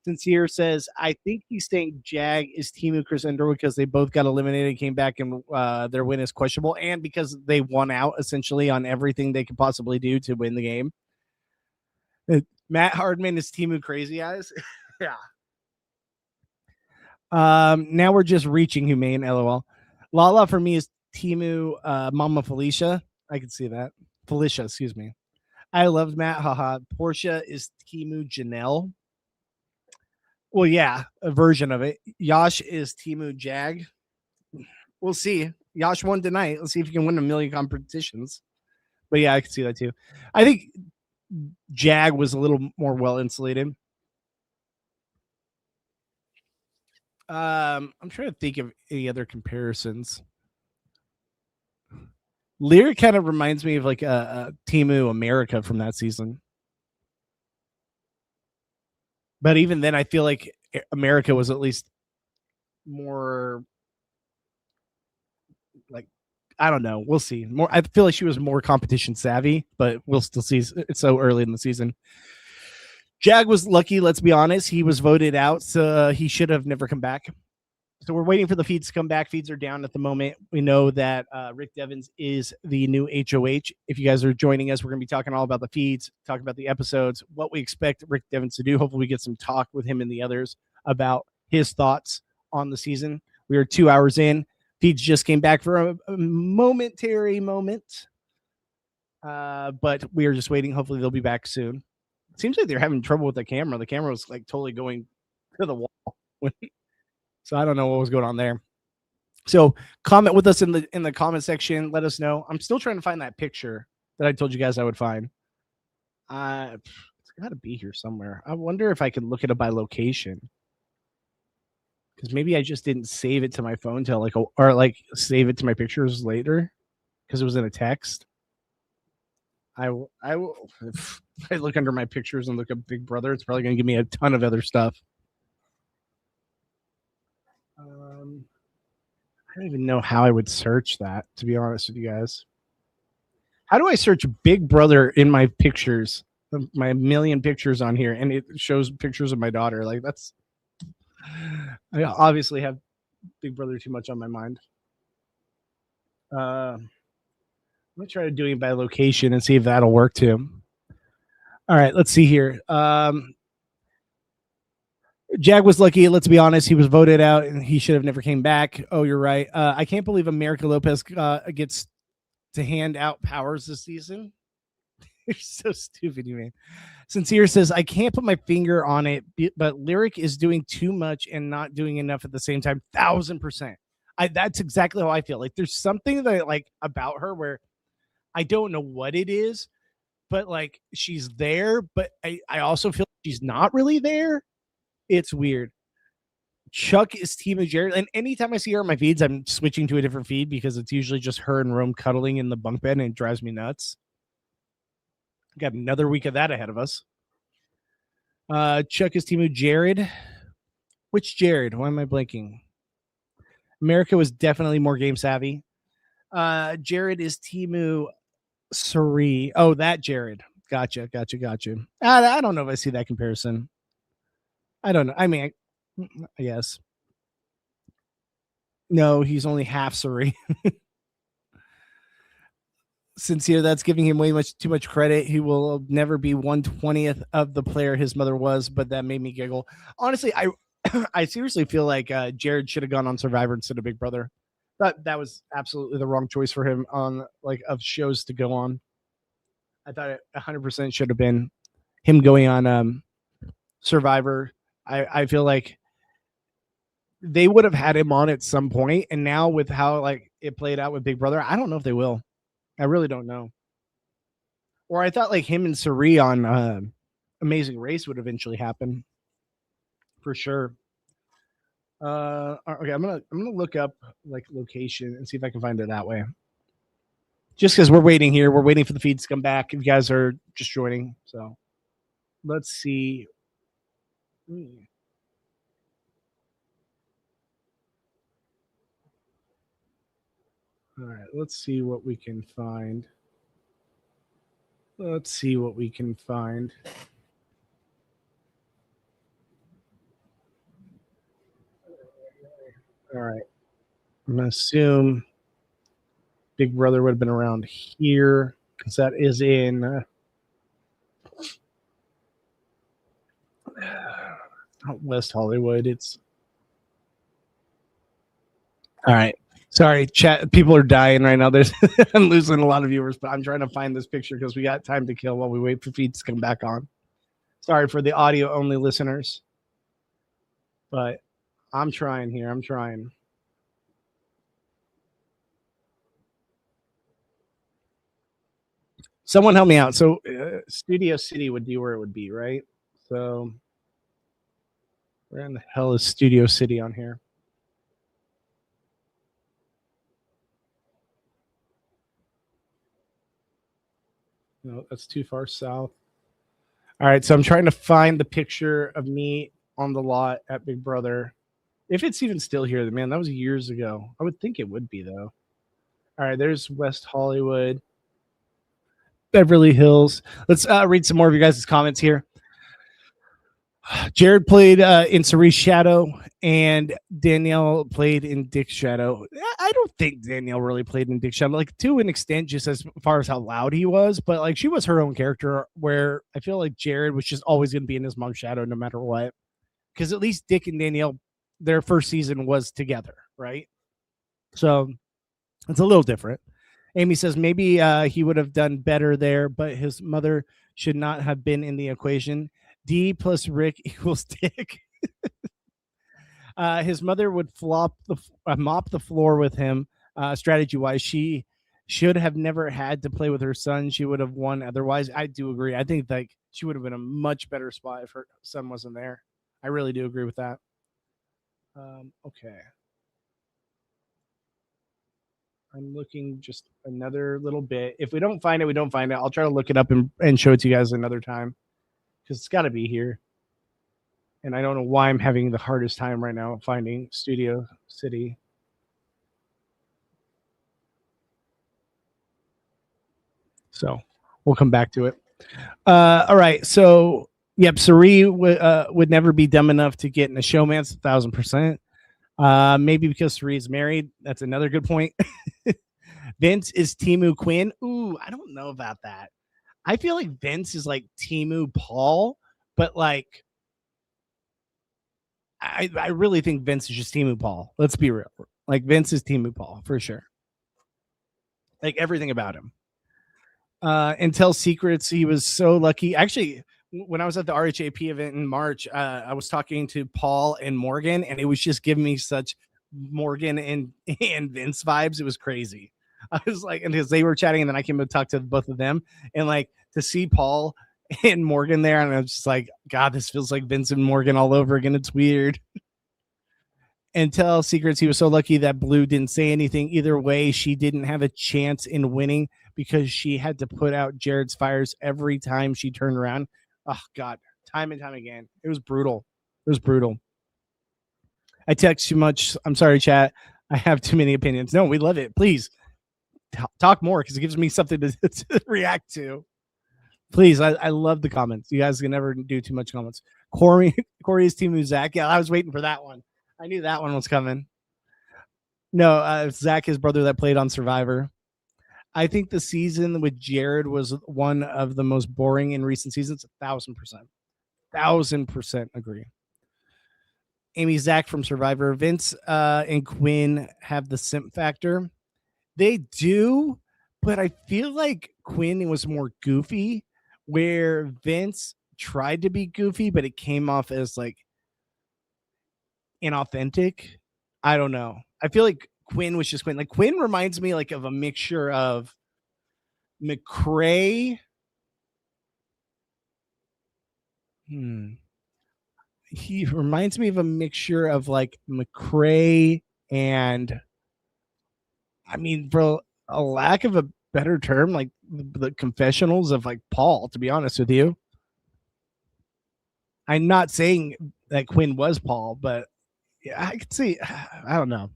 Sincere says, I think he's saying Jag is Timu, Chris Underwood, because they both got eliminated, came back, and their win is questionable, and because they won out essentially on everything they could possibly do to win the game. Matt Hardman is Timu Crazy Eyes. Yeah. Now we're just reaching humane, LOL. Lala for me is Timu Mama Felicia. I can see that. Felicia, excuse me. I loved Matt, haha. Portia is Timu Janelle. Well, yeah, a version of it. Yash is Timu Jag. We'll see. Yash won tonight. Let's see if you can win a million competitions. But yeah, I can see that too. I think Jag was a little more well insulated. I'm trying to think of any other comparisons. Lyric kind of reminds me of like a Timu America from that season. But even then, I feel like America was at least more like, I don't know. We'll see. More. I feel like she was more competition savvy, but we'll still see. It's so early in the season. Jag was lucky. Let's be honest. He was voted out, so he should have never come back. So we're waiting for the feeds to come back. Feeds are down at the moment. We know that Rick Devens is the new HOH. If you guys are joining us, we're going to be talking all about the feeds, talking about the episodes, what we expect Rick Devens to do. Hopefully we get some talk with him and the others about his thoughts on the season. We are 2 hours in. Feeds just came back for a momentary moment. But we are just waiting. Hopefully they'll be back soon. It seems like they're having trouble with the camera. The camera was like totally going to the wall. So I don't know what was going on there. So comment with us in the comment section. Let us know. I'm still trying to find that picture that I told you guys I would find. It's got to be here somewhere. I wonder if I can look it up by location. Because maybe I just didn't save it to my phone till like save it to my pictures later because it was in a text. I will. If I look under my pictures and look up Big Brother, it's probably going to give me a ton of other stuff. I don't even know how I would search that, to be honest with you guys. How do I search Big Brother in my pictures, my million pictures on here, and it shows pictures of my daughter? Like that's, I obviously have Big Brother too much on my mind. I'm going to try doing it by location and see if that'll work too. All right, let's see here. Jag was lucky. Let's be honest. He was voted out and he should have never came back. Oh, you're right. I can't believe America Lopez gets to hand out powers this season. You're so stupid, you man. Sincere says, I can't put my finger on it, but Lyric is doing too much and not doing enough at the same time. 1000%. That's exactly how I feel. Like there's something that like about her where I don't know what it is, but like she's there, but I also feel like she's not really there. It's weird. Chuck is Team of Jared, and anytime I see her on my feeds, I'm switching to a different feed because it's usually just her and Rome cuddling in the bunk bed, and it drives me nuts. Got another week of that ahead of us. Chuck is Team of Jared. Which Jared? Why am I blanking? America was definitely more game savvy. Jared is Timu Suri. Oh, that Jared. Gotcha. I don't know if I see that comparison. I don't know. I mean, I guess. No, he's only half Suri. Sincere, that's giving him way too much credit. He will never be 1/20th of the player his mother was, but that made me giggle. Honestly, I seriously feel like Jared should have gone on Survivor instead of Big Brother. That was absolutely the wrong choice for him on like of shows to go on. I thought it 100% should have been him going on Survivor. I feel like they would have had him on at some point, and now with how like it played out with Big Brother, I don't know if they will. I really don't know. Or I thought like him and Sari on Amazing Race would eventually happen. For sure. Okay, I'm gonna look up like location and see if I can find it that way. Just because we're waiting here, we're waiting for the feeds to come back. If you guys are just joining, so let's see. All right, let's see what we can find. Let's see what we can find. All right, I'm gonna assume Big Brother would have been around here because that is in not West Hollywood. It's all right. Sorry, chat. People are dying right now. There's I'm losing a lot of viewers, but I'm trying to find this picture because we got time to kill while we wait for feeds to come back on. Sorry for the audio only listeners, but I'm trying here. I'm trying. Someone help me out. So Studio City would be where it would be, right? So where in the hell is Studio City on here? No, that's too far south. All right, so I'm trying to find the picture of me on the lot at Big Brother. If it's even still here, man, that was years ago. I would think it would be, though. All right, there's West Hollywood, Beverly Hills. Let's read some more of you guys' comments here. Jared played in Cerise's shadow, and Danielle played in Dick's shadow. I don't think Danielle really played in Dick's shadow, like to an extent, just as far as how loud he was. But like she was her own character, where I feel like Jared was just always going to be in his mom's shadow, no matter what. Because at least Dick and Danielle, their first season was together, right? So it's a little different. Amy says maybe he would have done better there, but his mother should not have been in the equation. D plus Rick equals Dick. His mother would mop the floor with him. Strategy wise, she should have never had to play with her son. She would have won otherwise. I do agree. I think like she would have been a much better spot if her son wasn't there. I really do agree with that. Okay. I'm looking just another little bit. If we don't find it, we don't find it. I'll try to look it up and show it to you guys another time because it's got to be here. And I don't know why I'm having the hardest time right now finding Studio City. So we'll come back to it. All right. So, yep, Sari would never be dumb enough to get in a showman's 1,000%. Maybe because Sari's married. That's another good point. Vince is Timu Quinn. Ooh, I don't know about that. I feel like Vince is like Timu Paul, but like I really think Vince is just Timu Paul. Let's be real. Like Vince is Timu Paul for sure. Like everything about him. Intel Secrets, he was so lucky. Actually, when I was at the RHAP event in March, I was talking to Paul and Morgan, and it was just giving me such Morgan and Vince vibes. It was crazy. I was like, and because they were chatting, and then I came to talk to both of them, and like to see Paul and Morgan there, and I was just like, God, this feels like Vince and Morgan all over again. It's weird. Intel Secrets, he was so lucky that Blue didn't say anything. Either way, she didn't have a chance in winning because she had to put out Jared's fires every time she turned around. Oh, God, time and time again. It was brutal. It was brutal. I text too much. I'm sorry, chat. I have too many opinions. No, we love it. Please talk more because it gives me something to react to. Please, I love the comments. You guys can never do too much comments. Corey's team Zach. Yeah, I was waiting for that one. I knew that one was coming. No, Zach, his brother that played on Survivor. I think the season with Jared was one of the most boring in recent seasons. 1,000%. 1,000% agree. Amy, Zach from Survivor. Vince and Quinn have the simp factor. They do, but I feel like Quinn was more goofy, where Vince tried to be goofy, but it came off as like inauthentic. I don't know. I feel like Quinn was just Quinn. Like Quinn reminds me like of a mixture of McCrae Hmm. He reminds me of a mixture of like McRae and, I mean, for a lack of a better term, like the confessionals of like Paul, to be honest with you. I'm not saying that Quinn was Paul, but yeah, I could see. I don't know.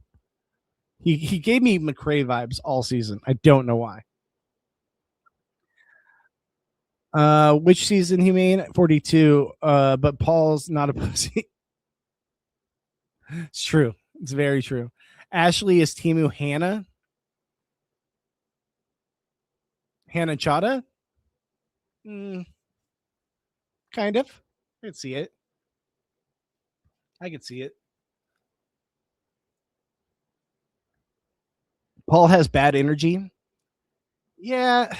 He gave me McRae vibes all season. I don't know why. Which season he made? 42. But Paul's not a pussy. It's true. It's very true. Ashley is Timu Hannah. Hannah Chata. Mm, kind of. I could see it. I could see it. Paul has bad energy. Yeah,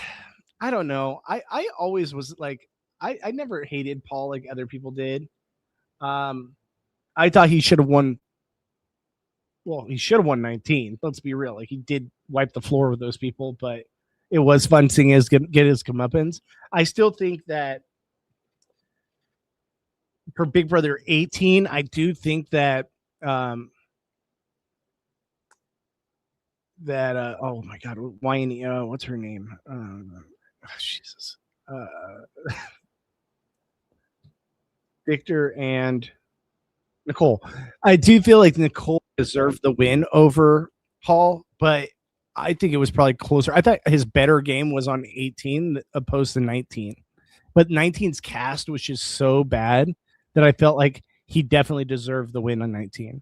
I don't know. I always was like, I never hated Paul like other people did. Um, I thought he should have won. Well, he should have won 19. Let's be real. Like he did wipe the floor with those people, but it was fun seeing his get his comeuppance. I still think that for Big Brother 18, I do think that um oh my god, whiny what's her name? Jesus. Uh Victor and Nicole. I do feel like Nicole deserved the win over Paul, but I think it was probably closer. I thought his better game was on 18 opposed to 19. But 19's cast was just so bad that I felt like he definitely deserved the win on 19.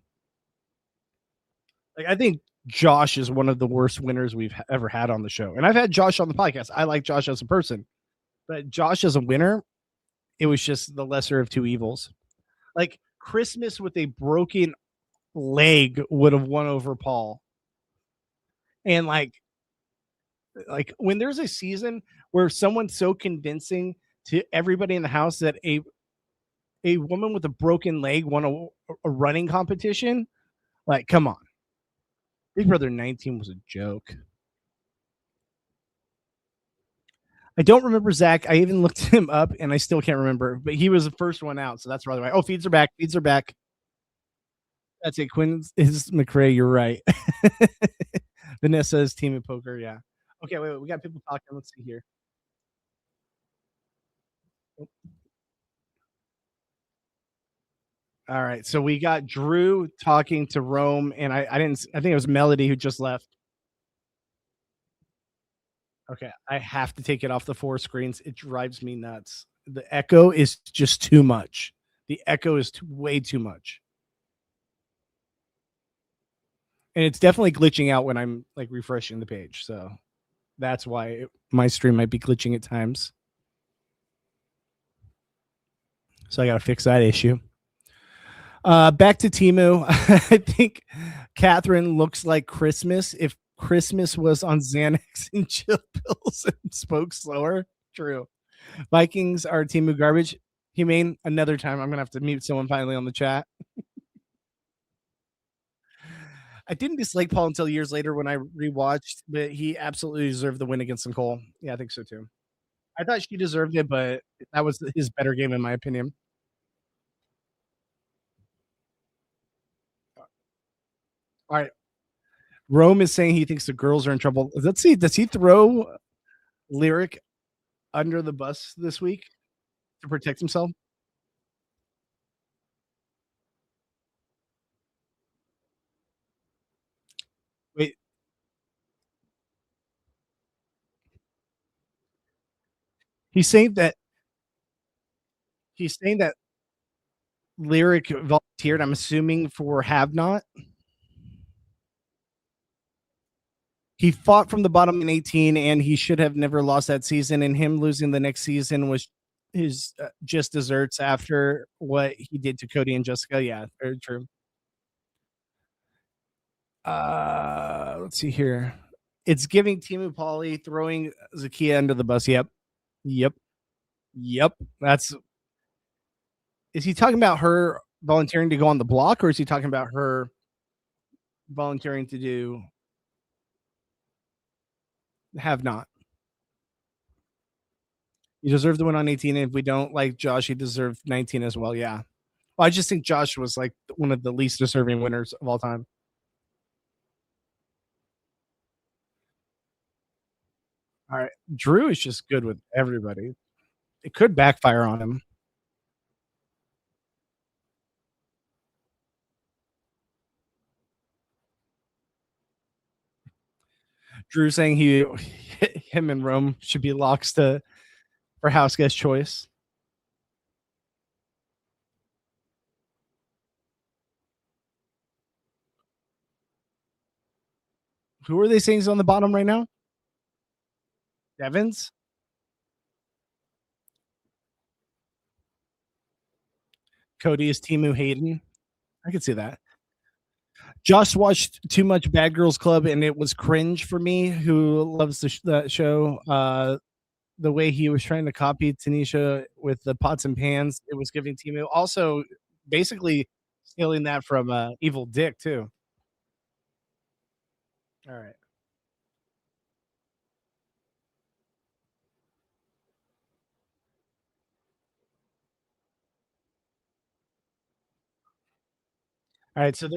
Like I think Josh is one of the worst winners we've ever had on the show. And I've had Josh on the podcast. I like Josh as a person. But Josh as a winner, it was just the lesser of two evils. Like Christmas with a broken leg would have won over Paul. And like when there's a season where someone's so convincing to everybody in the house that a woman with a broken leg won a running competition, like come on. Big Brother 19 was a joke. I don't remember Zach. I even looked him up and I still can't remember, but he was the first one out, so that's probably why. Oh, feeds are back. Feeds are back. That's it. Quinn is McRae. You're right. Vanessa's team of poker. Yeah. Okay, wait. We got people talking. Let's see here. All right. So we got Drew talking to Rome, and I didn't. I think it was Melody who just left. Okay, I have to take it off the four screens. It drives me nuts. The echo is just too much. The echo is way too much. And it's definitely glitching out when I'm like refreshing the page. So that's why my stream might be glitching at times. So I got to fix that issue. Back to Timu. I think Catherine looks like Christmas if Christmas was on Xanax and chill pills and spoke slower. True. Vikings are Timu garbage. Humane, another time. I'm going to have to mute someone finally on the chat. I didn't dislike Paul until years later when I rewatched, but he absolutely deserved the win against Nicole. Yeah, I think so too. I thought she deserved it, but that was his better game, in my opinion. All right. Rome is saying he thinks the girls are in trouble. Let's see. Does he throw Lyric under the bus this week to protect himself? Wait, he's saying that he's saying that Lyric volunteered. I'm assuming for Have Not. He fought from the bottom in 18, and he should have never lost that season. And him losing the next season was his just desserts after what he did to Cody and Jessica. Yeah, very true. Let's see here. It's giving Timu Polly throwing Zakia under the bus. Yep. Yep. Yep. That's is he talking about her volunteering to go on the block, or is he talking about her volunteering to do Have Not? You deserve to win on 18. And if we don't like Josh, he deserved 19 as well. Yeah. Well, I just think Josh was like one of the least deserving winners of all time. All right. Drew is just good with everybody. It could backfire on him. Drew saying him and Rome should be locks for house guest choice. Who are they saying is on the bottom right now? Evans? Cody is Timu Hayden. I could see that. Josh watched too much Bad Girls Club and it was cringe for me, who loves that show. The way he was trying to copy Tanisha with the pots and pans, it was giving Timu. Also, basically stealing that from Evil Dick, too. All right. All right. So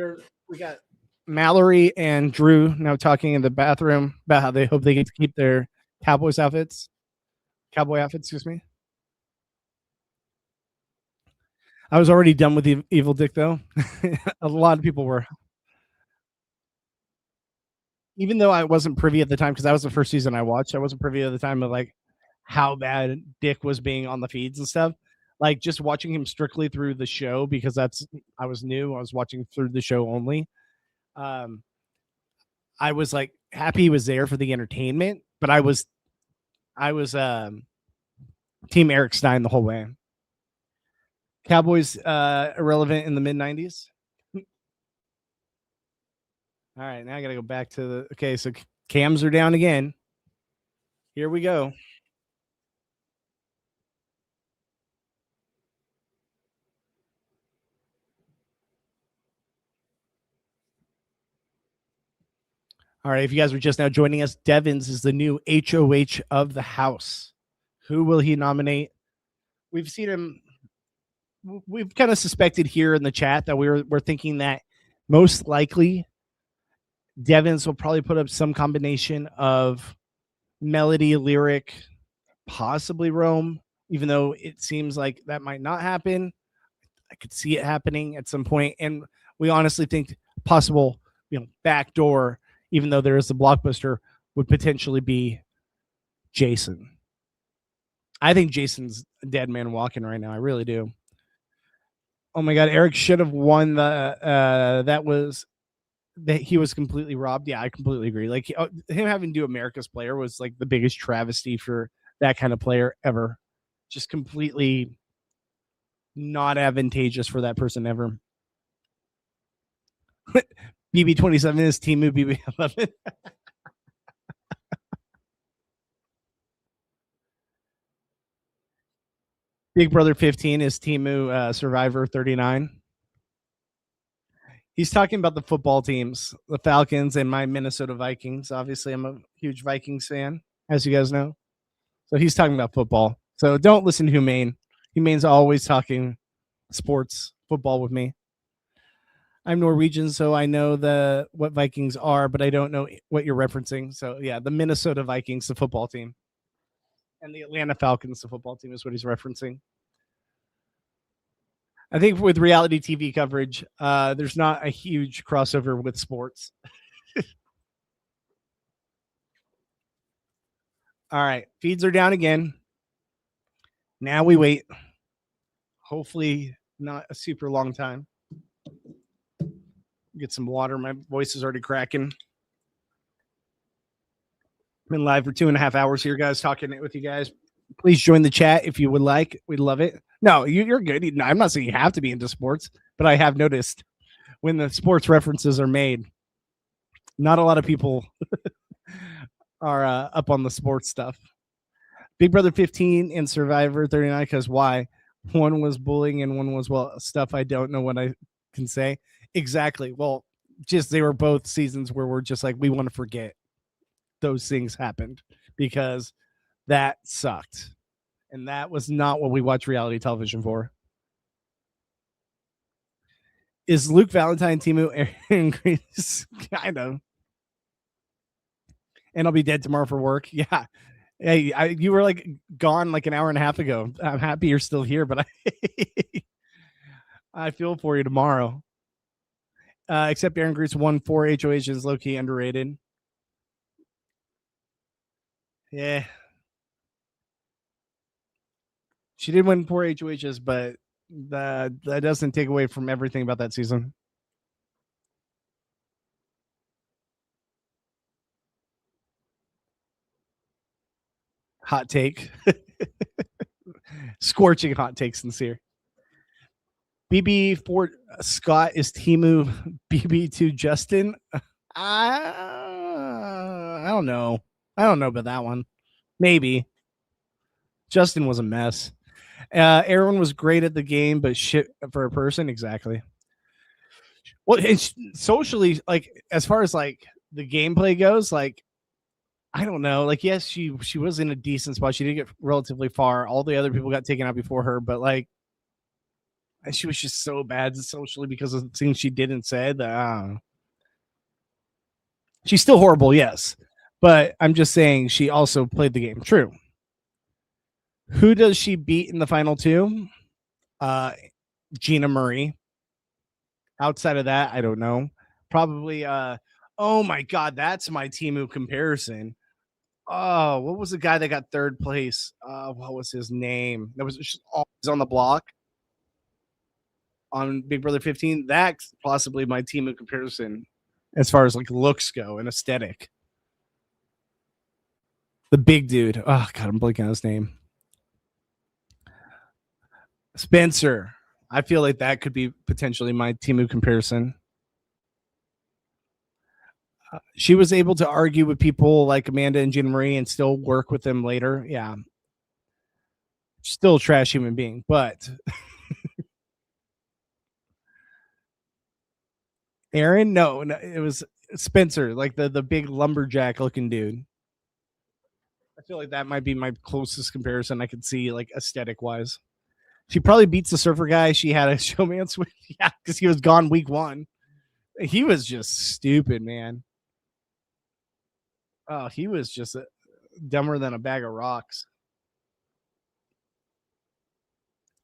we got Mallory and Drew now talking in the bathroom about how they hope they get to keep their cowboy outfits, excuse me. I was already done with the Evil Dick, though. A lot of people were. Even though I wasn't privy at the time, because that was the first season I watched, I wasn't privy at the time of like how bad Dick was being on the feeds and stuff. Like just watching him strictly through the show, because I was new. I was watching through the show only. Um, I was like happy he was there for the entertainment, but I was Team Eric Stein the whole way. Cowboys irrelevant in the mid-90s. All right, now I got to go back to the okay. So cams are down again. Here we go. All right, if you guys were just now joining us, Devins is the new HOH of the house. Who will he nominate? We've seen him. We've kind of suspected here in the chat that we're thinking that most likely Devins will probably put up some combination of melody, lyric, possibly Rome, even though it seems like that might not happen. I could see it happening at some point, and we honestly think possible, backdoor, even though there is a blockbuster, would potentially be Jason. I think Jason's a dead man walking right now. I really do. Oh my God, Eric should have won the. That he was completely robbed. Yeah, I completely agree. Like him having to do America's Player was like the biggest travesty for that kind of player ever. Just completely not advantageous for that person ever. BB27 is Timu BB11. Big Brother 15 is Timu Survivor 39. He's talking about the football teams, the Falcons and my Minnesota Vikings. Obviously, I'm a huge Vikings fan, as you guys know. So he's talking about football. So don't listen to Humane. Humane's always talking sports, football with me. I'm Norwegian, so I know what Vikings are, but I don't know what you're referencing. So yeah, the Minnesota Vikings, the football team, and the Atlanta Falcons, the football team, is what he's referencing. I think with reality TV coverage, there's not a huge crossover with sports. All right, feeds are down again. Now we wait. Hopefully, not a super long time. Get some water. My voice is already cracking. Been live for 2.5 hours here, guys, talking with you guys. Please join the chat if you would like. We'd love it. No, you're good. I'm not saying you have to be into sports, but I have noticed when the sports references are made, not a lot of people are up on the sports stuff. Big Brother 15 and Survivor 39, because why? One was bullying and one was, stuff I don't know what I can say. Exactly. Well, just they were both seasons where we're just like, we want to forget those things happened because that sucked. And that was not what we watch reality television for. Is Luke Valentine Timu Aaron Grease? Kind of. And I'll be dead tomorrow for work. Yeah. Hey, you were like gone like an hour and a half ago. I'm happy you're still here, but I feel for you tomorrow. Except Aaron Grease won 4 HOHs, is low key underrated. Yeah. She did win 4 HOHs, but that doesn't take away from everything about that season. Hot take. Scorching hot take, sincere. BB4 Scott is Timu BB2 Justin. I don't know. I don't know about that one. Maybe. Justin was a mess. Aaron was great at the game, but shit for a person. Exactly. Well, it's socially, like, as far as like the gameplay goes, like, I don't know. Like, yes, she was in a decent spot. She did get relatively far. All the other people got taken out before her, but like, she was just so bad socially because of the things she did and said. She's still horrible, yes, but I'm just saying she also played the game. True. Who does she beat in the final 2? Gina Murray. Outside of that, I don't know. Probably. Oh my God, that's my Timu comparison. Oh, what was the guy that got 3rd place? What was his name? That was just always on the block on Big Brother 15. That's possibly my Timu comparison as far as like looks go and aesthetic. The big dude. Oh God, I'm blanking on his name. Spencer. I feel like that could be potentially my Timu comparison. She was able to argue with people like Amanda and Gina Marie and still work with them later. Yeah. Still a trash human being, but Aaron, no, it was Spencer, like the big lumberjack looking dude. I feel like that might be my closest comparison I could see, like aesthetic wise. She probably beats the surfer guy she had a showmance with. Yeah, because he was gone week 1. He was just stupid, man. Oh, he was just dumber than a bag of rocks.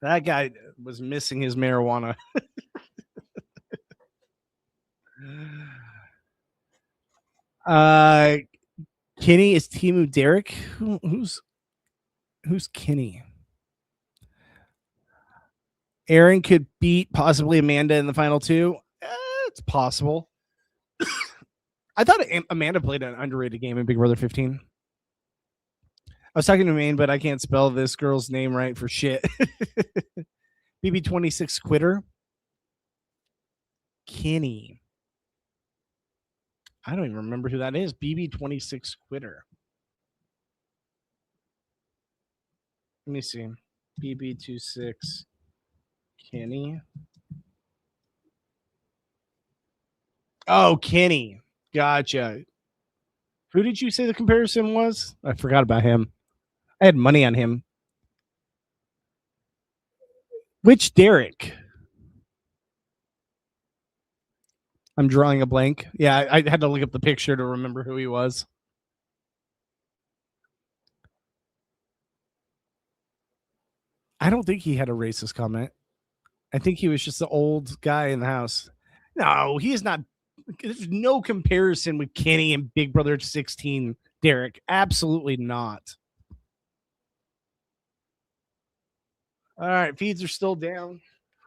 That guy was missing his marijuana. Kenny is Timu Derek. Who's Kenny? Aaron could beat possibly Amanda in the final 2. It's possible. I thought Amanda played an underrated game in Big Brother 15. I was talking to Maine, but I can't spell this girl's name right for shit. BB28 quitter. Kenny. I don't even remember who that is. BB28 quitter. Let me see. BB26 Kenny. Oh, Kenny. Gotcha. Who did you say the comparison was? I forgot about him. I had money on him. Which Derek? I'm drawing a blank. Yeah, I had to look up the picture to remember who he was. I don't think he had a racist comment. I think he was just the old guy in the house. No, he is not. There's no comparison with Kenny and Big Brother 16, Derek. Absolutely not. All right, feeds are still down.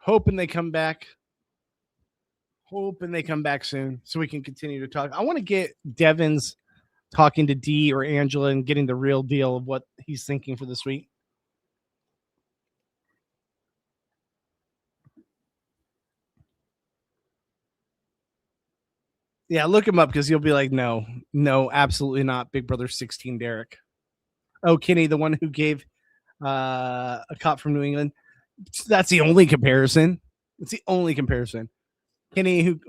Hoping they come back. Hoping they come back soon so we can continue to talk. I want to get Devin's talking to Dee or Angela and getting the real deal of what he's thinking for this week. Yeah, look him up because you'll be like, no, absolutely not. Big Brother 16, Derek. Oh, Kenny, the one who gave a cop from New England. That's the only comparison. It's the only comparison. Kenny, who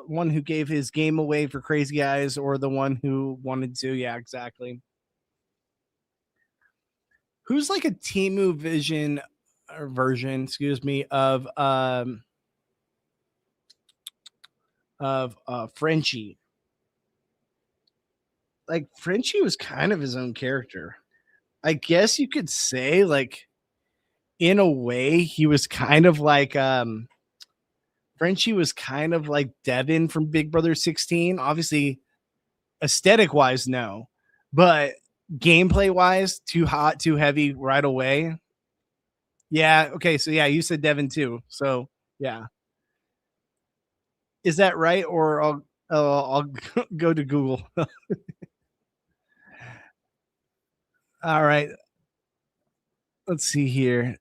one who gave his game away for crazy eyes, or the one who wanted to. Yeah, exactly. Who's like a Temu vision or version, excuse me, of Frenchie? Like Frenchie was kind of his own character. I guess you could say, like, in a way, he was kind of like Frenchie was kind of like Devin from Big Brother 16. Obviously, aesthetic wise, no, but gameplay wise, too hot, too heavy right away. Yeah. Okay. So yeah, you said Devin too. So yeah, is that right? Or I'll go to Google. All right. Let's see here.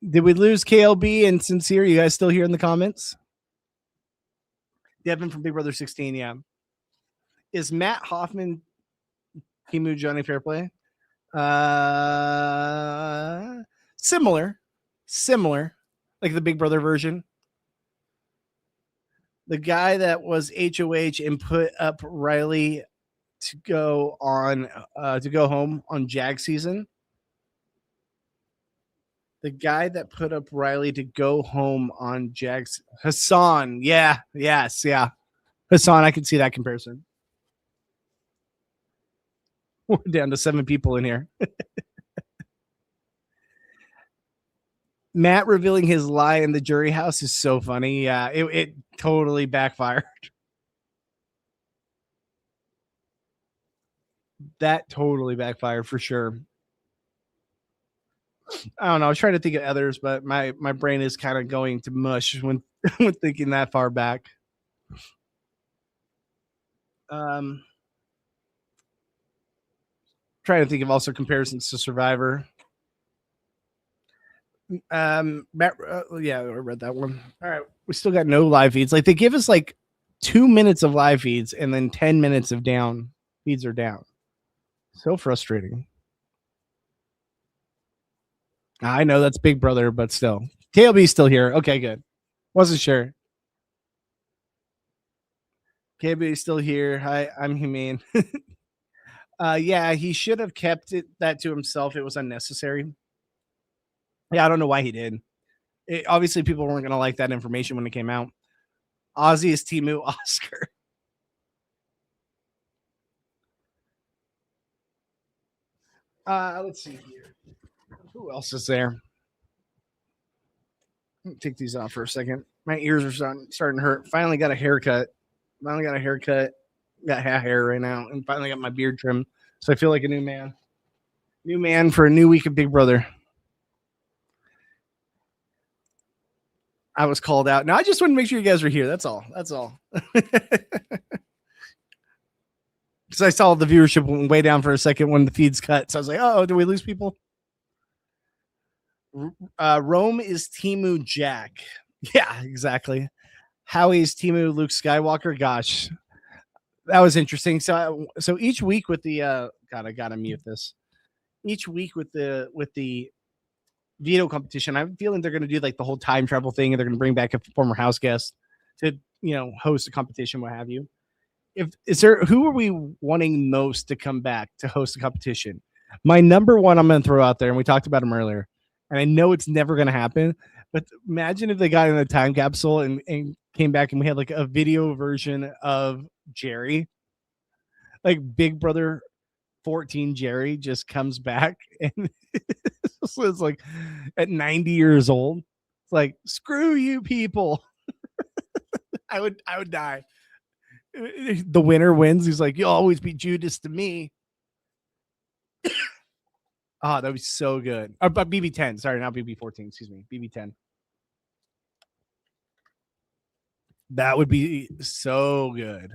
Did we lose KLB and Sincere? You guys still here in the comments? Devin from Big Brother 16. Yeah. Is Matt Hoffman Timu Johnny Fairplay? Similar, like the Big Brother version. The guy that was HOH and put up Riley to go on to go home on Jag season. The guy that put up Riley to go home on Jags, Hassan. Yeah, yes, yeah. Hassan, I can see that comparison. We're down to 7 people in here. Matt revealing his lie in the jury house is so funny. Yeah, it totally backfired. That totally backfired for sure. I don't know. I was trying to think of others, but my brain is kind of going to mush when when thinking that far back. Trying to think of also comparisons to Survivor. Matt, yeah, I read that one. All right, we still got no live feeds. Like they give us like 2 minutes of live feeds and then 10 minutes of down feeds are down. So frustrating. I know that's Big Brother, but still, KLB's still here. Okay, good. Wasn't sure. KLB's still here. Hi, I'm Humane. Yeah, he should have kept that to himself. It was unnecessary. Yeah, I don't know why he did. Obviously, people weren't going to like that information when it came out. Ozzy is Timu Oscar. Let's see here. Who else is there? Let me take these off for a second. My ears are starting to hurt. Finally got a haircut. Got hair right now, and finally got my beard trimmed. So I feel like a new man. New man for a new week of Big Brother. I was called out. Now I just want to make sure you guys are here. That's all. Because I saw the viewership went way down for a second when the feeds cut. So I was like, oh, do we lose people? Rome is Timu Jack. Yeah, exactly. Howie's Timu Luke Skywalker. Gosh, that was interesting. So each week with the God, I gotta mute this. Each week with the veto competition, I'm feeling they're gonna do like the whole time travel thing, and they're gonna bring back a former house guest to host a competition, what have you. Who are we wanting most to come back to host a competition? My number one, I'm gonna throw out there, and we talked about him earlier, and I know it's never gonna happen, but imagine if they got in a time capsule and came back and we had like a video version of Jerry, like Big Brother 14 Jerry just comes back and it's like at 90 years old. It's like, screw you people. I would die. The winner wins. He's like, you'll always be Judas to me. Oh, that would be so good. BB10. Sorry, not BB14. Excuse me. BB10. That would be so good.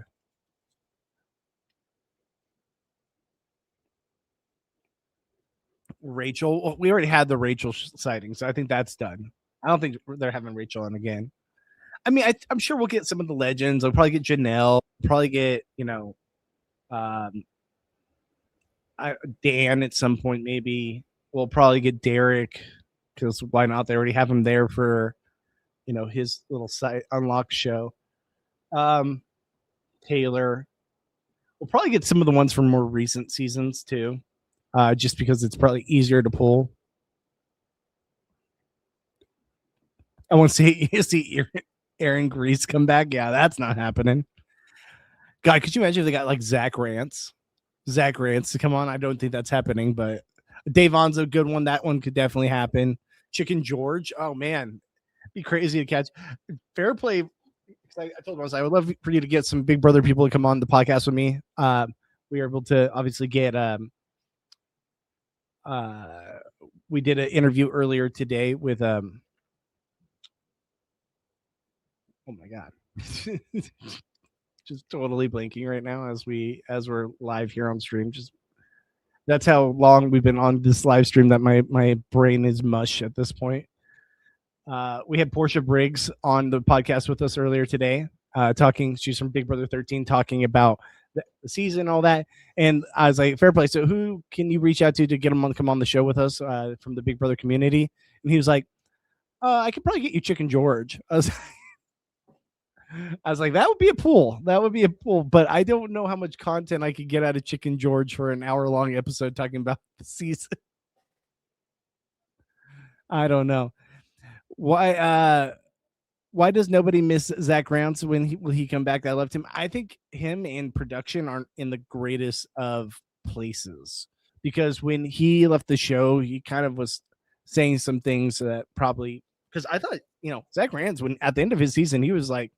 Rachel. We already had the Rachel sighting, so I think that's done. I don't think they're having Rachel on again. I mean, I'm sure we'll get some of the legends. We'll probably get Janelle. Probably get Dan at some point. Maybe we'll probably get Derek because why not? They already have him there for his little site unlock show. Taylor. We'll probably get some of the ones from more recent seasons too. just because it's probably easier to pull. I want to see Aaron Grease come back. Yeah, that's not happening. God, could you imagine if they got like Zach Rance to come on? I don't think that's happening, but Davon's a good one. That one could definitely happen. Chicken George. Oh man, be crazy to catch. Fairplay. I told him I would love for you to get some Big Brother people to come on the podcast with me. We were able to obviously get we did an interview earlier today with oh my god. Just totally blanking right now as we're live here on stream. Just that's how long we've been on this live stream that my brain is mush at this point. We had Portia Briggs on the podcast with us earlier today, talking. She's from Big Brother 13, talking about the season, all that. And I was like, fair play. So who can you reach out to get him on come on the show with us from the Big Brother community? And he was like, I could probably get you Chicken George. I was like, that would be a pool. That would be a pool. But I don't know how much content I could get out of Chicken George for an hour-long episode talking about the season. I don't know. Why does nobody miss Zach Rance when will he come back? I loved him. I think him and production aren't in the greatest of places because when he left the show, he kind of was saying some things that probably because I thought, Zach Rance, when at the end of his season, he was like,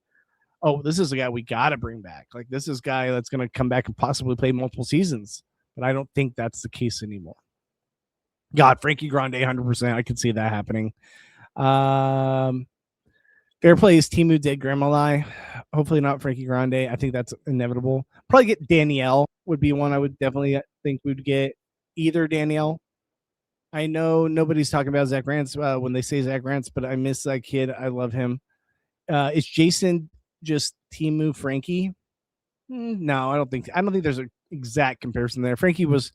oh, this is a guy we got to bring back. Like, this is a guy that's going to come back and possibly play multiple seasons. But I don't think that's the case anymore. God, Frankie Grande, 100%. I could see that happening. Fairplay is Timu Dead Grandma Lie. Hopefully not Frankie Grande. I think that's inevitable. Probably get Danielle would be one I would definitely think we'd get. Either Danielle. I know nobody's talking about Zach Rance when they say Zach Rance, but I miss that kid. I love him. Is Jason just Timu Frankie? No, I don't think there's an exact comparison there. Frankie was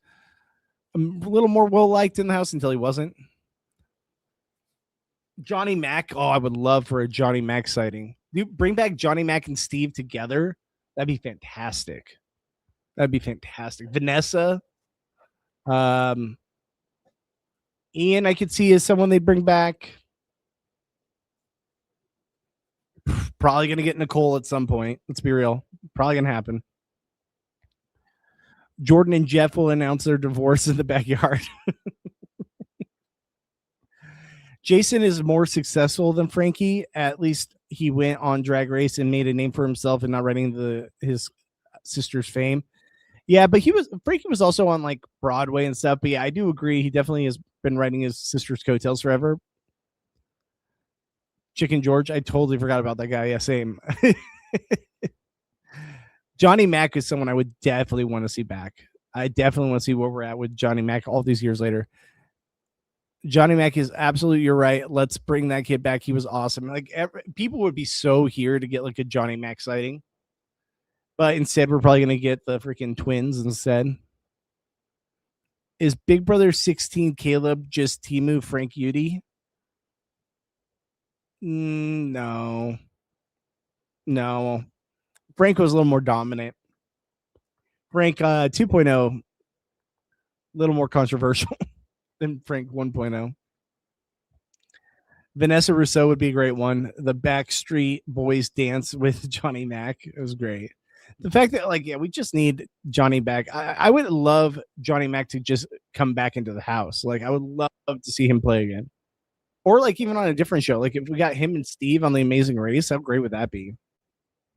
a little more well liked in the house until he wasn't. Johnny Mac. Oh, I would love for a Johnny Mac sighting. You bring back Johnny Mac and Steve together. That'd be fantastic. Vanessa. Ian, I could see as someone they bring back. Probably going to get Nicole at some point. Let's be real. Probably going to happen. Jordan and Jeff will announce their divorce in the backyard. Jason is more successful than Frankie. At least he went on Drag Race and made a name for himself and not writing his sister's fame. Yeah, but Frankie was also on like Broadway and stuff. But yeah, I do agree. He definitely has been writing his sister's coattails forever. Chicken George, I totally forgot about that guy. Yeah, same. Johnny Mac is someone I would definitely want to see back. I definitely want to see where we're at with Johnny Mac all these years later. Johnny Mac is absolutely, you're right. Let's bring that kid back. He was awesome. Like people would be so here to get like a Johnny Mac sighting, but instead we're probably going to get the freaking twins instead. Is Big Brother 16 Caleb just Timu Frank Udy? No. Frank was a little more dominant. Frank 2.0, a little more controversial than Frank 1.0. Vanessa Rousseau would be a great one. The Backstreet Boys dance with Johnny Mac. It was great. The fact that, we just need Johnny back. I would love Johnny Mac to just come back into the house. Like, I would love to see him play again. Or, even on a different show. Like, if we got him and Steve on The Amazing Race, how great would that be?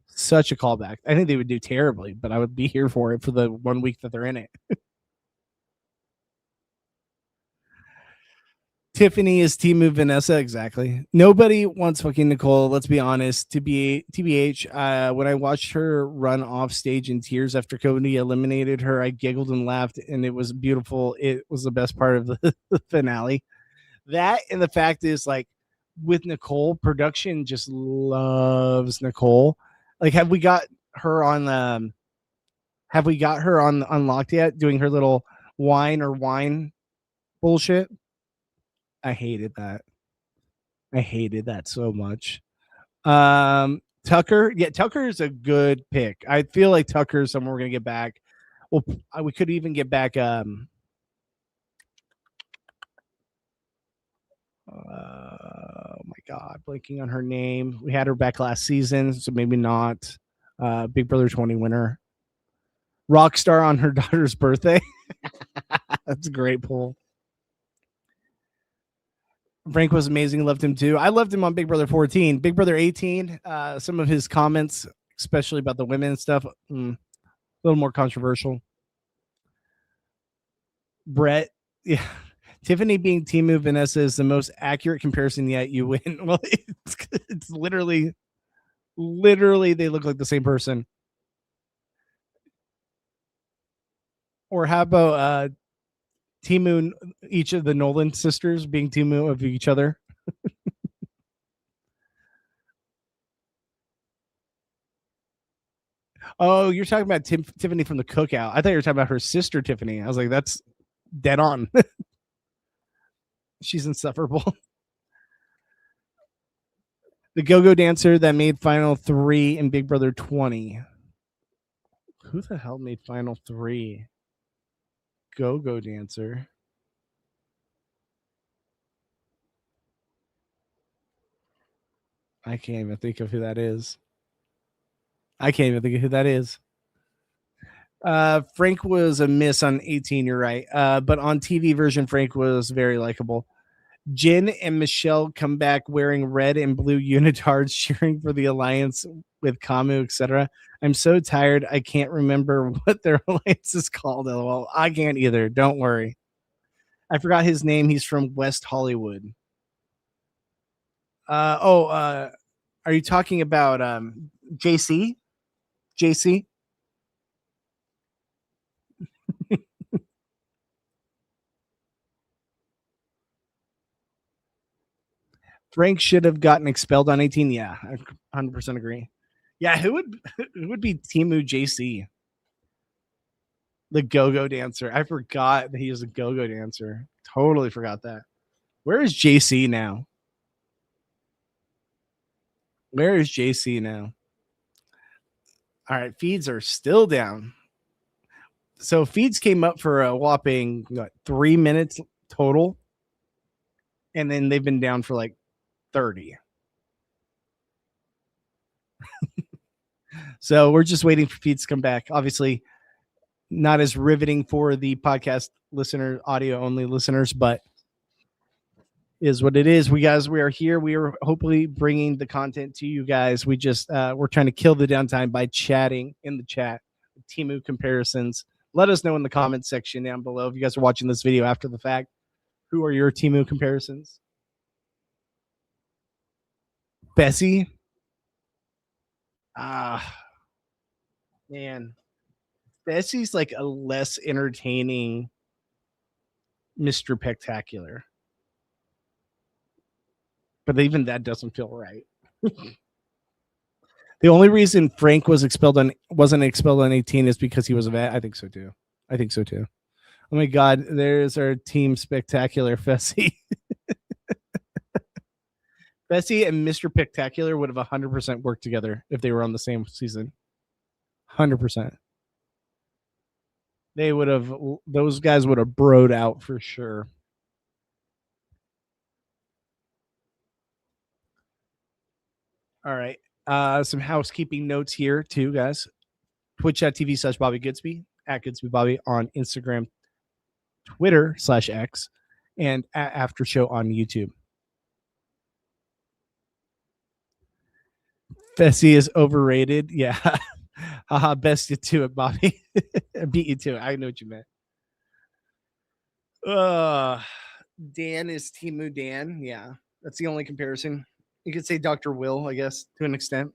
Such a callback. I think they would do terribly, but I would be here for it for the 1 week that they're in it. Tiffany is Timu Vanessa. Exactly. Nobody wants fucking Nicole. Let's be honest. TBH, when I watched her run off stage in tears after Cody eliminated her, I giggled and laughed, and it was beautiful. It was the best part of the finale. That and the fact is, with Nicole, production just loves Nicole. Have we got her on Unlocked yet? Doing her little wine bullshit. I hated that. So much. Tucker. Yeah, Tucker is a good pick. I feel like Tucker is someone we're gonna get back. Well, we could even get back Oh my God, blanking on her name. We had her back last season, so maybe not. Big Brother 20 winner. Rockstar on her daughter's birthday. That's a great poll. Frank was amazing. Loved him too. I loved him on Big Brother 14. Big Brother 18, some of his comments, especially about the women and stuff, a little more controversial. Brett, yeah. Tiffany being Timu Vanessa is the most accurate comparison yet. You win. Well, it's literally they look like the same person. Or how about Timu, each of the Nolan sisters being Timu of each other? Oh, you're talking about Tiffany from the Cookout. I thought you were talking about her sister Tiffany. I was like, that's dead on. She's insufferable. The go-go dancer that made Final 3 in Big Brother 20. Who the hell made Final 3? Go-go dancer. I can't even think of who that is. Frank was a miss on 18, you're right. But on TV version, Frank was very likable. Jin and Michelle come back wearing red and blue unitards, cheering for the alliance with Kamu, etc. I'm so tired, I can't remember what their alliance is called. LOL. I can't either. Don't worry. I forgot his name. He's from West Hollywood. Are you talking about JC? JC? Frank should have gotten expelled on 18. Yeah, I 100% agree. Yeah, who would be Timu JC? The go-go dancer. I forgot that he was a go-go dancer. Totally forgot that. Where is JC now? Where is JC now? All right, feeds are still down. So feeds came up for a whopping 3 minutes total, and then they've been down for like 30. So we're just waiting for feeds to come back. Obviously, not as riveting for the podcast listener, audio only listeners, but is what it is. We are here. We are hopefully bringing the content to you guys. We just we're trying to kill the downtime by chatting in the chat. Timu comparisons. Let us know in the comments section down below if you guys are watching this video after the fact. Who are your Timu comparisons? Bessie. Man, Bessie's like a less entertaining Mr. Spectacular. But even that doesn't feel right. The only reason Frank wasn't expelled on 18 is because he was a vet. I think so too. Oh my God, there's our team Spectacular Fessy. Fessy and Mr. Spectacular would have 100% worked together if they were on the same season. 100%. Those guys would have broed out for sure. All right. Some housekeeping notes here too, guys. Twitch.tv/Bobby Goodsby, at Goodsby Bobby on Instagram, Twitter /X, and at After Show on YouTube. Fessy is overrated. Yeah. Haha, best you to it, Bobby. Beat you to it. I know what you meant. Dan is Timu Dan. Yeah. That's the only comparison. You could say Dr. Will, I guess, to an extent.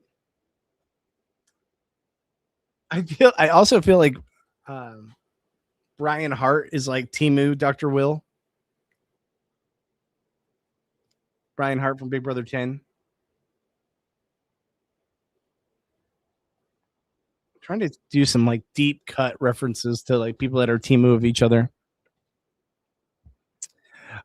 I also feel like Brian Hart is like Timu Dr. Will. Brian Hart from Big Brother 10. Trying to do some like deep cut references to like people that are Timu of each other.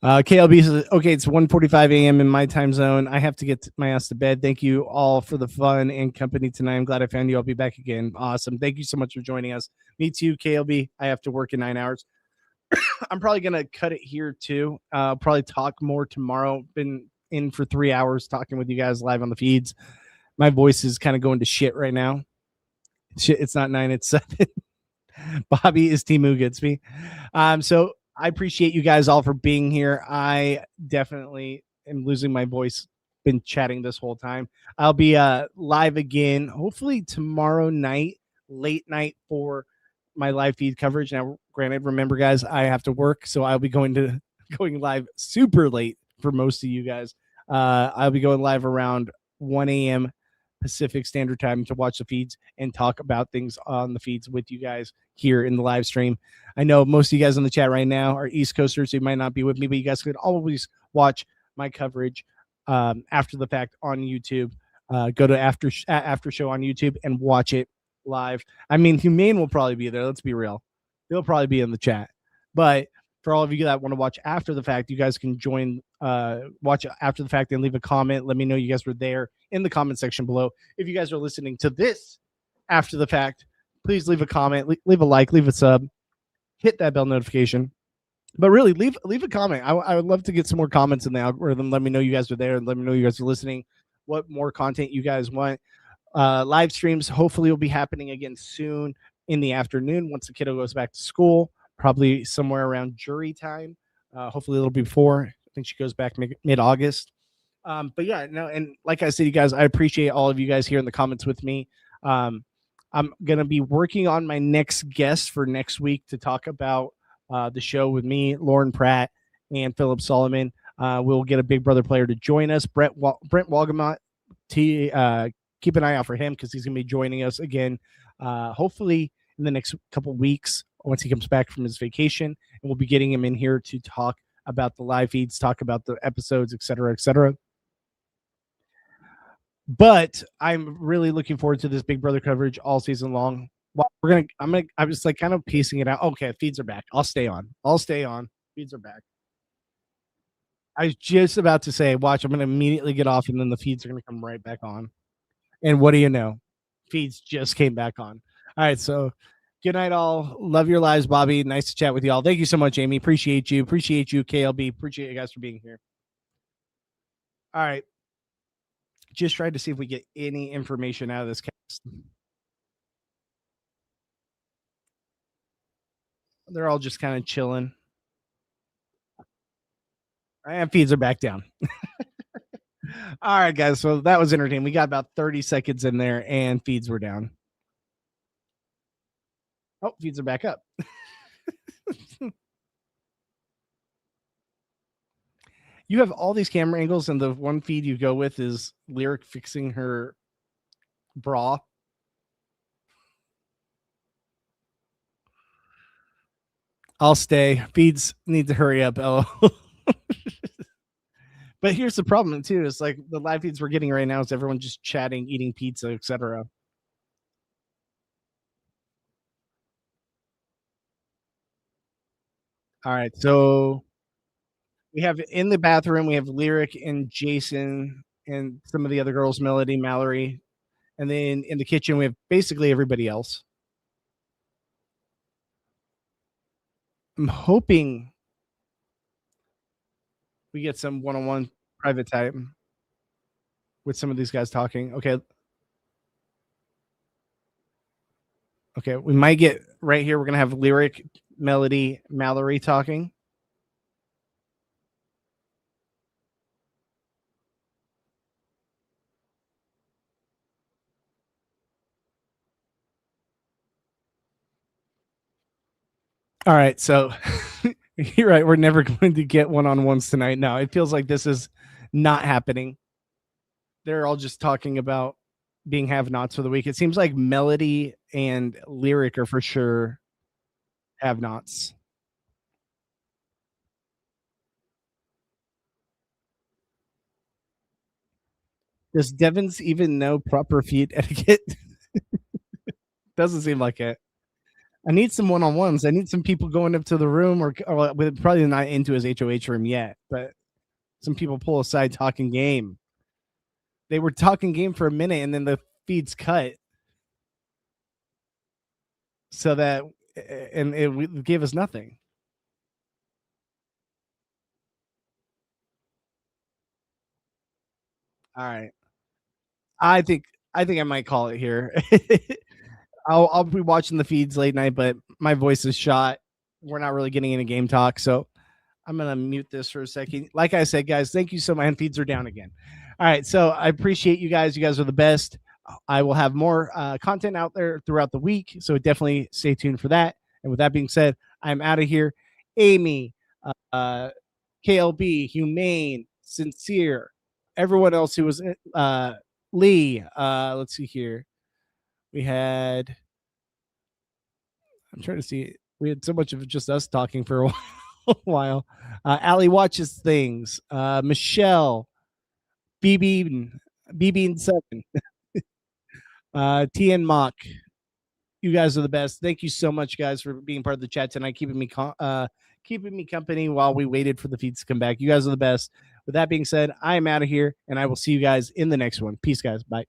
KLB says, okay, it's 1:45 a.m. in my time zone. I have to get my ass to bed. Thank you all for the fun and company tonight. I'm glad I found you. I'll be back again. Awesome. Thank you so much for joining us. Me too, KLB. I have to work in 9 hours. I'm probably gonna cut it here too. Probably talk more tomorrow. Been in for 3 hours talking with you guys live on the feeds. My voice is kind of going to shit right now. Shit, it's not 9, it's 7. Bobby is Timu Goodsby. So I appreciate you guys all for being here. I definitely am losing my voice. Been chatting this whole time. I'll be live again, hopefully tomorrow night, late night for my live feed coverage. Now, granted, remember, guys, I have to work, so I'll be going live super late for most of you guys. I'll be going live around 1 a.m. Pacific Standard Time to watch the feeds and talk about things on the feeds with you guys here in the live stream. I know most of you guys in the chat right now are East Coasters, so you might not be with me, but you guys could always watch my coverage after the fact on YouTube. Go to after show on YouTube and watch it live. I mean, Humane will probably be there. Let's be real. They'll probably be in the chat. But for all of you that want to watch after the fact, you guys can join, watch after the fact and leave a comment. Let me know you guys were there in the comment section below. If you guys are listening to this after the fact, please leave a comment, leave a like, leave a sub, hit that bell notification. But really, leave a comment. I would love to get some more comments in the algorithm. Let me know you guys are there, and let me know you guys are listening. What more content you guys want? Live streams hopefully will be happening again soon in the afternoon once the kiddo goes back to school, probably somewhere around jury time. Hopefully a little before. I think she goes back mid-August. But yeah, no, and like I said, you guys, I appreciate all of you guys here in the comments with me. I'm gonna be working on my next guest for next week to talk about the show with me, Lauren Pratt, and Philip Solomon. We'll get a Big Brother player to join us, Brent Walgamot. Keep an eye out for him because he's gonna be joining us again, hopefully in the next couple weeks once he comes back from his vacation, and we'll be getting him in here to talk about the live feeds, talk about the episodes, etc., etc. But I'm really looking forward to this Big Brother coverage all season long. Well, I'm just like kind of piecing it out. Okay, feeds are back. I'll stay on. Feeds are back. I was just about to say, watch, I'm gonna immediately get off, and then the feeds are gonna come right back on. And what do you know? Feeds just came back on. All right, so good night, all. Love your lives, Bobby. Nice to chat with you all. Thank you so much, Amy. Appreciate you, KLB. Appreciate you guys for being here. All right. Just tried to see if we get any information out of this cast. They're all just kind of chilling. And feeds are back down. All right, guys. So that was entertaining. We got about 30 seconds in there, and feeds were down. Oh, feeds are back up. You have all these camera angles, and the one feed you go with is Lyric fixing her bra. I'll stay. Feeds need to hurry up. Oh. But here's the problem too. It's like the live feeds we're getting right now is everyone just chatting, eating pizza, etc. All right, so we have in the bathroom, we have Lyric and Jason and some of the other girls, Melody, Mallory. And then in the kitchen, we have basically everybody else. I'm hoping we get some one-on-one private time with some of these guys talking. Okay. Okay, we might get right here. We're going to have Lyric, Melody, Mallory talking. All right, so you're right. We're never going to get one-on-ones tonight. No, it feels like this is not happening. They're all just talking about being have-nots for the week. It seems like Melody and Lyric are for sure have-nots. Does Devins even know proper feed etiquette? Doesn't seem like it. I need some one-on-ones. I need some people going up to the room, or probably not into his HOH room yet, but some people pull aside talking game. They were talking game for a minute, and then the feeds cut, so that and it gave us nothing. All right. I think I might call it here. I'll be watching the feeds late night, but my voice is shot. We're not really getting any game talk, so I'm gonna mute this for a second. Like I said, guys, thank you so much. And feeds are down again. All right, so I appreciate you guys. You guys are the best. I will have more content out there throughout the week, so definitely stay tuned for that. And with that being said, I'm out of here. Amy, uh, KLB, Humane, Sincere, everyone else who was Lee. Let's see here. We had. I'm trying to see. We had so much of just us talking for a while. Allie watches things. Michelle, BB, BB and 7, TN Mock. You guys are the best. Thank you so much, guys, for being part of the chat tonight, keeping me company while we waited for the feeds to come back. You guys are the best. With that being said, I am out of here, and I will see you guys in the next one. Peace, guys. Bye.